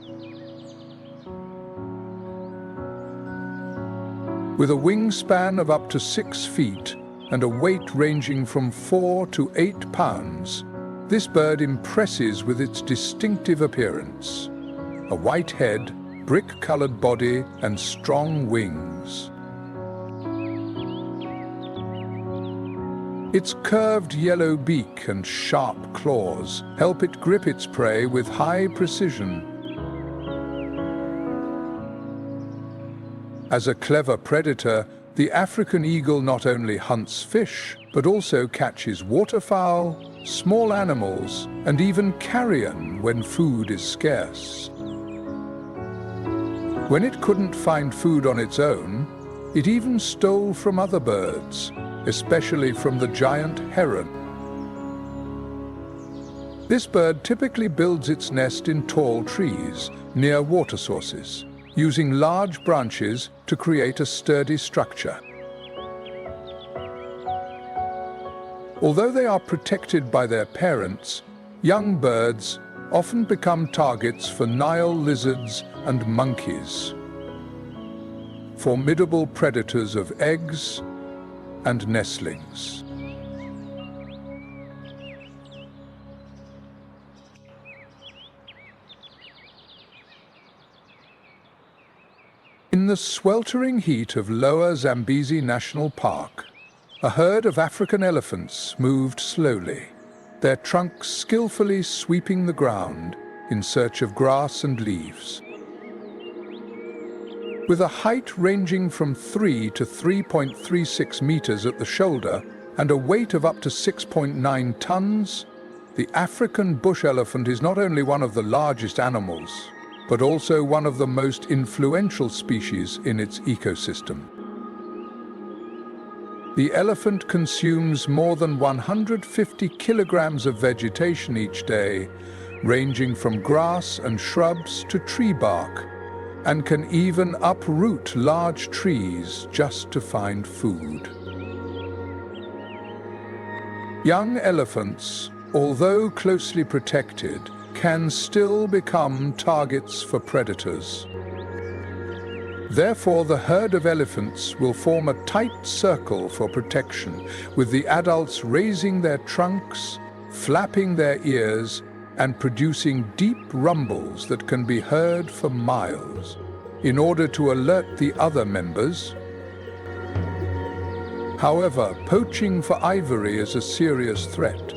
With a wingspan of up to 6 feet and a weight ranging from 4 to 8 pounds, this bird impresses with its distinctive appearance: a white head, brick-colored body, and strong wings. Its curved yellow beak and sharp claws help it grip its prey with high precision. As a clever predator, the African eagle not only hunts fish, but also catches waterfowl, small animals, and even carrion when food is scarce. When it couldn't find food on its own, it even stole from other birds, especially from the giant heron. This bird typically builds its nest in tall trees near water sources, using large branches to create a sturdy structure. Although they are protected by their parents, young birds often become targets for Nile lizards and monkeys, formidable predators of eggs and nestlings. In the sweltering heat of Lower Zambezi National Park, a herd of African elephants moved slowly, their trunks skillfully sweeping the ground in search of grass and leaves. With a height ranging from 3 to 3.36 meters at the shoulder and a weight of up to 6.9 tons, the African bush elephant is not only one of the largest animals, but also one of the most influential species in its ecosystem. The elephant consumes more than 150 kilograms of vegetation each day, ranging from grass and shrubs to tree bark, and can even uproot large trees just to find food. Young elephants, although closely protected, can still become targets for predators. Therefore, the herd of elephants will form a tight circle for protection, with the adults raising their trunks, flapping their ears, and producing deep rumbles that can be heard for miles, in order to alert the other members. However, poaching for ivory is a serious threat.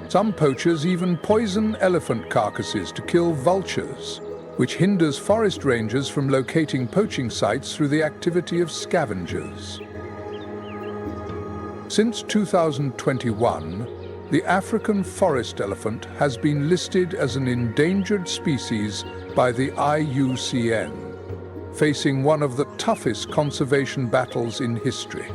Some poachers even poison elephant carcasses to kill vultures, which hinders forest rangers from locating poaching sites through the activity of scavengers. Since 2021, the African forest elephant has been listed as an endangered species by the IUCN, facing one of the toughest conservation battles in history.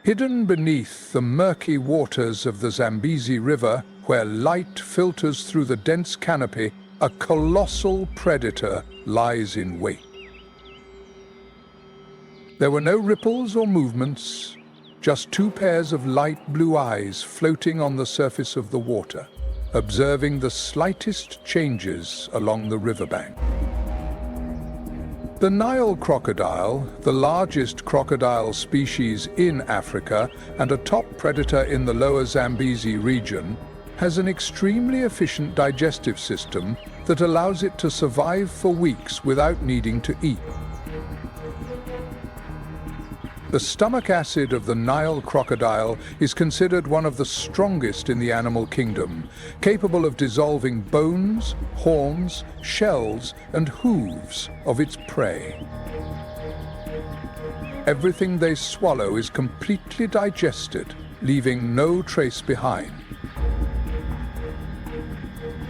Hidden beneath the murky waters of the Zambezi River, where light filters through the dense canopy, a colossal predator lies in wait. There were no ripples or movements, just two pairs of light blue eyes floating on the surface of the water, observing the slightest changes along the riverbank. The Nile crocodile, the largest crocodile species in Africa and a top predator in the lower Zambezi region, has an extremely efficient digestive system that allows it to survive for weeks without needing to eat. The stomach acid of the Nile crocodile is considered one of the strongest in the animal kingdom, capable of dissolving bones, horns, shells, and hooves of its prey. Everything they swallow is completely digested, leaving no trace behind.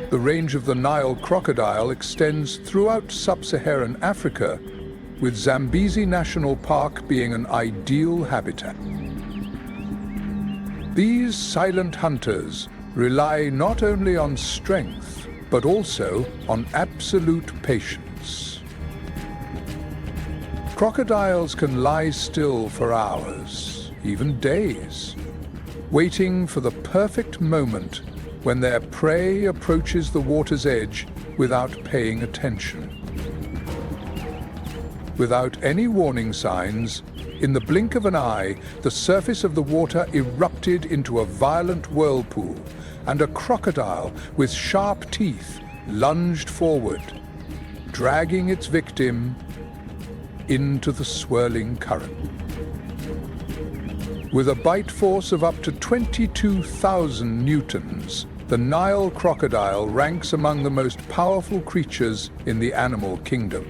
The range of the Nile crocodile extends throughout sub-Saharan Africa, with Zambezi National Park being an ideal habitat. These silent hunters rely not only on strength, but also on absolute patience. Crocodiles can lie still for hours, even days, waiting for the perfect moment when their prey approaches the water's edge without paying attention. Without any warning signs, in the blink of an eye, the surface of the water erupted into a violent whirlpool, and a crocodile with sharp teeth lunged forward, dragging its victim into the swirling current. With a bite force of up to 22,000 newtons, the Nile crocodile ranks among the most powerful creatures in the animal kingdom.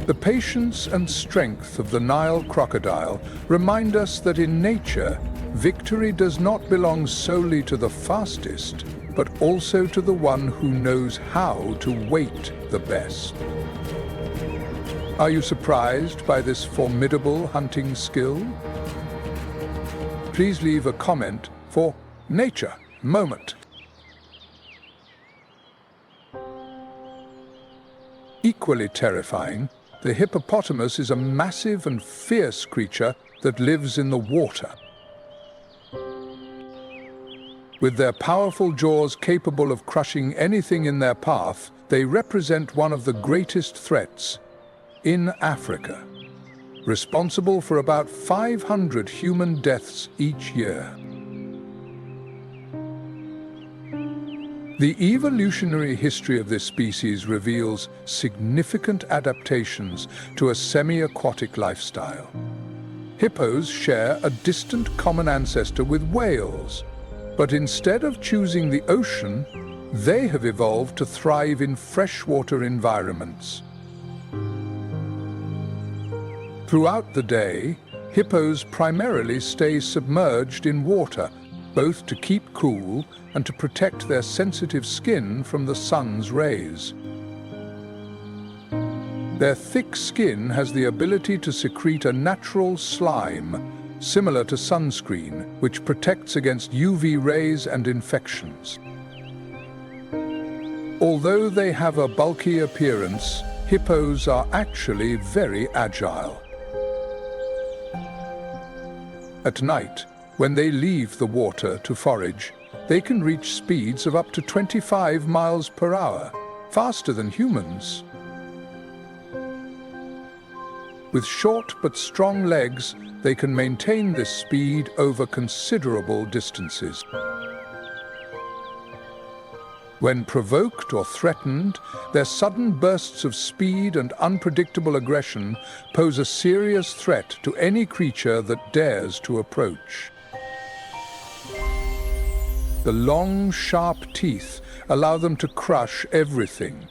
The patience and strength of the Nile crocodile remind us that in nature, victory does not belong solely to the fastest, but also to the one who knows how to wait the best. Are you surprised by this formidable hunting skill? Please leave a comment for Nature Moment. Equally terrifying, the hippopotamus is a massive and fierce creature that lives in the water. With their powerful jaws capable of crushing anything in their path, they represent one of the greatest threats in Africa, responsible for about 500 human deaths each year. The evolutionary history of this species reveals significant adaptations to a semi-aquatic lifestyle. Hippos share a distant common ancestor with whales, but instead of choosing the ocean, they have evolved to thrive in freshwater environments. Throughout the day, hippos primarily stay submerged in water, both to keep cool and to protect their sensitive skin from the sun's rays. Their thick skin has the ability to secrete a natural slime, similar to sunscreen, which protects against UV rays and infections. Although they have a bulky appearance, hippos are actually very agile. At night, when they leave the water to forage, they can reach speeds of up to 25 miles per hour, faster than humans. With short but strong legs, they can maintain this speed over considerable distances. When provoked or threatened, their sudden bursts of speed and unpredictable aggression pose a serious threat to any creature that dares to approach. The long, sharp teeth allow them to crush everything,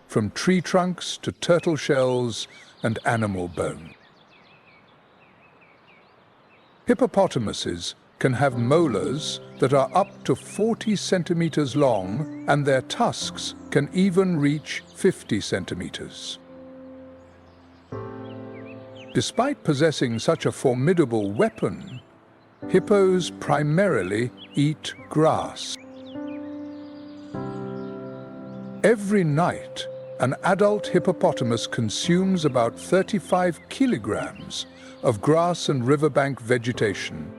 from tree trunks to turtle shells and animal bone. Hippopotamuses can have molars that are up to 40 centimeters long, and their tusks can even reach 50 centimeters. Despite possessing such a formidable weapon, hippos primarily eat grass. Every night, an adult hippopotamus consumes about 35 kilograms of grass and riverbank vegetation,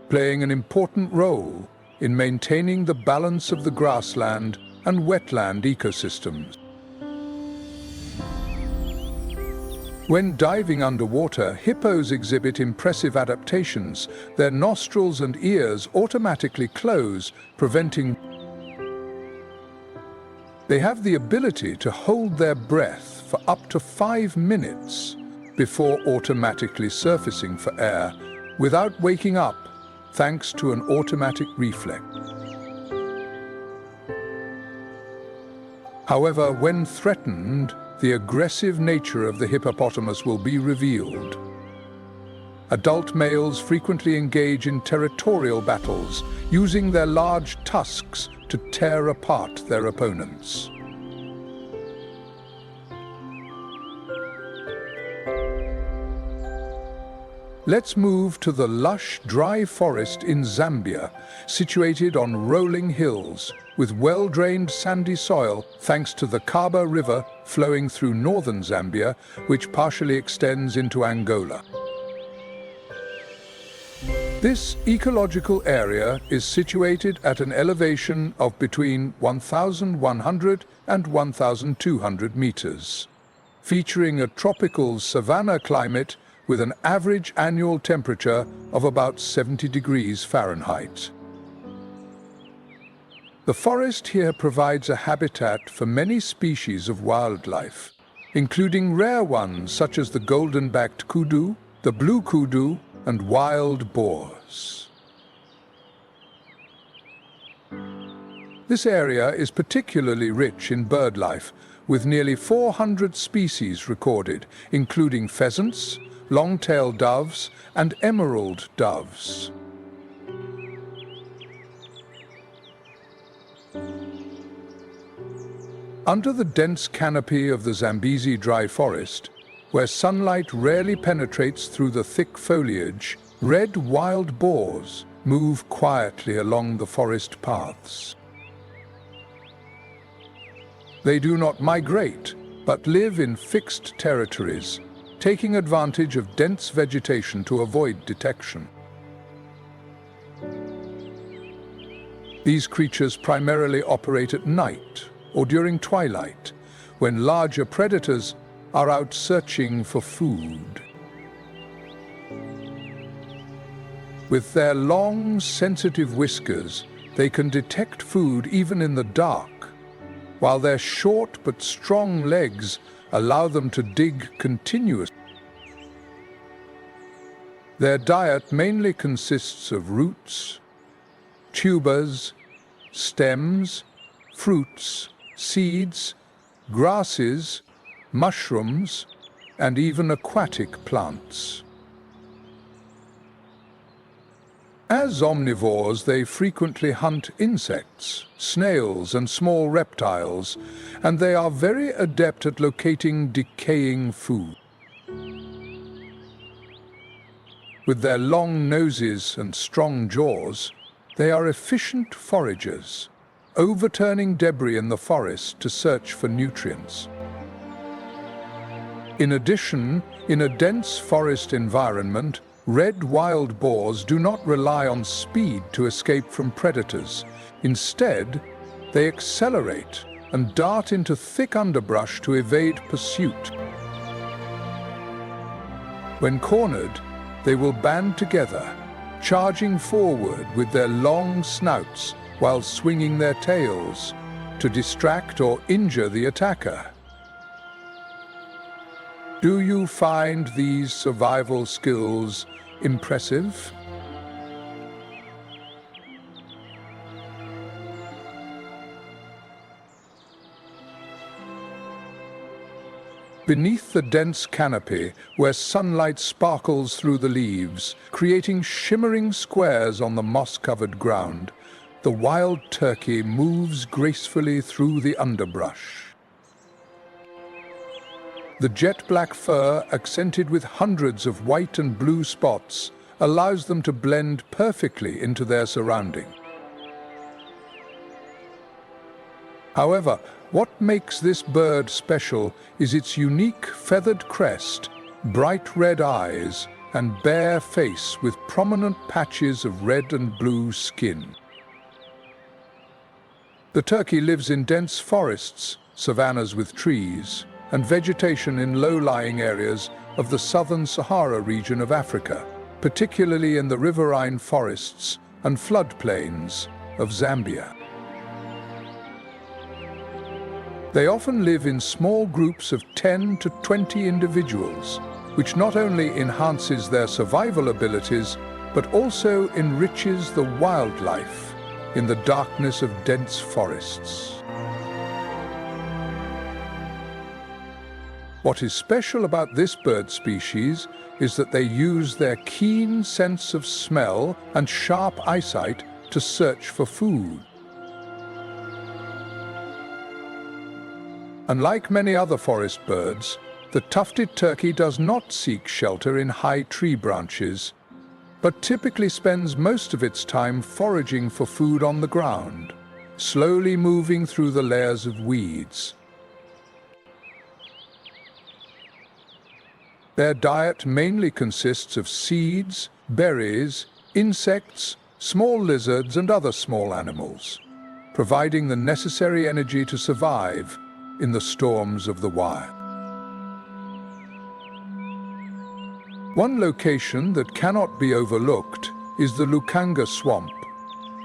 playing an important role in maintaining the balance of the grassland and wetland ecosystems. When diving underwater, hippos exhibit impressive adaptations. Their nostrils and ears automatically close, preventing. They have the ability to hold their breath for up to 5 minutes before automatically surfacing for air without waking up, thanks to an automatic reflex. However, when threatened, the aggressive nature of the hippopotamus will be revealed. Adult males frequently engage in territorial battles, using their large tusks to tear apart their opponents. Let's move to the lush, dry forest in Zambia, situated on rolling hills with well-drained sandy soil thanks to the Kaba River flowing through northern Zambia, which partially extends into Angola. This ecological area is situated at an elevation of between 1,100 and 1,200 meters, featuring a tropical savanna climate with an average annual temperature of about 70 degrees Fahrenheit. The forest here provides a habitat for many species of wildlife, including rare ones such as the golden-backed kudu, the blue kudu, and wild boars. This area is particularly rich in bird life, with nearly 400 species recorded, including pheasants, long-tailed doves, and emerald doves. Under the dense canopy of the Zambezi dry forest, where sunlight rarely penetrates through the thick foliage, red wild boars move quietly along the forest paths. They do not migrate, but live in fixed territories, taking advantage of dense vegetation to avoid detection. These creatures primarily operate at night or during twilight, when larger predators are out searching for food. With their long, sensitive whiskers, they can detect food even in the dark, while their short but strong legs allow them to dig continuously. Their diet mainly consists of roots, tubers, stems, fruits, seeds, grasses, mushrooms, and even aquatic plants. As omnivores, they frequently hunt insects, snails, and small reptiles, and they are very adept at locating decaying food. With their long noses and strong jaws, they are efficient foragers, overturning debris in the forest to search for nutrients. In addition, in a dense forest environment, red wild boars do not rely on speed to escape from predators. Instead, they accelerate and dart into thick underbrush to evade pursuit. When cornered, they will band together, charging forward with their long snouts while swinging their tails to distract or injure the attacker. Do you find these survival skills impressive? Beneath the dense canopy, where sunlight sparkles through the leaves, creating shimmering squares on the moss-covered ground, the wild turkey moves gracefully through the underbrush. The jet-black fur, accented with hundreds of white and blue spots, allows them to blend perfectly into their surrounding. However, what makes this bird special is its unique feathered crest, bright red eyes, and bare face with prominent patches of red and blue skin. The turkey lives in dense forests, savannas with trees, and vegetation in low-lying areas of the southern Sahara region of Africa, particularly in the riverine forests and floodplains of Zambia. They often live in small groups of 10 to 20 individuals, which not only enhances their survival abilities, but also enriches the wildlife in the darkness of dense forests. What is special about this bird species is that they use their keen sense of smell and sharp eyesight to search for food. Unlike many other forest birds, the tufted turkey does not seek shelter in high tree branches, but typically spends most of its time foraging for food on the ground, slowly moving through the layers of weeds. Their diet mainly consists of seeds, berries, insects, small lizards, and other small animals, providing the necessary energy to survive in the storms of the wild. One location that cannot be overlooked is the Lukanga Swamp,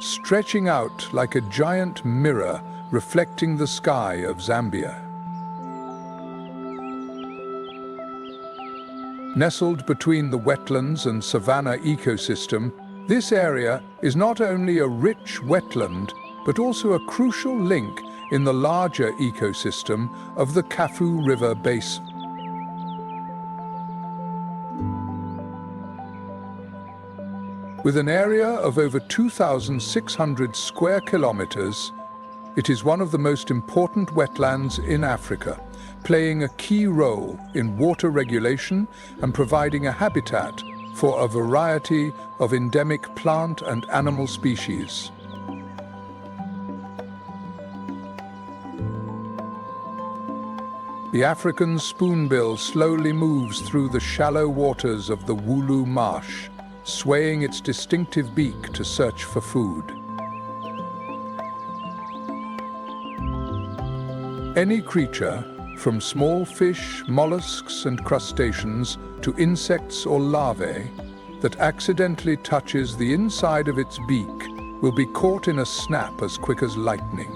stretching out like a giant mirror reflecting the sky of Zambia. Nestled between the wetlands and savanna ecosystem, this area is not only a rich wetland, but also a crucial link in the larger ecosystem of the Kafu River basin. With an area of over 2,600 square kilometers, it is one of the most important wetlands in Africa, playing a key role in water regulation and providing a habitat for a variety of endemic plant and animal species. The African spoonbill slowly moves through the shallow waters of the Wooloo Marsh, swaying its distinctive beak to search for food. Any creature, from small fish, mollusks, and crustaceans to insects or larvae, that accidentally touches the inside of its beak will be caught in a snap as quick as lightning.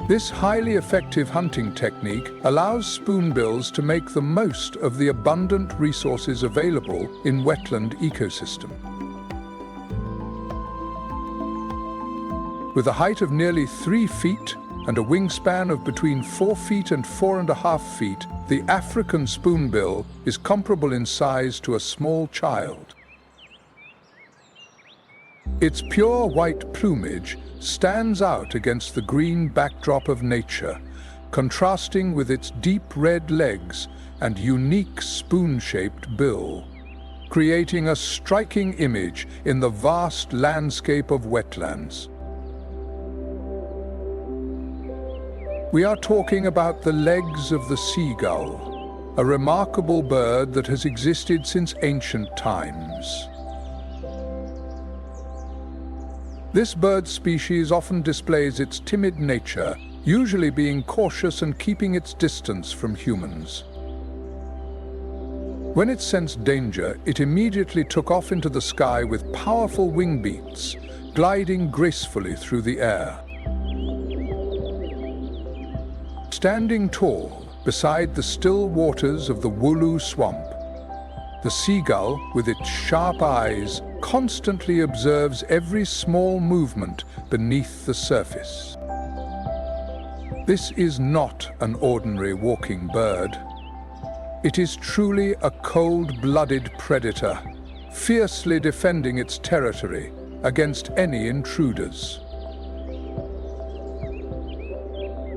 This highly effective hunting technique allows spoonbills to make the most of the abundant resources available in wetland ecosystem. With a height of nearly 3 feet and a wingspan of between 4 feet and 4.5 feet, the African spoonbill is comparable in size to a small child. Its pure white plumage stands out against the green backdrop of nature, contrasting with its deep red legs and unique spoon-shaped bill, creating a striking image in the vast landscape of wetlands. We are talking about the legs of the seagull, a remarkable bird that has existed since ancient times. This bird species often displays its timid nature, usually being cautious and keeping its distance from humans. When it sensed danger, it immediately took off into the sky with powerful wing beats, gliding gracefully through the air. Standing tall beside the still waters of the Wooloo Swamp, the seagull, with its sharp eyes, constantly observes every small movement beneath the surface. This is not an ordinary walking bird. It is truly a cold-blooded predator, fiercely defending its territory against any intruders.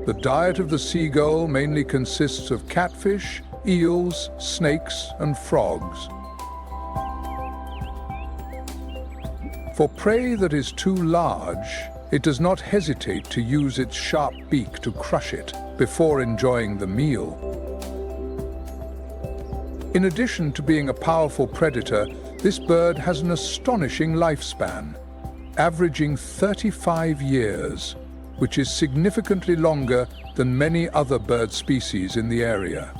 The diet of the seagull mainly consists of catfish, eels, snakes, and frogs. For prey that is too large, it does not hesitate to use its sharp beak to crush it before enjoying the meal. In addition to being a powerful predator, this bird has an astonishing lifespan, averaging 35 years, which is significantly longer than many other bird species in the area.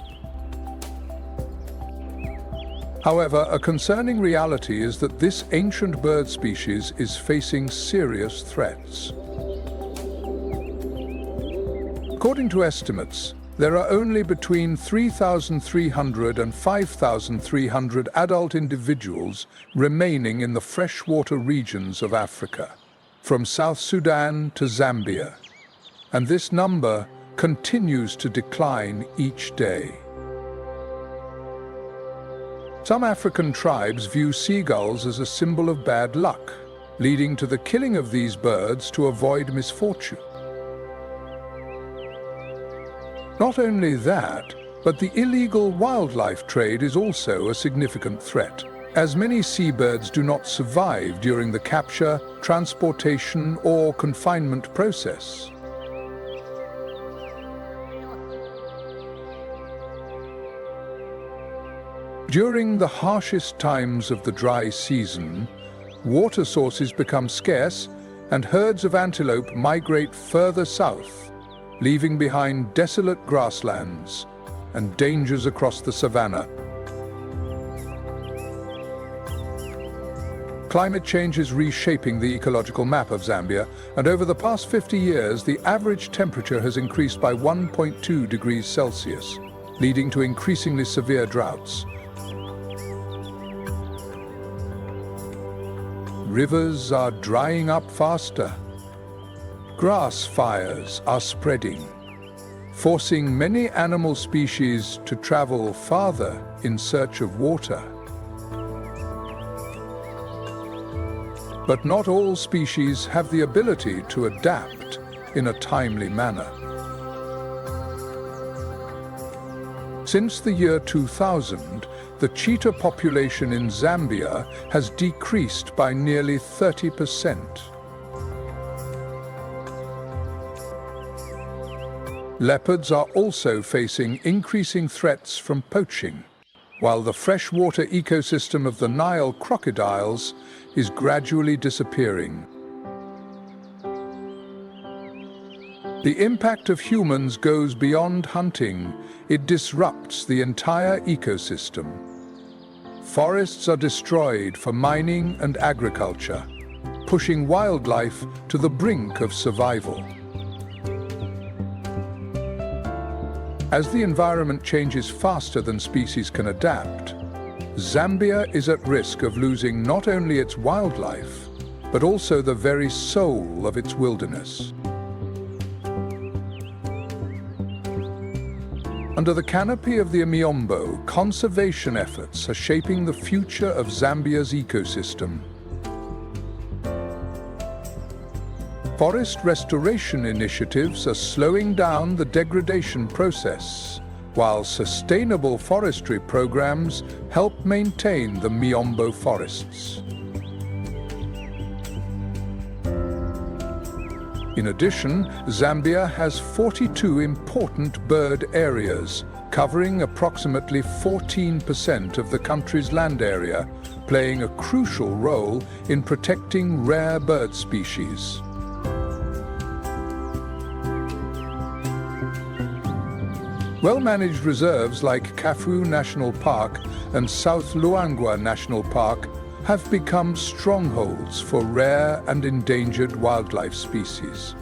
However, a concerning reality is that this ancient bird species is facing serious threats. According to estimates, there are only between 3,300 and 5,300 adult individuals remaining in the freshwater regions of Africa, from South Sudan to Zambia, and this number continues to decline each day. Some African tribes view seagulls as a symbol of bad luck, leading to the killing of these birds to avoid misfortune. Not only that, but the illegal wildlife trade is also a significant threat, as many seabirds do not survive during the capture, transportation, or confinement process. During the harshest times of the dry season, water sources become scarce and herds of antelope migrate further south, leaving behind desolate grasslands and dangers across the savanna. Climate change is reshaping the ecological map of Zambia, and over the past 50 years, the average temperature has increased by 1.2 degrees Celsius, leading to increasingly severe droughts. Rivers are drying up faster. Grass fires are spreading, forcing many animal species to travel farther in search of water. But not all species have the ability to adapt in a timely manner. Since the year 2000, the cheetah population in Zambia has decreased by nearly 30%. Leopards are also facing increasing threats from poaching, while the freshwater ecosystem of the Nile crocodiles is gradually disappearing. The impact of humans goes beyond hunting. It disrupts the entire ecosystem. Forests are destroyed for mining and agriculture, pushing wildlife to the brink of survival. As the environment changes faster than species can adapt, Zambia is at risk of losing not only its wildlife, but also the very soul of its wilderness. Under the canopy of the Miombo, conservation efforts are shaping the future of Zambia's ecosystem. Forest restoration initiatives are slowing down the degradation process, while sustainable forestry programs help maintain the Miombo forests. In addition, Zambia has 42 important bird areas, covering approximately 14% of the country's land area, playing a crucial role in protecting rare bird species. Well-managed reserves like Kafu National Park and South Luangwa National Park have become strongholds for rare and endangered wildlife species.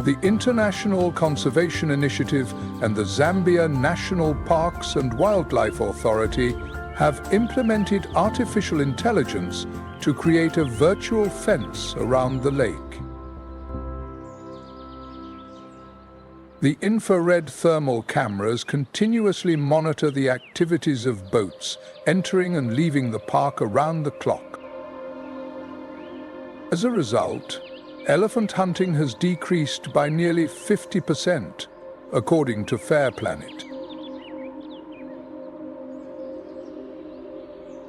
The International Conservation Initiative and the Zambia National Parks and Wildlife Authority have implemented artificial intelligence to create a virtual fence around the lake. The infrared thermal cameras continuously monitor the activities of boats entering and leaving the park around the clock. As a result, elephant hunting has decreased by nearly 50%, according to Fair Planet.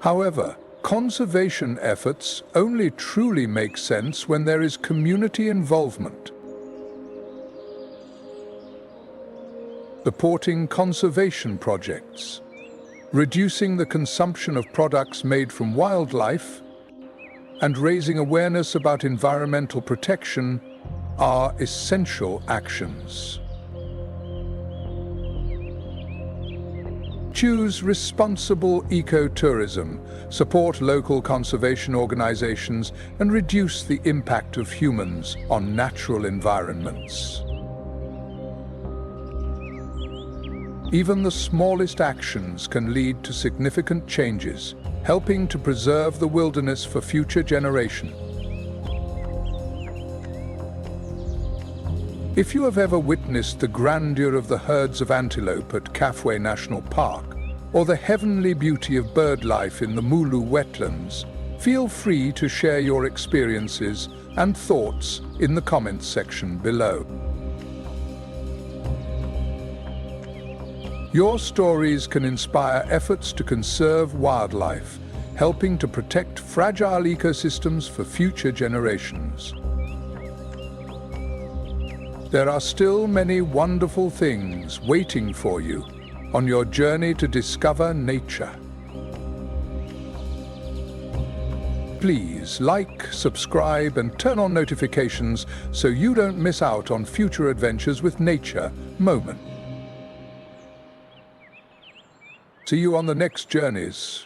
However, conservation efforts only truly make sense when there is community involvement. Supporting conservation projects, reducing the consumption of products made from wildlife, and raising awareness about environmental protection are essential actions. Choose responsible ecotourism, support local conservation organizations, and reduce the impact of humans on natural environments. Even the smallest actions can lead to significant changes, helping to preserve the wilderness for future generations. If you have ever witnessed the grandeur of the herds of antelope at Kafue National Park, or the heavenly beauty of bird life in the Mulu wetlands, feel free to share your experiences and thoughts in the comments section below. Your stories can inspire efforts to conserve wildlife, helping to protect fragile ecosystems for future generations. There are still many wonderful things waiting for you on your journey to discover nature. Please like, subscribe, and turn on notifications so you don't miss out on future adventures with Nature Moment. See you on the next journeys.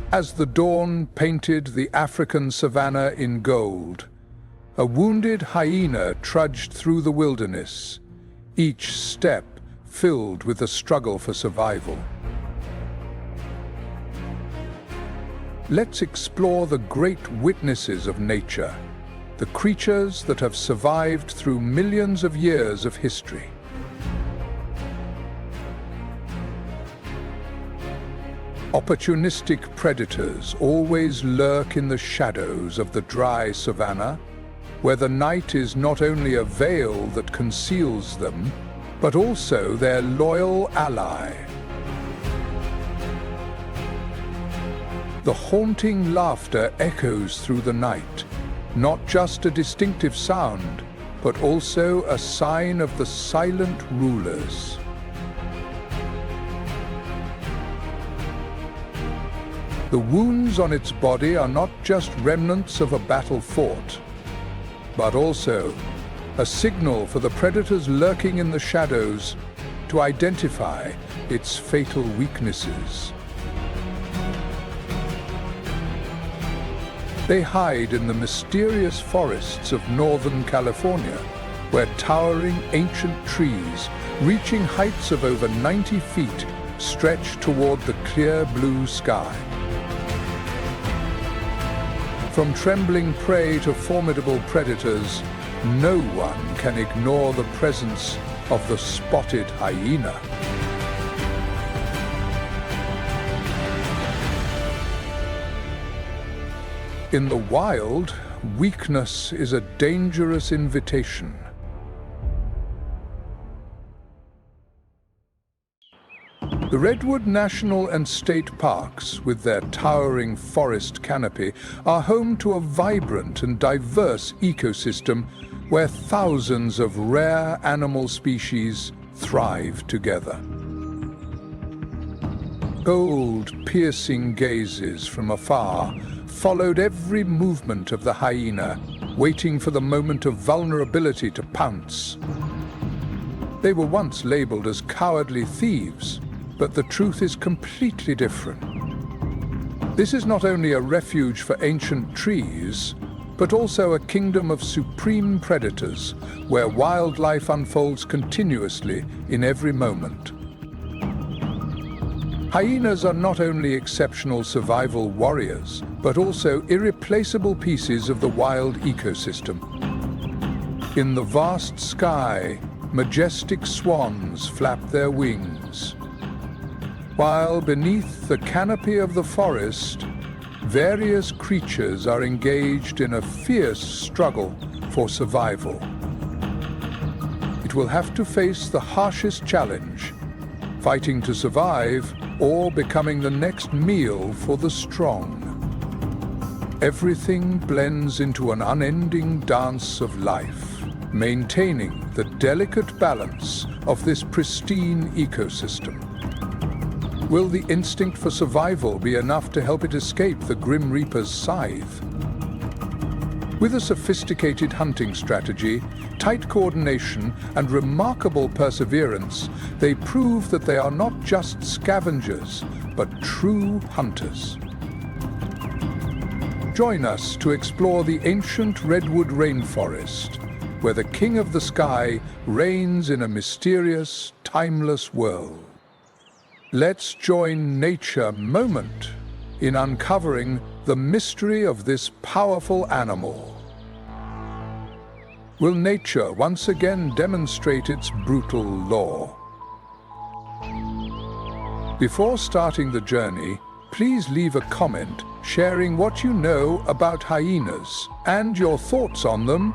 As the dawn painted the African savanna in gold, a wounded hyena trudged through the wilderness, each step filled with the struggle for survival. Let's explore the great witnesses of nature, the creatures that have survived through millions of years of history. Opportunistic predators always lurk in the shadows of the dry savanna, where the night is not only a veil that conceals them, but also their loyal ally. The haunting laughter echoes through the night, not just a distinctive sound, but also a sign of the silent rulers. The wounds on its body are not just remnants of a battle fought, but also a signal for the predators lurking in the shadows to identify its fatal weaknesses. They hide in the mysterious forests of Northern California, where towering ancient trees, reaching heights of over 90 feet, stretch toward the clear blue sky. From trembling prey to formidable predators, no one can ignore the presence of the spotted hyena. In the wild, weakness is a dangerous invitation. The Redwood National and State Parks, with their towering forest canopy, are home to a vibrant and diverse ecosystem where thousands of rare animal species thrive together. Cold, piercing gazes from afar followed every movement of the hyena, waiting for the moment of vulnerability to pounce. They were once labeled as cowardly thieves, but the truth is completely different. This is not only a refuge for ancient trees, but also a kingdom of supreme predators, where wildlife unfolds continuously in every moment. Hyenas are not only exceptional survival warriors, but also irreplaceable pieces of the wild ecosystem. In the vast sky, majestic swans flap their wings, while beneath the canopy of the forest, various creatures are engaged in a fierce struggle for survival. It will have to face the harshest challenge, fighting to survive or becoming the next meal for the strong. Everything blends into an unending dance of life, maintaining the delicate balance of this pristine ecosystem. Will the instinct for survival be enough to help it escape the Grim Reaper's scythe? With a sophisticated hunting strategy, tight coordination, and remarkable perseverance, they prove that they are not just scavengers, but true hunters. Join us to explore the ancient redwood rainforest, where the king of the sky reigns in a mysterious, timeless world. Let's join Nature Moment in uncovering the mystery of this powerful animal. Will nature once again demonstrate its brutal law? Before starting the journey, please leave a comment sharing what you know about hyenas and your thoughts on them.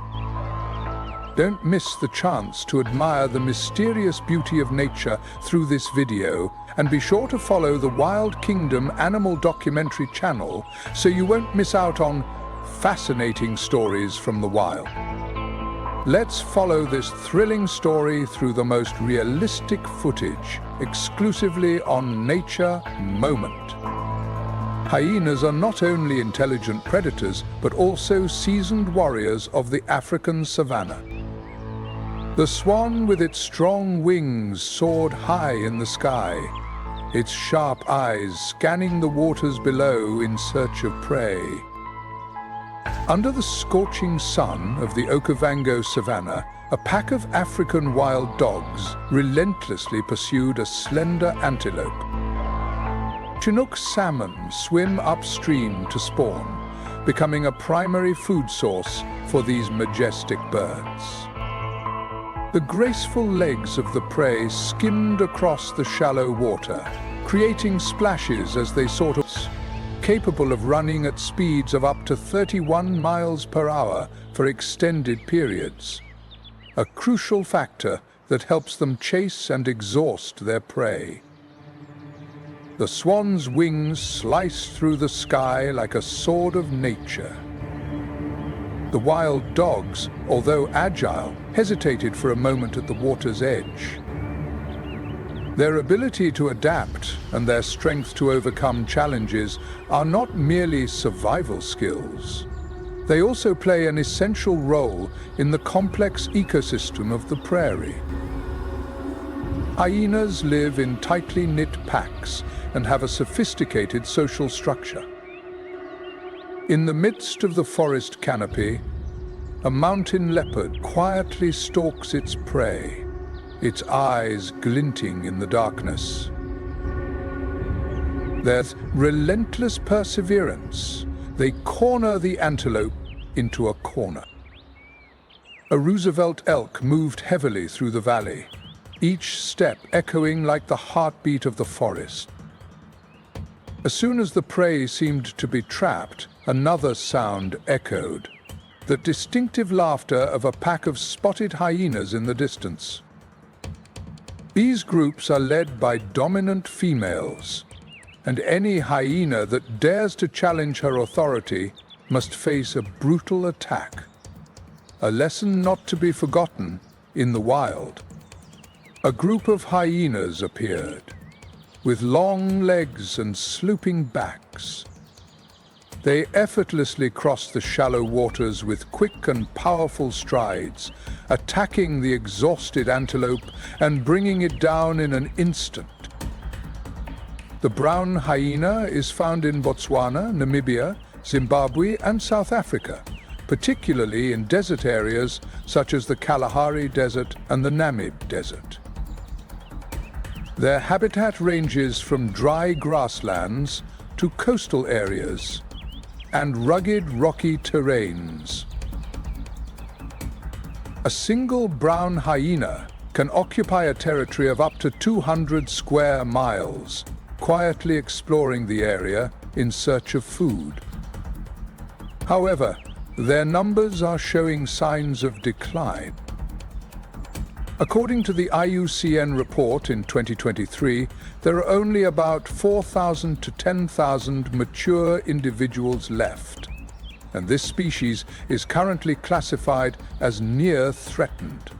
Don't miss the chance to admire the mysterious beauty of nature through this video, and be sure to follow the Wild Kingdom Animal Documentary channel so you won't miss out on fascinating stories from the wild. Let's follow this thrilling story through the most realistic footage, exclusively on Nature Moment. Hyenas are not only intelligent predators, but also seasoned warriors of the African savanna. The swan with its strong wings soared high in the sky, its sharp eyes scanning the waters below in search of prey. Under the scorching sun of the Okavango savanna, a pack of African wild dogs relentlessly pursued a slender antelope. Chinook salmon swim upstream to spawn, becoming a primary food source for these majestic birds. The graceful legs of the prey skimmed across the shallow water, creating splashes as they sought capable of running at speeds of up to 31 miles per hour for extended periods, a crucial factor that helps them chase and exhaust their prey. The swan's wings sliced through the sky like a sword of nature. The wild dogs, although agile, hesitated for a moment at the water's edge. Their ability to adapt and their strength to overcome challenges are not merely survival skills. They also play an essential role in the complex ecosystem of the prairie. Hyenas live in tightly knit packs and have a sophisticated social structure. In the midst of the forest canopy, a mountain leopard quietly stalks its prey, its eyes glinting in the darkness. There's relentless perseverance. They corner the antelope into a corner. A Roosevelt elk moved heavily through the valley, each step echoing like the heartbeat of the forest. As soon as the prey seemed to be trapped, another sound echoed, the distinctive laughter of a pack of spotted hyenas in the distance. These groups are led by dominant females, and any hyena that dares to challenge her authority must face a brutal attack. A lesson not to be forgotten in the wild. A group of hyenas appeared, with long legs and slooping backs. They effortlessly crossed the shallow waters with quick and powerful strides, attacking the exhausted antelope and bringing it down in an instant. The brown hyena is found in Botswana, Namibia, Zimbabwe, and South Africa, particularly in desert areas such as the Kalahari Desert and the Namib Desert. Their habitat ranges from dry grasslands to coastal areas and rugged rocky terrains. A single brown hyena can occupy a territory of up to 200 square miles, quietly exploring the area in search of food. However, their numbers are showing signs of decline. According to the IUCN report in 2023, there are only about 4,000 to 10,000 mature individuals left, and this species is currently classified as near threatened.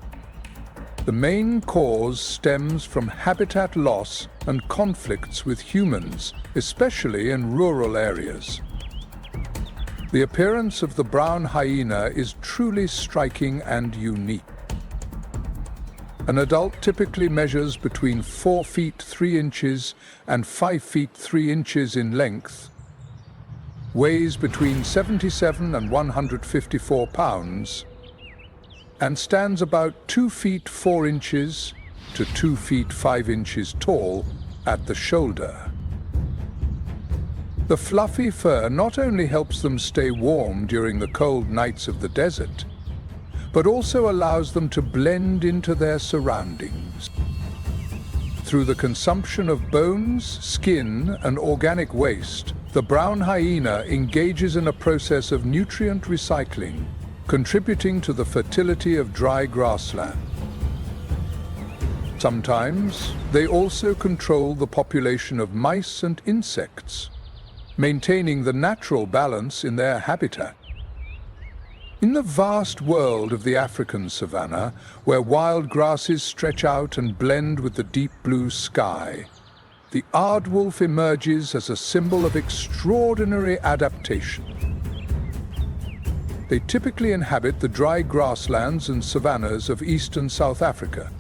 The main cause stems from habitat loss and conflicts with humans, especially in rural areas. The appearance of the brown hyena is truly striking and unique. An adult typically measures between 4 feet 3 inches and 5 feet 3 inches in length, weighs between 77 and 154 pounds, and stands about 2 feet 4 inches to 2 feet 5 inches tall at the shoulder. The fluffy fur not only helps them stay warm during the cold nights of the desert, but also allows them to blend into their surroundings. Through the consumption of bones, skin, and organic waste, the brown hyena engages in a process of nutrient recycling, contributing to the fertility of dry grassland. Sometimes, they also control the population of mice and insects, maintaining the natural balance in their habitat. In the vast world of the African savanna, where wild grasses stretch out and blend with the deep blue sky, the aardwolf emerges as a symbol of extraordinary adaptation. They typically inhabit the dry grasslands and savannas of eastern South Africa.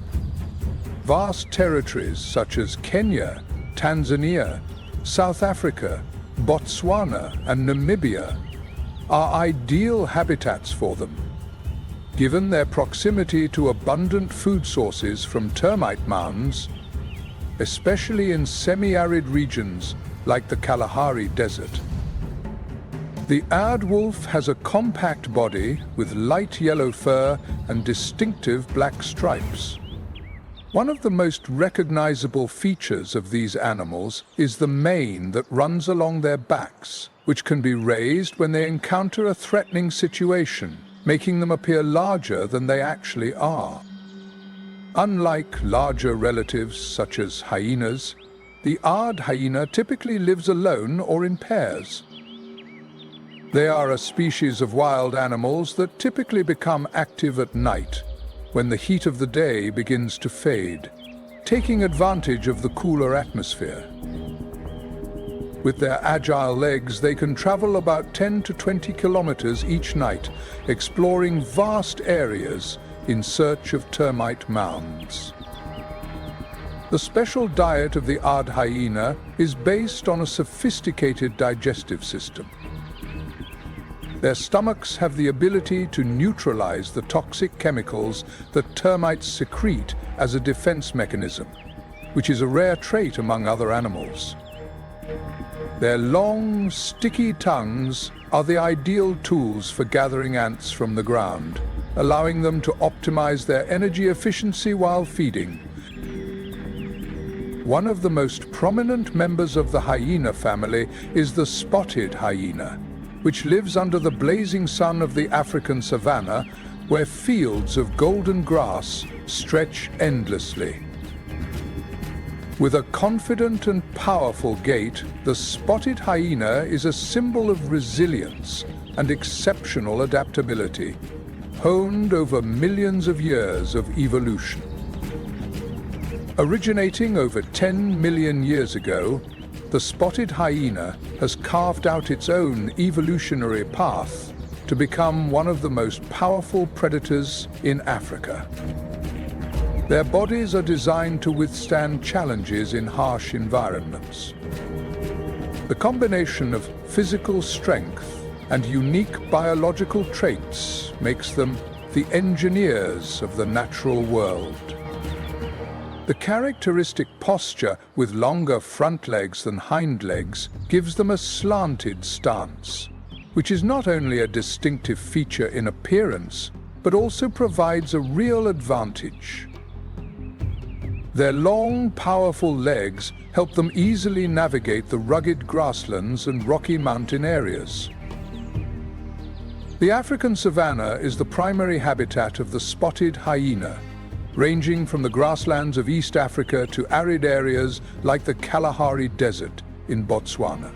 Vast territories such as Kenya, Tanzania, South Africa, Botswana, and Namibia are ideal habitats for them, given their proximity to abundant food sources from termite mounds, especially in semi-arid regions like the Kalahari Desert. The aardwolf has a compact body with light yellow fur and distinctive black stripes. One of the most recognizable features of these animals is the mane that runs along their backs, which can be raised when they encounter a threatening situation, making them appear larger than they actually are. Unlike larger relatives such as hyenas, the aard hyena typically lives alone or in pairs. They are a species of wild animals that typically become active at night, when the heat of the day begins to fade, taking advantage of the cooler atmosphere. With their agile legs, they can travel about 10 to 20 kilometers each night, exploring vast areas in search of termite mounds. The special diet of the aard hyena is based on a sophisticated digestive system. Their stomachs have the ability to neutralize the toxic chemicals that termites secrete as a defense mechanism, which is a rare trait among other animals. Their long, sticky tongues are the ideal tools for gathering ants from the ground, allowing them to optimize their energy efficiency while feeding. One of the most prominent members of the hyena family is the spotted hyena, which lives under the blazing sun of the African savanna, where fields of golden grass stretch endlessly. With a confident and powerful gait, the spotted hyena is a symbol of resilience and exceptional adaptability, honed over millions of years of evolution. Originating over 10 million years ago, the spotted hyena has carved out its own evolutionary path to become one of the most powerful predators in Africa. Their bodies are designed to withstand challenges in harsh environments. The combination of physical strength and unique biological traits makes them the engineers of the natural world. The characteristic posture with longer front legs than hind legs gives them a slanted stance, which is not only a distinctive feature in appearance, but also provides a real advantage. Their long, powerful legs help them easily navigate the rugged grasslands and rocky mountain areas. The African savanna is the primary habitat of the spotted hyena, ranging from the grasslands of East Africa to arid areas like the Kalahari Desert in Botswana.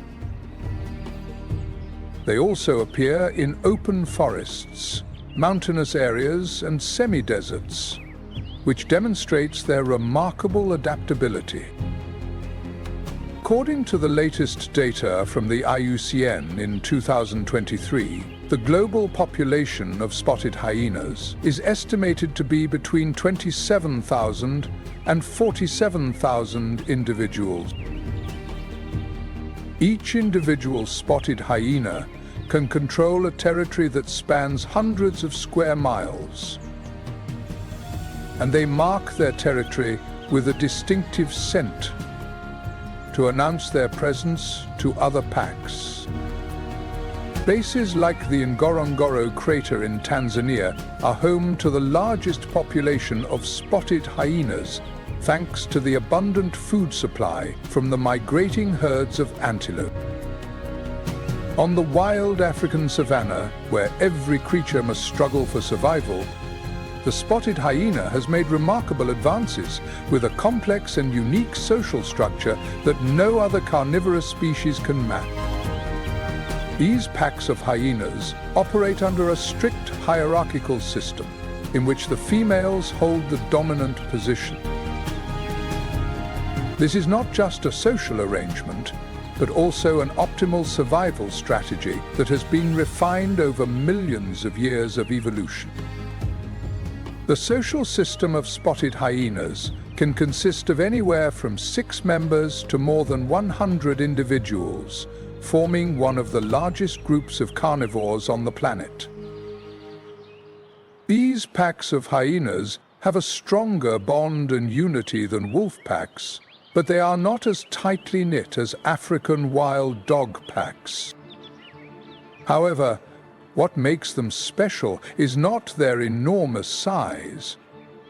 They also appear in open forests, mountainous areas, and semi-deserts, which demonstrates their remarkable adaptability. According to the latest data from the IUCN in 2023, the global population of spotted hyenas is estimated to be between 27,000 and 47,000 individuals. Each individual spotted hyena can control a territory that spans hundreds of square miles, and they mark their territory with a distinctive scent to announce their presence to other packs. Places like the Ngorongoro crater in Tanzania are home to the largest population of spotted hyenas, thanks to the abundant food supply from the migrating herds of antelope. On the wild African savanna, where every creature must struggle for survival, the spotted hyena has made remarkable advances with a complex and unique social structure that no other carnivorous species can match. These packs of hyenas operate under a strict hierarchical system in which the females hold the dominant position. This is not just a social arrangement, but also an optimal survival strategy that has been refined over millions of years of evolution. The social system of spotted hyenas can consist of anywhere from 6 members to more than 100 individuals, forming one of the largest groups of carnivores on the planet. These packs of hyenas have a stronger bond and unity than wolf packs, but they are not as tightly knit as African wild dog packs. However, what makes them special is not their enormous size,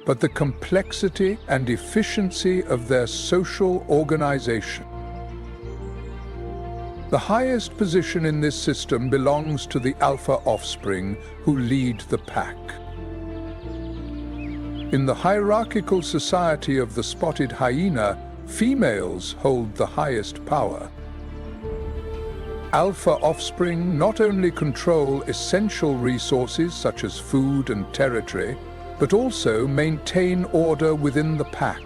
but the complexity and efficiency of their social organization. The highest position in this system belongs to the alpha offspring who lead the pack. In the hierarchical society of the spotted hyena, females hold the highest power. Alpha offspring not only control essential resources such as food and territory, but also maintain order within the pack.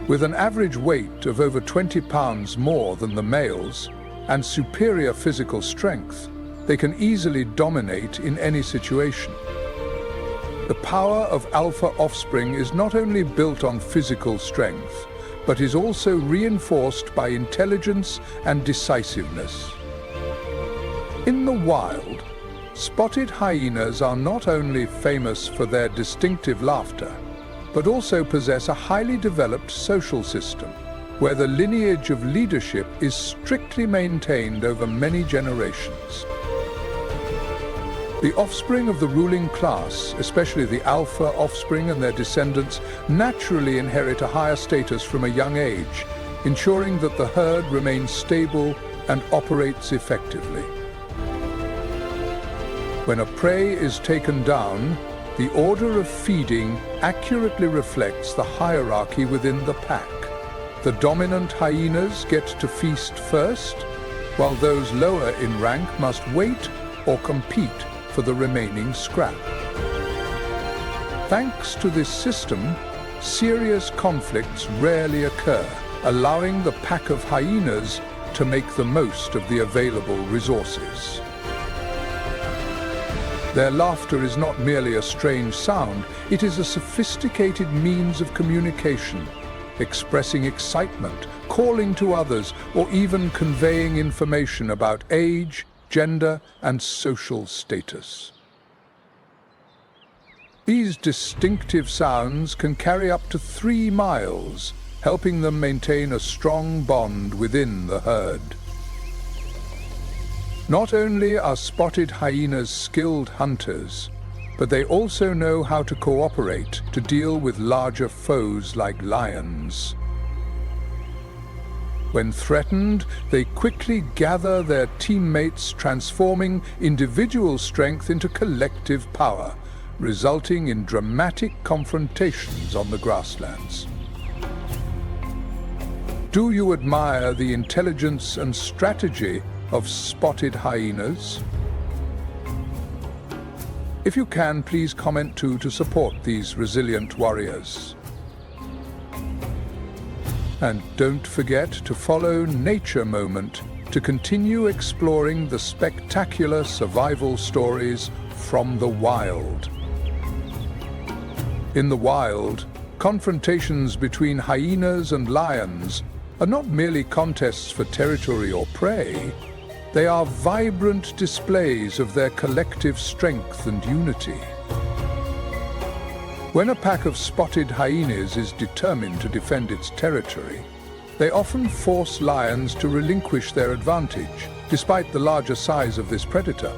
With an average weight of over 20 pounds more than the males and superior physical strength, they can easily dominate in any situation. The power of alpha offspring is not only built on physical strength, but is also reinforced by intelligence and decisiveness. In the wild, spotted hyenas are not only famous for their distinctive laughter, but also possess a highly developed social system, where the lineage of leadership is strictly maintained over many generations. The offspring of the ruling class, especially the alpha offspring and their descendants, naturally inherit a higher status from a young age, ensuring that the herd remains stable and operates effectively. When a prey is taken down, the order of feeding accurately reflects the hierarchy within the pack. The dominant hyenas get to feast first, while those lower in rank must wait or compete for the remaining scrap. Thanks to this system, serious conflicts rarely occur, allowing the pack of hyenas to make the most of the available resources. Their laughter is not merely a strange sound, it is a sophisticated means of communication, expressing excitement, calling to others, or even conveying information about age, gender, and social status. These distinctive sounds can carry up to 3 miles, helping them maintain a strong bond within the herd. Not only are spotted hyenas skilled hunters, but they also know how to cooperate to deal with larger foes like lions. When threatened, they quickly gather their teammates, transforming individual strength into collective power, resulting in dramatic confrontations on the grasslands. Do you admire the intelligence and strategy of spotted hyenas? If you can, please comment too to support these resilient warriors. And don't forget to follow Nature Moment to continue exploring the spectacular survival stories from the wild. In the wild, confrontations between hyenas and lions are not merely contests for territory or prey, they are vibrant displays of their collective strength and unity. When a pack of spotted hyenas is determined to defend its territory, they often force lions to relinquish their advantage, despite the larger size of this predator.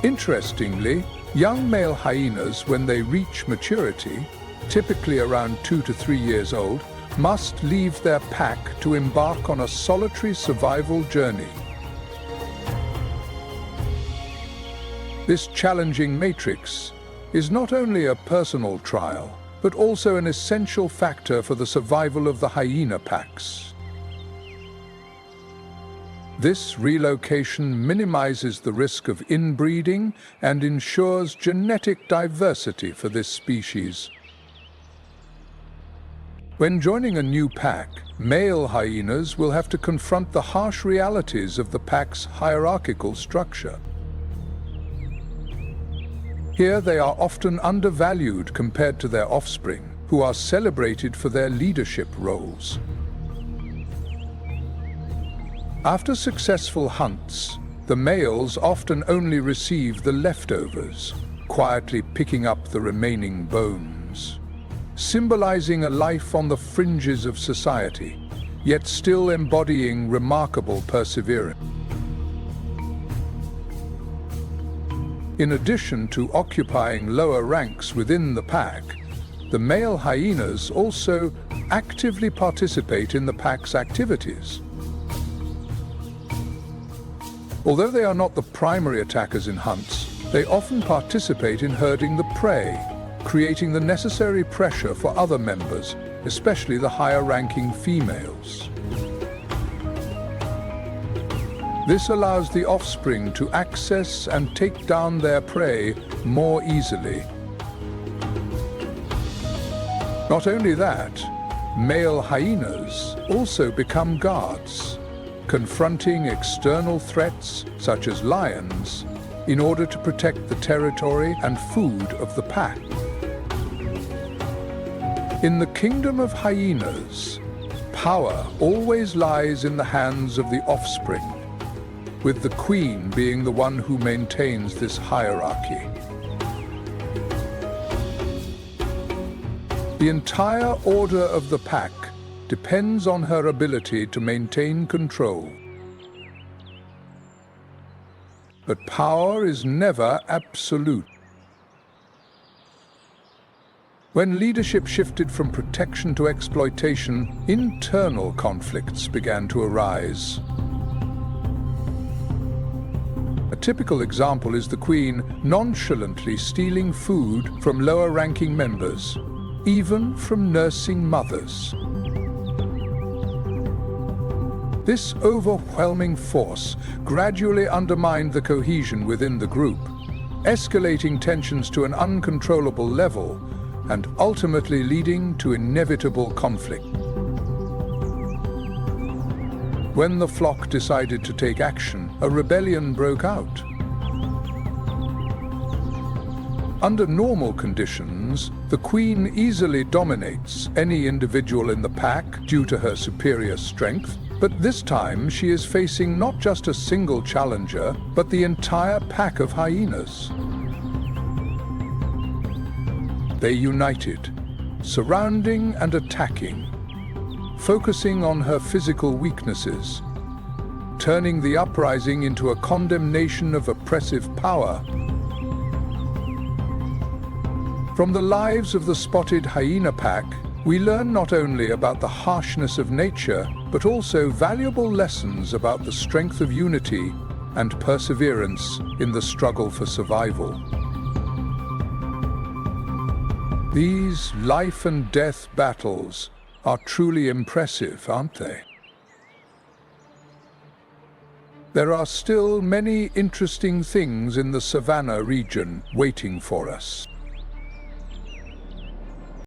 Interestingly, young male hyenas, when they reach maturity, typically around 2 to 3 years old, must leave their pack to embark on a solitary survival journey. This challenging matrix is not only a personal trial, but also an essential factor for the survival of the hyena packs. This relocation minimizes the risk of inbreeding and ensures genetic diversity for this species. When joining a new pack, male hyenas will have to confront the harsh realities of the pack's hierarchical structure. Here they are often undervalued compared to their offspring, who are celebrated for their leadership roles. After successful hunts, the males often only receive the leftovers, quietly picking up the remaining bones, symbolizing a life on the fringes of society, yet still embodying remarkable perseverance. In addition to occupying lower ranks within the pack, the male hyenas also actively participate in the pack's activities. Although they are not the primary attackers in hunts, they often participate in herding the prey, creating the necessary pressure for other members, especially the higher-ranking females. This allows the offspring to access and take down their prey more easily. Not only that, male hyenas also become guards, confronting external threats such as lions in order to protect the territory and food of the pack. In the kingdom of hyenas, power always lies in the hands of the offspring, with the queen being the one who maintains this hierarchy. The entire order of the pack depends on her ability to maintain control. But power is never absolute. When leadership shifted from protection to exploitation, internal conflicts began to arise. A typical example is the Queen nonchalantly stealing food from lower-ranking members, even from nursing mothers. This overwhelming force gradually undermined the cohesion within the group, escalating tensions to an uncontrollable level and ultimately leading to inevitable conflict. When the flock decided to take action, a rebellion broke out. Under normal conditions, the Queen easily dominates any individual in the pack due to her superior strength, but this time she is facing not just a single challenger, but the entire pack of hyenas. They united, surrounding and attacking, focusing on her physical weaknesses, turning the uprising into a condemnation of oppressive power. From the lives of the spotted hyena pack, we learn not only about the harshness of nature, but also valuable lessons about the strength of unity and perseverance in the struggle for survival. These life and death battles are truly impressive, aren't they? There are still many interesting things in the savannah region waiting for us.